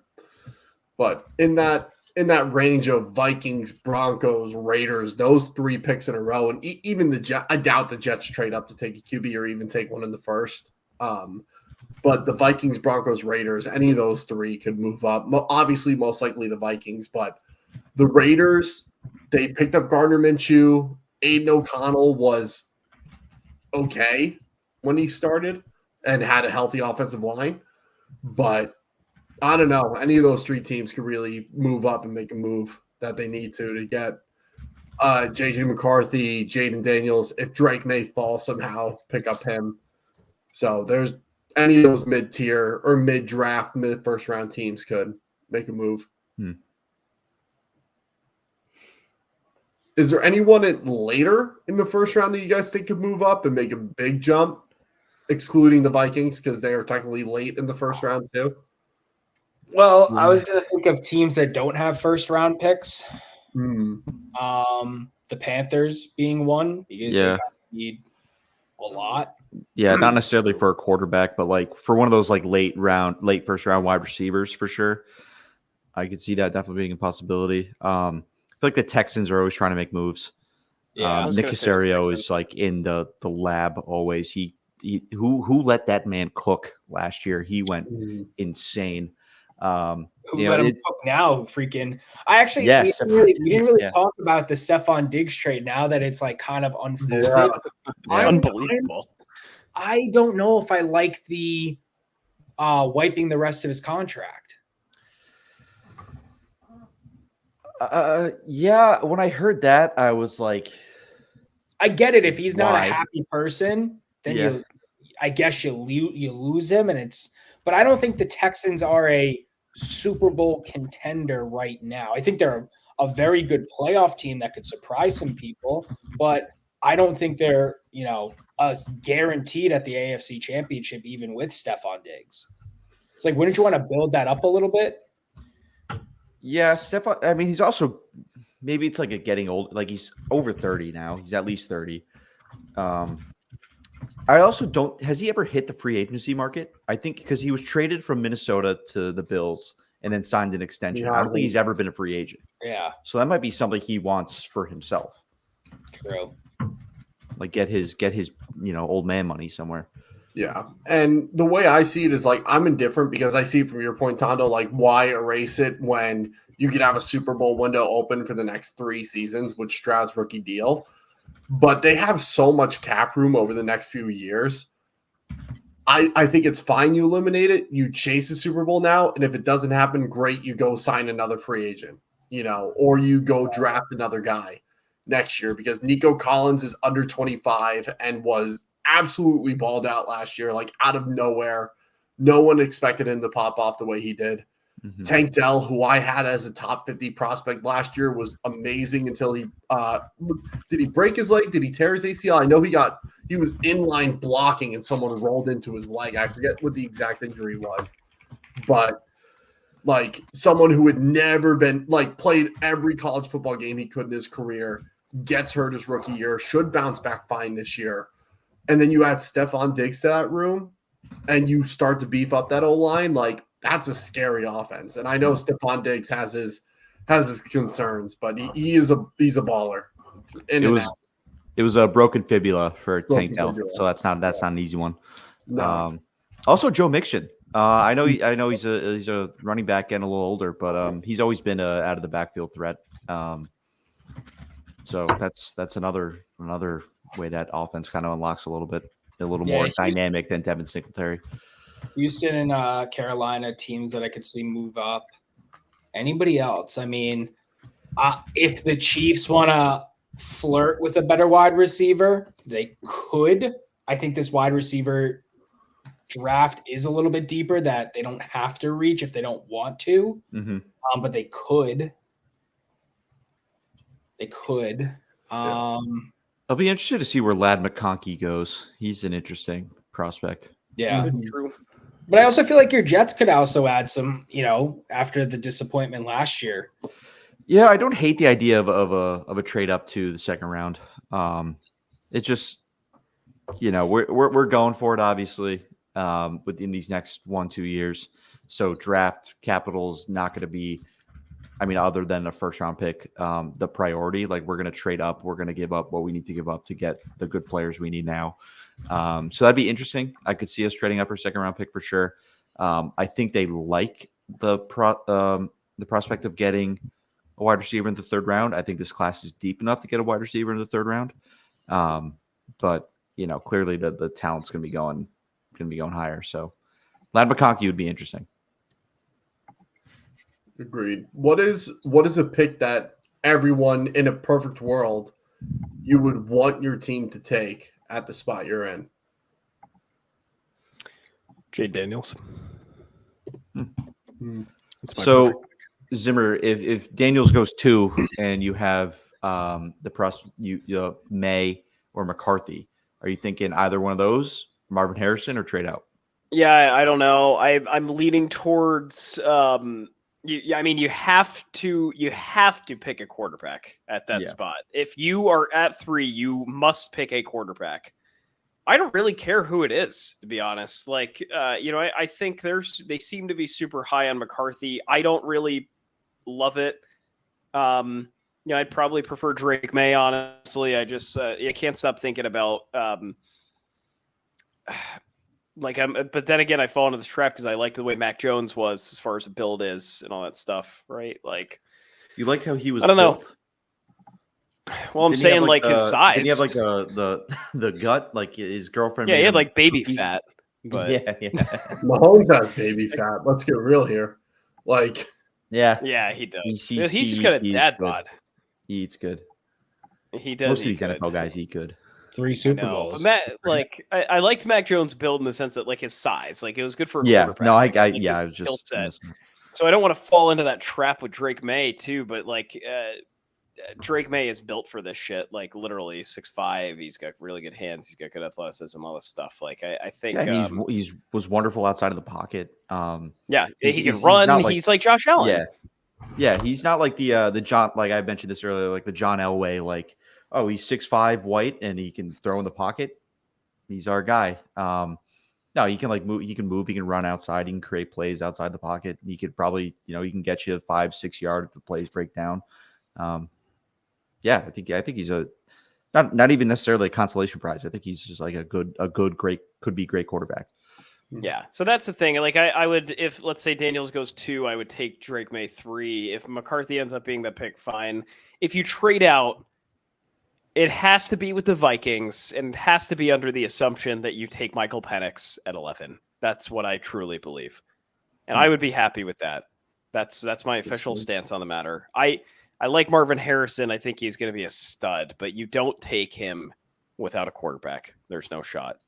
But in that in that range of Vikings, Broncos, Raiders, those 3 picks in a row, and even the Jets. I doubt the Jets trade up to take a QB or even take one in the first. But the Vikings, Broncos, Raiders, any of those 3 could move up. Obviously, most likely the Vikings, but the Raiders, they picked up Gardner Minshew. Aiden O'Connell was okay when he started and had a healthy offensive line. But I don't know. Any of those 3 teams could really move up and make a move that they need to get JJ McCarthy, Jaden Daniels. If Drake may fall somehow, pick up him. So there's any of those mid-tier or mid-draft, mid-first round teams could make a move. Is there anyone later in the first round that you guys think could move up and make a big jump, excluding the Vikings because they are technically late in the first round too? Well, I was going to think of teams that don't have first round picks. Hmm. The Panthers being one because they need a lot. Yeah, not necessarily for a quarterback, but like for one of those like late first round wide receivers for sure. I could see that definitely being a possibility. I feel like the Texans are always trying to make moves. Yeah, Nick Caserio is like in the lab always. Who let that man cook last year? He went insane. Who let him cook now? Freaking! I actually yes, we didn't really talk about the Stephon Diggs trade now that it's like kind of unfolded. Yeah. It's unbelievable. I don't know if I like the wiping the rest of his contract. Yeah, when I heard that, I was like, I get it. If he's not why? a happy person, then I guess you lose him, but I don't think the Texans are a Super Bowl contender right now. I think they're a very good playoff team that could surprise some people, but I don't think they're, guaranteed at the AFC Championship even with Stephon Diggs. It's like, wouldn't you want to build that up a little bit? Yeah, Stephon. I mean, he's also maybe it's like a getting old. Like he's over 30 now. He's at least 30. I also don't. Has he ever hit the free agency market? I think because he was traded from Minnesota to the Bills and then signed an extension. I don't think he's ever been a free agent. Yeah. So that might be something he wants for himself. True. Like get his old man money somewhere. Yeah. And the way I see it is like I'm indifferent because I see from your point, Tondo, like why erase it when you could have a Super Bowl window open for the next 3 seasons with Stroud's rookie deal. But they have so much cap room over the next few years. I think it's fine you eliminate it. You chase the Super Bowl now. And if it doesn't happen, great. You go sign another free agent, or you go draft another guy next year because Nico Collins is under 25 and was absolutely balled out last year, like out of nowhere. No one expected him to pop off the way he did. Mm-hmm. Tank Dell, who I had as a top 50 prospect last year, was amazing until he did he break his leg? Did he tear his ACL? I know he was in line blocking and someone rolled into his leg. I forget what the exact injury was, but like someone who had never been played every college football game he could in his career, gets hurt his rookie year, should bounce back fine this year. And then you add Stephon Diggs to that room and you start to beef up that O-line, that's a scary offense. And I know Stephon Diggs has his concerns, but he's a baller. It was a broken fibula for Tank Dell, so that's not an easy one. No. Also Joe Mixon. I know he's a running back getting a little older, but he's always been a out of the backfield threat. So that's another way that offense kind of unlocks a little more dynamic than Devin Singletary. Houston and Carolina, teams that I could see move up. Anybody else? I mean, if the Chiefs want to flirt with a better wide receiver, they could. I think this wide receiver draft is a little bit deeper that they don't have to reach if they don't want to. Mm-hmm. But they could. I'll be interested to see where Ladd McConkey goes. He's an interesting prospect. Yeah, that's true. But I also feel like your Jets could also add some, after the disappointment last year. Yeah, I don't hate the idea of a trade up to the second round. It just, we're going for it obviously within these next 1-2 years. So draft capital is not going to be I mean, other than a first round pick, the priority. Like, we're going to trade up. We're going to give up what we need to give up to get the good players we need now. So that'd be interesting. I could see us trading up for second round pick for sure. I think they like the prospect of getting a wide receiver in the third round. I think this class is deep enough to get a wide receiver in the third round. But clearly the talent's going to be going higher. So Lad McConkey would be interesting. Agreed. What is a pick that everyone in a perfect world you would want your team to take at the spot you're in? Jade Daniels. That's my So perfect. Zimmer, if Daniels goes 2 and you have May or McCarthy, are you thinking either one of those, Marvin Harrison, or trade out? Yeah, I don't know. I'm leaning towards. I mean, you have to pick a quarterback at that spot. If you are at 3, you must pick a quarterback. I don't really care who it is, to be honest. Like, I think they seem to be super high on McCarthy. I don't really love it. I'd probably prefer Drake May, honestly. I just I can't stop thinking about but then again, I fall into this trap because I like the way Mac Jones was as far as the build is and all that stuff, right? Like, you liked how he was. I don't built? know. Well, I'm Didn't he saying have, his size. Did he have like the gut, like his girlfriend? Yeah, he made had him like baby cookies? fat. But Yeah. Mahomes has baby fat. Let's get real here. Like, yeah, he does. He's just got a dad bod. He eats good. He does. Most of these good. NFL guys eat good. 3 Super Bowls. But I liked Mac Jones' build in the sense that like his size, like it was good for a quarterback. No, I his was just set. So I don't want to fall into that trap with Drake May too, but like Drake May is built for this shit. Like literally 6'5", he's got really good hands, he's got good athleticism, all this stuff. Like I think he was wonderful outside of the pocket. He can run. He's like Josh Allen. Yeah, he's not like the John, like I mentioned this earlier, like the John Elway, like, oh, he's 6'5", white, and he can throw in the pocket. He's our guy. No, he can move. He can run outside. He can create plays outside the pocket. He could probably, he can get you 5-6 yards if the plays break down. I think he's a not even necessarily a consolation prize. I think he's just like a good, great, could be great quarterback. Yeah, so that's the thing. Like I would, if let's say Daniels goes 2, I would take Drake May 3. If McCarthy ends up being the pick, fine. If you trade out, it has to be with the Vikings, and it has to be under the assumption that you take Michael Penix at 11. That's what I truly believe, and I would be happy with that. That's my official stance on the matter. I like Marvin Harrison. I think he's going to be a stud, but you don't take him without a quarterback. There's no shot.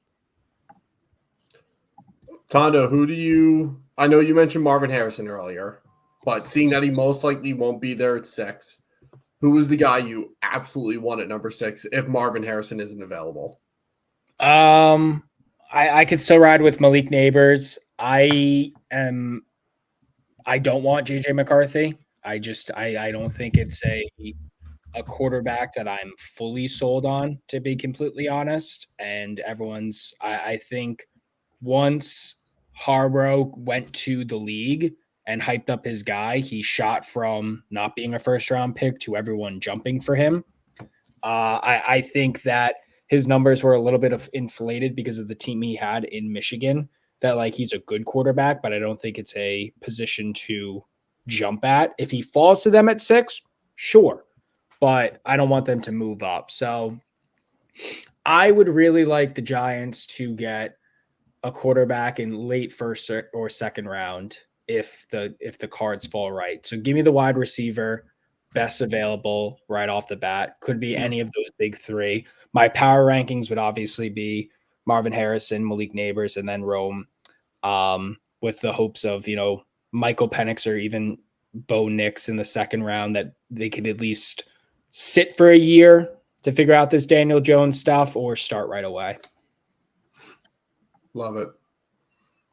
Tondo, I know you mentioned Marvin Harrison earlier, but seeing that he most likely won't be there at 6, who is the guy you absolutely want at number 6 if Marvin Harrison isn't available? I could still ride with Malik Neighbors. I don't want JJ McCarthy. I don't think it's a quarterback that I'm fully sold on, to be completely honest. And I think once Harbaugh went to the league and hyped up his guy, he shot from not being a first round pick to everyone jumping for him. I think that his numbers were a little bit inflated because of the team he had in Michigan, that like he's a good quarterback, but I don't think it's a position to jump at. If he falls to them at 6, sure, but I don't want them to move up. So I would really like the Giants to get a quarterback in late first or second round if the cards fall right. So give me the wide receiver, best available right off the bat. Could be any of those big 3. My power rankings would obviously be Marvin Harrison, Malik Neighbors, and then Rome, with the hopes of, Michael Penix or even Bo Nix in the second round, that they could at least sit for a year to figure out this Daniel Jones stuff or start right away. Love it.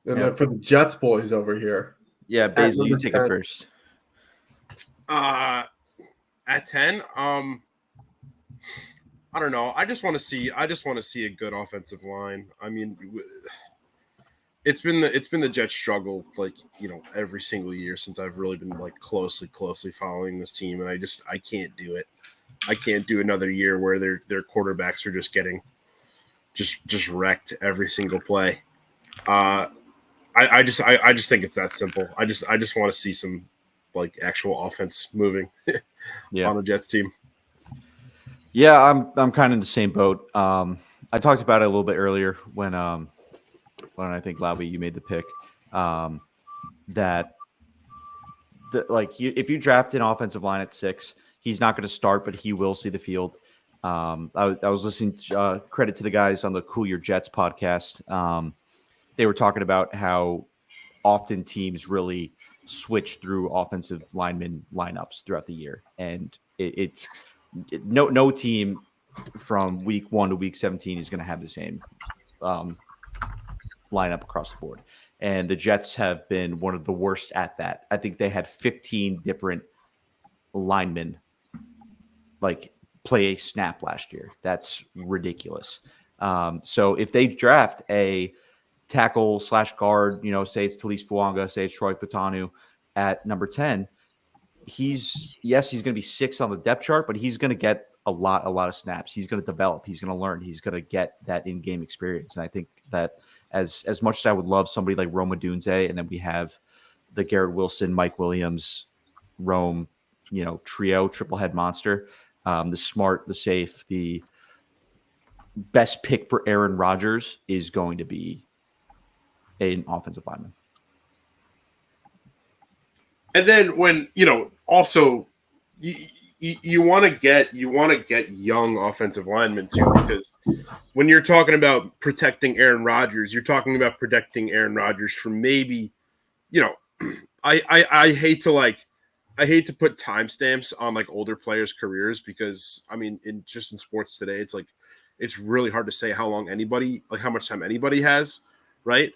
And then for the Jets boys over here. Yeah, Basil, you take it first. At 10, I don't know. I just want to see a good offensive line. I mean, it's been the Jets' struggle, like, you know, every single year since I've really been like closely following this team, and I can't do it. I can't do another year where their quarterbacks are just getting just wrecked every single play. I just think it's that simple. I just want to see some like actual offense moving on the Jets team. Yeah, I'm kind of in the same boat. I talked about it a little bit earlier when I think Lavi, you made the pick that if you draft an offensive line at 6, he's not going to start, but he will see the field. I was listening to, credit to the guys on the Cool Your Jets podcast. They were talking about how often teams really switch through offensive lineman lineups throughout the year, and no team from week 1 to week 17 is going to have the same lineup across the board. And the Jets have been one of the worst at that. I think they had 15 different linemen play a snap last year. That's ridiculous. So if they draft a tackle / guard, say it's Talise Fuanga, say it's Troy Fatanu at number 10, he's going to be 6 on the depth chart, but he's going to get a lot of snaps. He's going to develop. He's going to learn. He's going to get that in-game experience. And I think that as much as I would love somebody like Rome Odunze, and then we have the Garrett Wilson, Mike Williams, Rome, trio, triple head monster, the smart, the safe, the best pick for Aaron Rodgers is going to be an offensive lineman. And then when, also you want to get young offensive linemen too, because when you're talking about protecting Aaron Rodgers, you're talking about protecting Aaron Rodgers from maybe, I hate to put timestamps on like older players' careers, because I mean, in sports today, it's really hard to say how much time anybody has, right?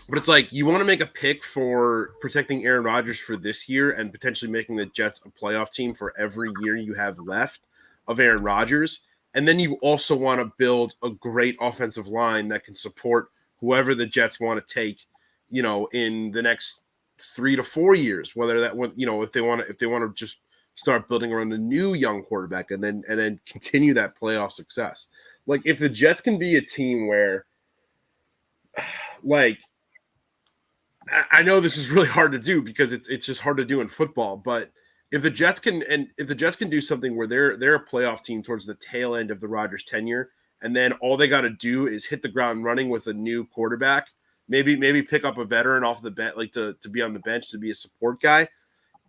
But it's like you want to make a pick for protecting Aaron Rodgers for this year and potentially making the Jets a playoff team for every year you have left of Aaron Rodgers. And then you also want to build a great offensive line that can support whoever the Jets want to take, in the next 3 to 4 years, whether that one, if they want to just start building around a new young quarterback and then continue that playoff success. Like if the Jets can be a team where I know this is really hard to do because it's just hard to do in football, but if the Jets can do something where they're a playoff team towards the tail end of the Rodgers tenure, and then all they got to do is hit the ground running with a new quarterback, maybe pick up a veteran off the bench, to be on the bench, to be a support guy,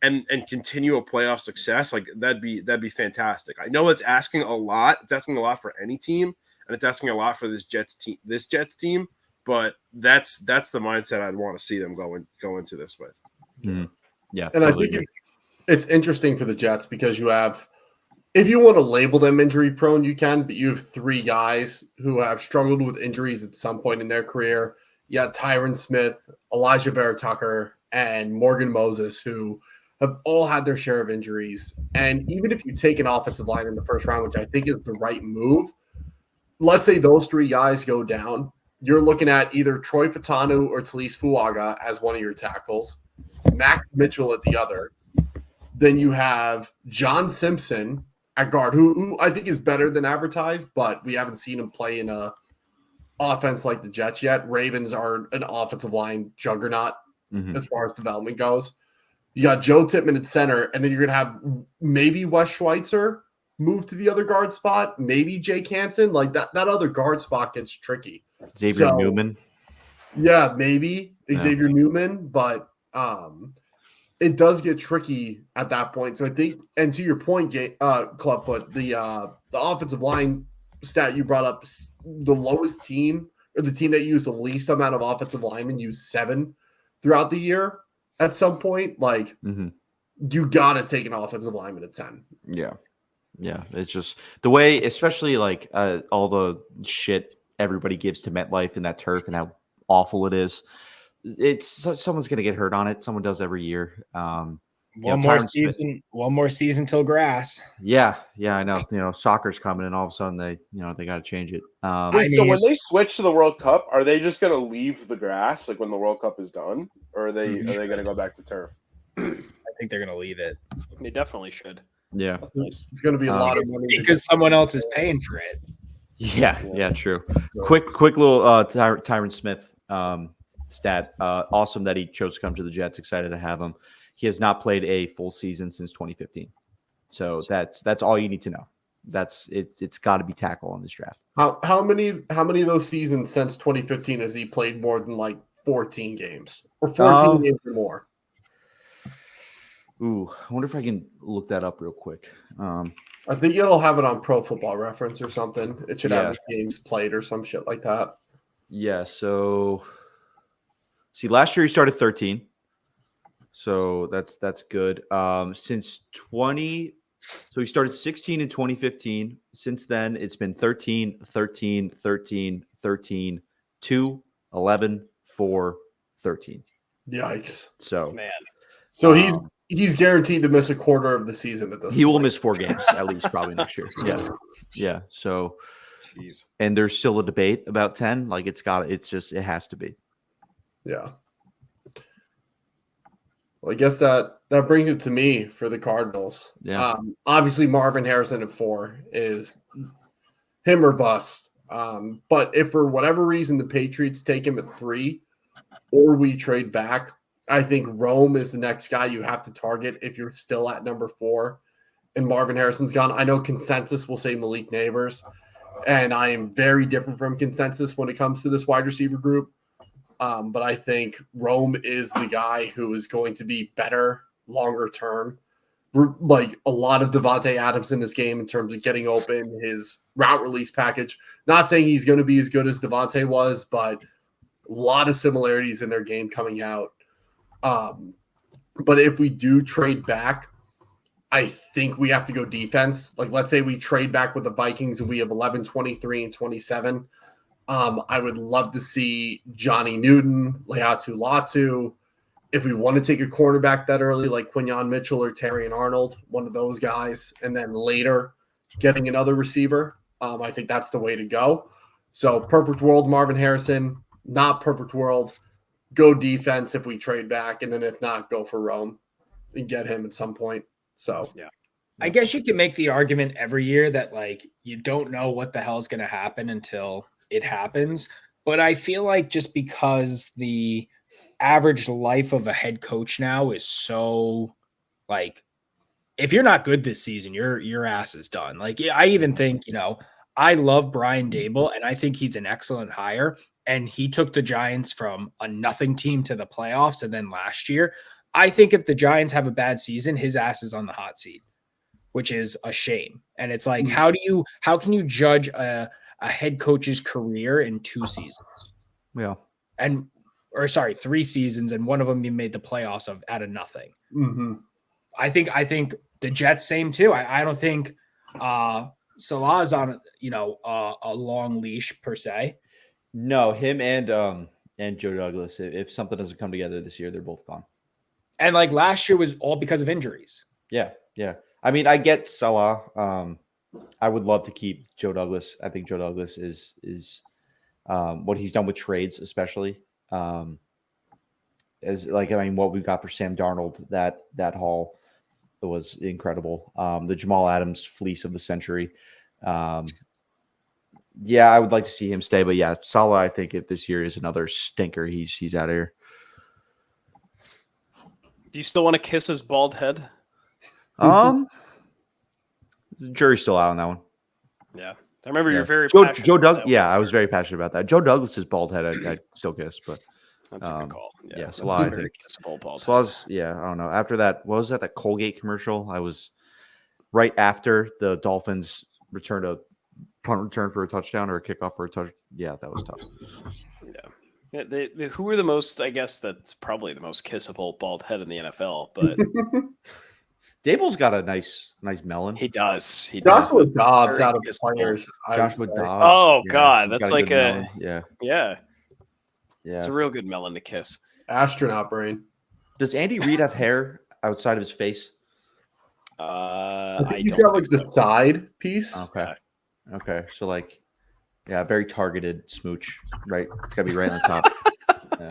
and continue a playoff success, that'd be fantastic. I know it's asking a lot. It's asking a lot for any team, and it's asking a lot for this Jets team. But that's the mindset I'd want to see them go into this with. Mm. Yeah, and totally I think it's interesting for the Jets because you have, if you want to label them injury prone, you can, but you have 3 guys who have struggled with injuries at some point in their career. You got Tyron Smith, Elijah Vera Tucker, and Morgan Moses, who have all had their share of injuries. And even if you take an offensive line in the first round, which I think is the right move, let's say those 3 guys go down, you're looking at either Troy Fatanu or Talise Fuaga as one of your tackles, Max Mitchell at the other. Then you have John Simpson at guard, who I think is better than advertised, but we haven't seen him play in a offense like the Jets yet. Ravens are an offensive line juggernaut as far as development goes. You got Joe Tippmann at center, and then you're going to have maybe Wes Schweitzer move to the other guard spot, maybe Jake Hansen. That other guard spot gets tricky. Xavier Newman. Yeah, maybe Xavier Newman, but it does get tricky at that point. So I think, and to your point, Clubfoot, the offensive line stat you brought up, the lowest team or the team that used the least amount of offensive linemen used 7 throughout the year at some point. You got to take an offensive lineman at 10. Yeah. Yeah. It's just the way, especially all the shit everybody gives to MetLife and that turf and how awful it is. Someone's going to get hurt on it. Someone does every year. One more season till grass. Yeah, I know. Soccer's coming, and all of a sudden they got to change it. Wait, so when they switch to the World Cup, are they just going to leave the grass like when the World Cup is done, or are they going to go back to turf? I think they're going to leave it. They definitely should. Yeah, it's going to be a lot of money because someone else is paying for it. Yeah, true. Quick little Tyron Smith stat. Awesome that he chose to come to the Jets. Excited to have him. He has not played a full season since 2015. So that's all you need to know. It's got to be tackle on this draft. How many of those seasons since 2015 has he played more than like 14 games or 14 games or more? Ooh, I wonder if I can look that up real quick. I think it'll have it on Pro Football Reference or something. It should have the games played or some shit like that. Yeah. So, see, last year he started 13. So that's good. Since so he started 16 in 2015. Since then, it's been 13, 13, 13, 13, 2, 11, 4, 13. Yikes. So, Man. So he's guaranteed to miss a quarter of the season at this point. He will miss 4 games at least probably next year. Yeah. So, jeez. And there's still a debate about 10. Like it has to be. Yeah. Well, I guess that brings it to me for the Cardinals. Yeah. Obviously, Marvin Harrison at 4 is him or bust. But if for whatever reason the Patriots take him at 3 or we trade back, I think Rome is the next guy you have to target if you're still at number 4 and Marvin Harrison's gone. I know consensus will say Malik Neighbors, and I am very different from consensus when it comes to this wide receiver group. But I think Rome is the guy who is going to be better longer term. Like a lot of Devontae Adams in this game in terms of getting open, his route release package. Not saying he's going to be as good as Devontae was, but a lot of similarities in their game coming out. But if we do trade back, I think we have to go defense. Like, let's say we trade back with the Vikings and we have 11, 23, and 27. I would love to see Johnny Newton, Leatu Latu. If we want to take a cornerback that early, like Quinyon Mitchell or Terrion Arnold, one of those guys, and then later getting another receiver, I think that's the way to go. So perfect world, Marvin Harrison. Not perfect world, go defense if we trade back, and then if not, go for Rome and get him at some point. So yeah. I guess you can make the argument every year that like you don't know what the hell is going to happen until it happens. But I feel like just because the average life of a head coach now is so like, if you're not good this season, your ass is done. Like I even think, I love Brian Dable and I think he's an excellent hire. And he took the Giants from a nothing team to the playoffs. And then last year, I think if the Giants have a bad season, his ass is on the hot seat, which is a shame. And it's like, how can you judge a head coach's career in 2 seasons? Yeah. 3 seasons. And one of them you made the playoffs out of nothing. Mm-hmm. I think the Jets same too. I don't think Salah's on, a long leash per se. No, him and Joe Douglas. If something doesn't come together this year, they're both gone. And like last year was all because of injuries. Yeah. I mean, I get Salah. I would love to keep Joe Douglas. I think Joe Douglas is what he's done with trades, especially what we got for Sam Darnold, that haul was incredible. The Jamal Adams fleece of the century. Yeah, I would like to see him stay, but yeah, Salah, I think if this year is another stinker, he's out of here. Do you still want to kiss his bald head? The jury's still out on that one. Yeah. I remember you're very passionate. Joe Douglas. Yeah, I was very passionate about that. Joe Douglas's bald head, I'd still kiss, but that's a good call. Yeah, Salah, I think. Kissable bald Salah's, I don't know. After that, what was that Colgate commercial? I was right after the Dolphins returned a punt return for a touchdown or a kickoff for a touchdown. Yeah, that was tough. Yeah. Who were the most, I guess that's probably the most kissable bald head in the NFL, but Dable's got a nice melon. He does. Joshua Dobbs out of the players. Joshua Dobbs. Oh, God. That's like a yeah. It's a real good melon to kiss. Astronaut brain. Does Andy Reid have hair outside of his face? I think I he's don't got like think the so. side piece. Okay. Okay. So like, yeah, very targeted smooch. Right. It's gotta be right on the top. Yeah.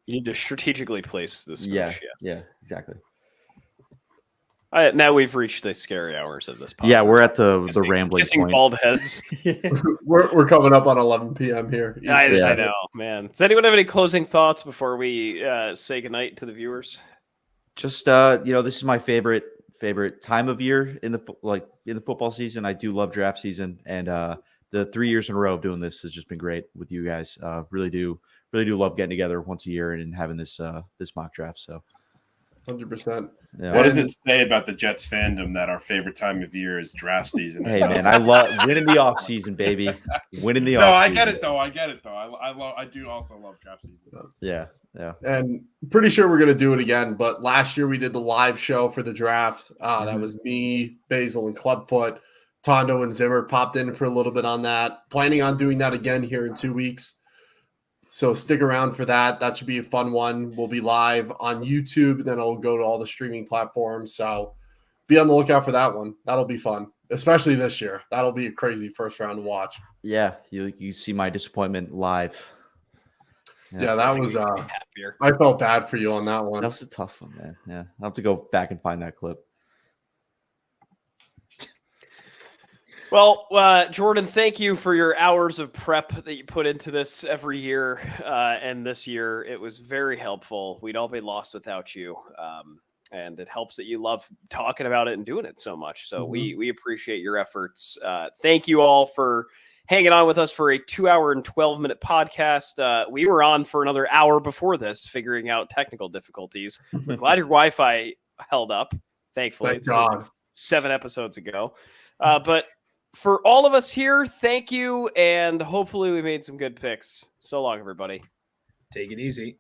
You need to strategically place the smooch. Yeah. Yes. Yeah. Exactly. Now we've reached the scary hours of this podcast. Yeah, we're at the rambling kissing point. bald heads. We're coming up on 11 p.m. here. I Eastern. know, man. Does anyone have any closing thoughts before we say goodnight to the viewers? Just this is my favorite time of year in the football season. I do love draft season, and the 3 years in a row of doing this has just been great with you guys. Really do love getting together once a year and having this mock draft. So 100%. yeah. What does it say about the Jets fandom that our favorite time of year is draft season? Hey man, I love winning the off season, baby. Winning the No, off I season. get it though. I do also love draft season. Yeah. And pretty sure we're going to do it again. But last year we did the live show for the draft. That was me, Basil, and Clubfoot. Tondo and Zimmer popped in for a little bit on that. Planning on doing that again here in 2 weeks. So stick around for that. That should be a fun one. We'll be live on YouTube, and then it'll go to all the streaming platforms. So be on the lookout for that one. That'll be fun, especially this year. That'll be a crazy first round to watch. Yeah, you see my disappointment live. Yeah, that was happier. I felt bad for you on that one. That was a tough one, man. Yeah, I'll have to go back and find that clip. Well, Jordan, thank you for your hours of prep that you put into this every year. And this year, it was very helpful. We'd all be lost without you. And it helps that you love talking about it and doing it so much. So we appreciate your efforts. Thank you all for hanging on with us for a 2 hour and 12-minute podcast. We were on for another hour before this, figuring out technical difficulties. We're glad your Wi-Fi held up, thankfully. Thank God. 7 episodes ago. But for all of us here, thank you, and hopefully we made some good picks. So long, everybody. Take it easy.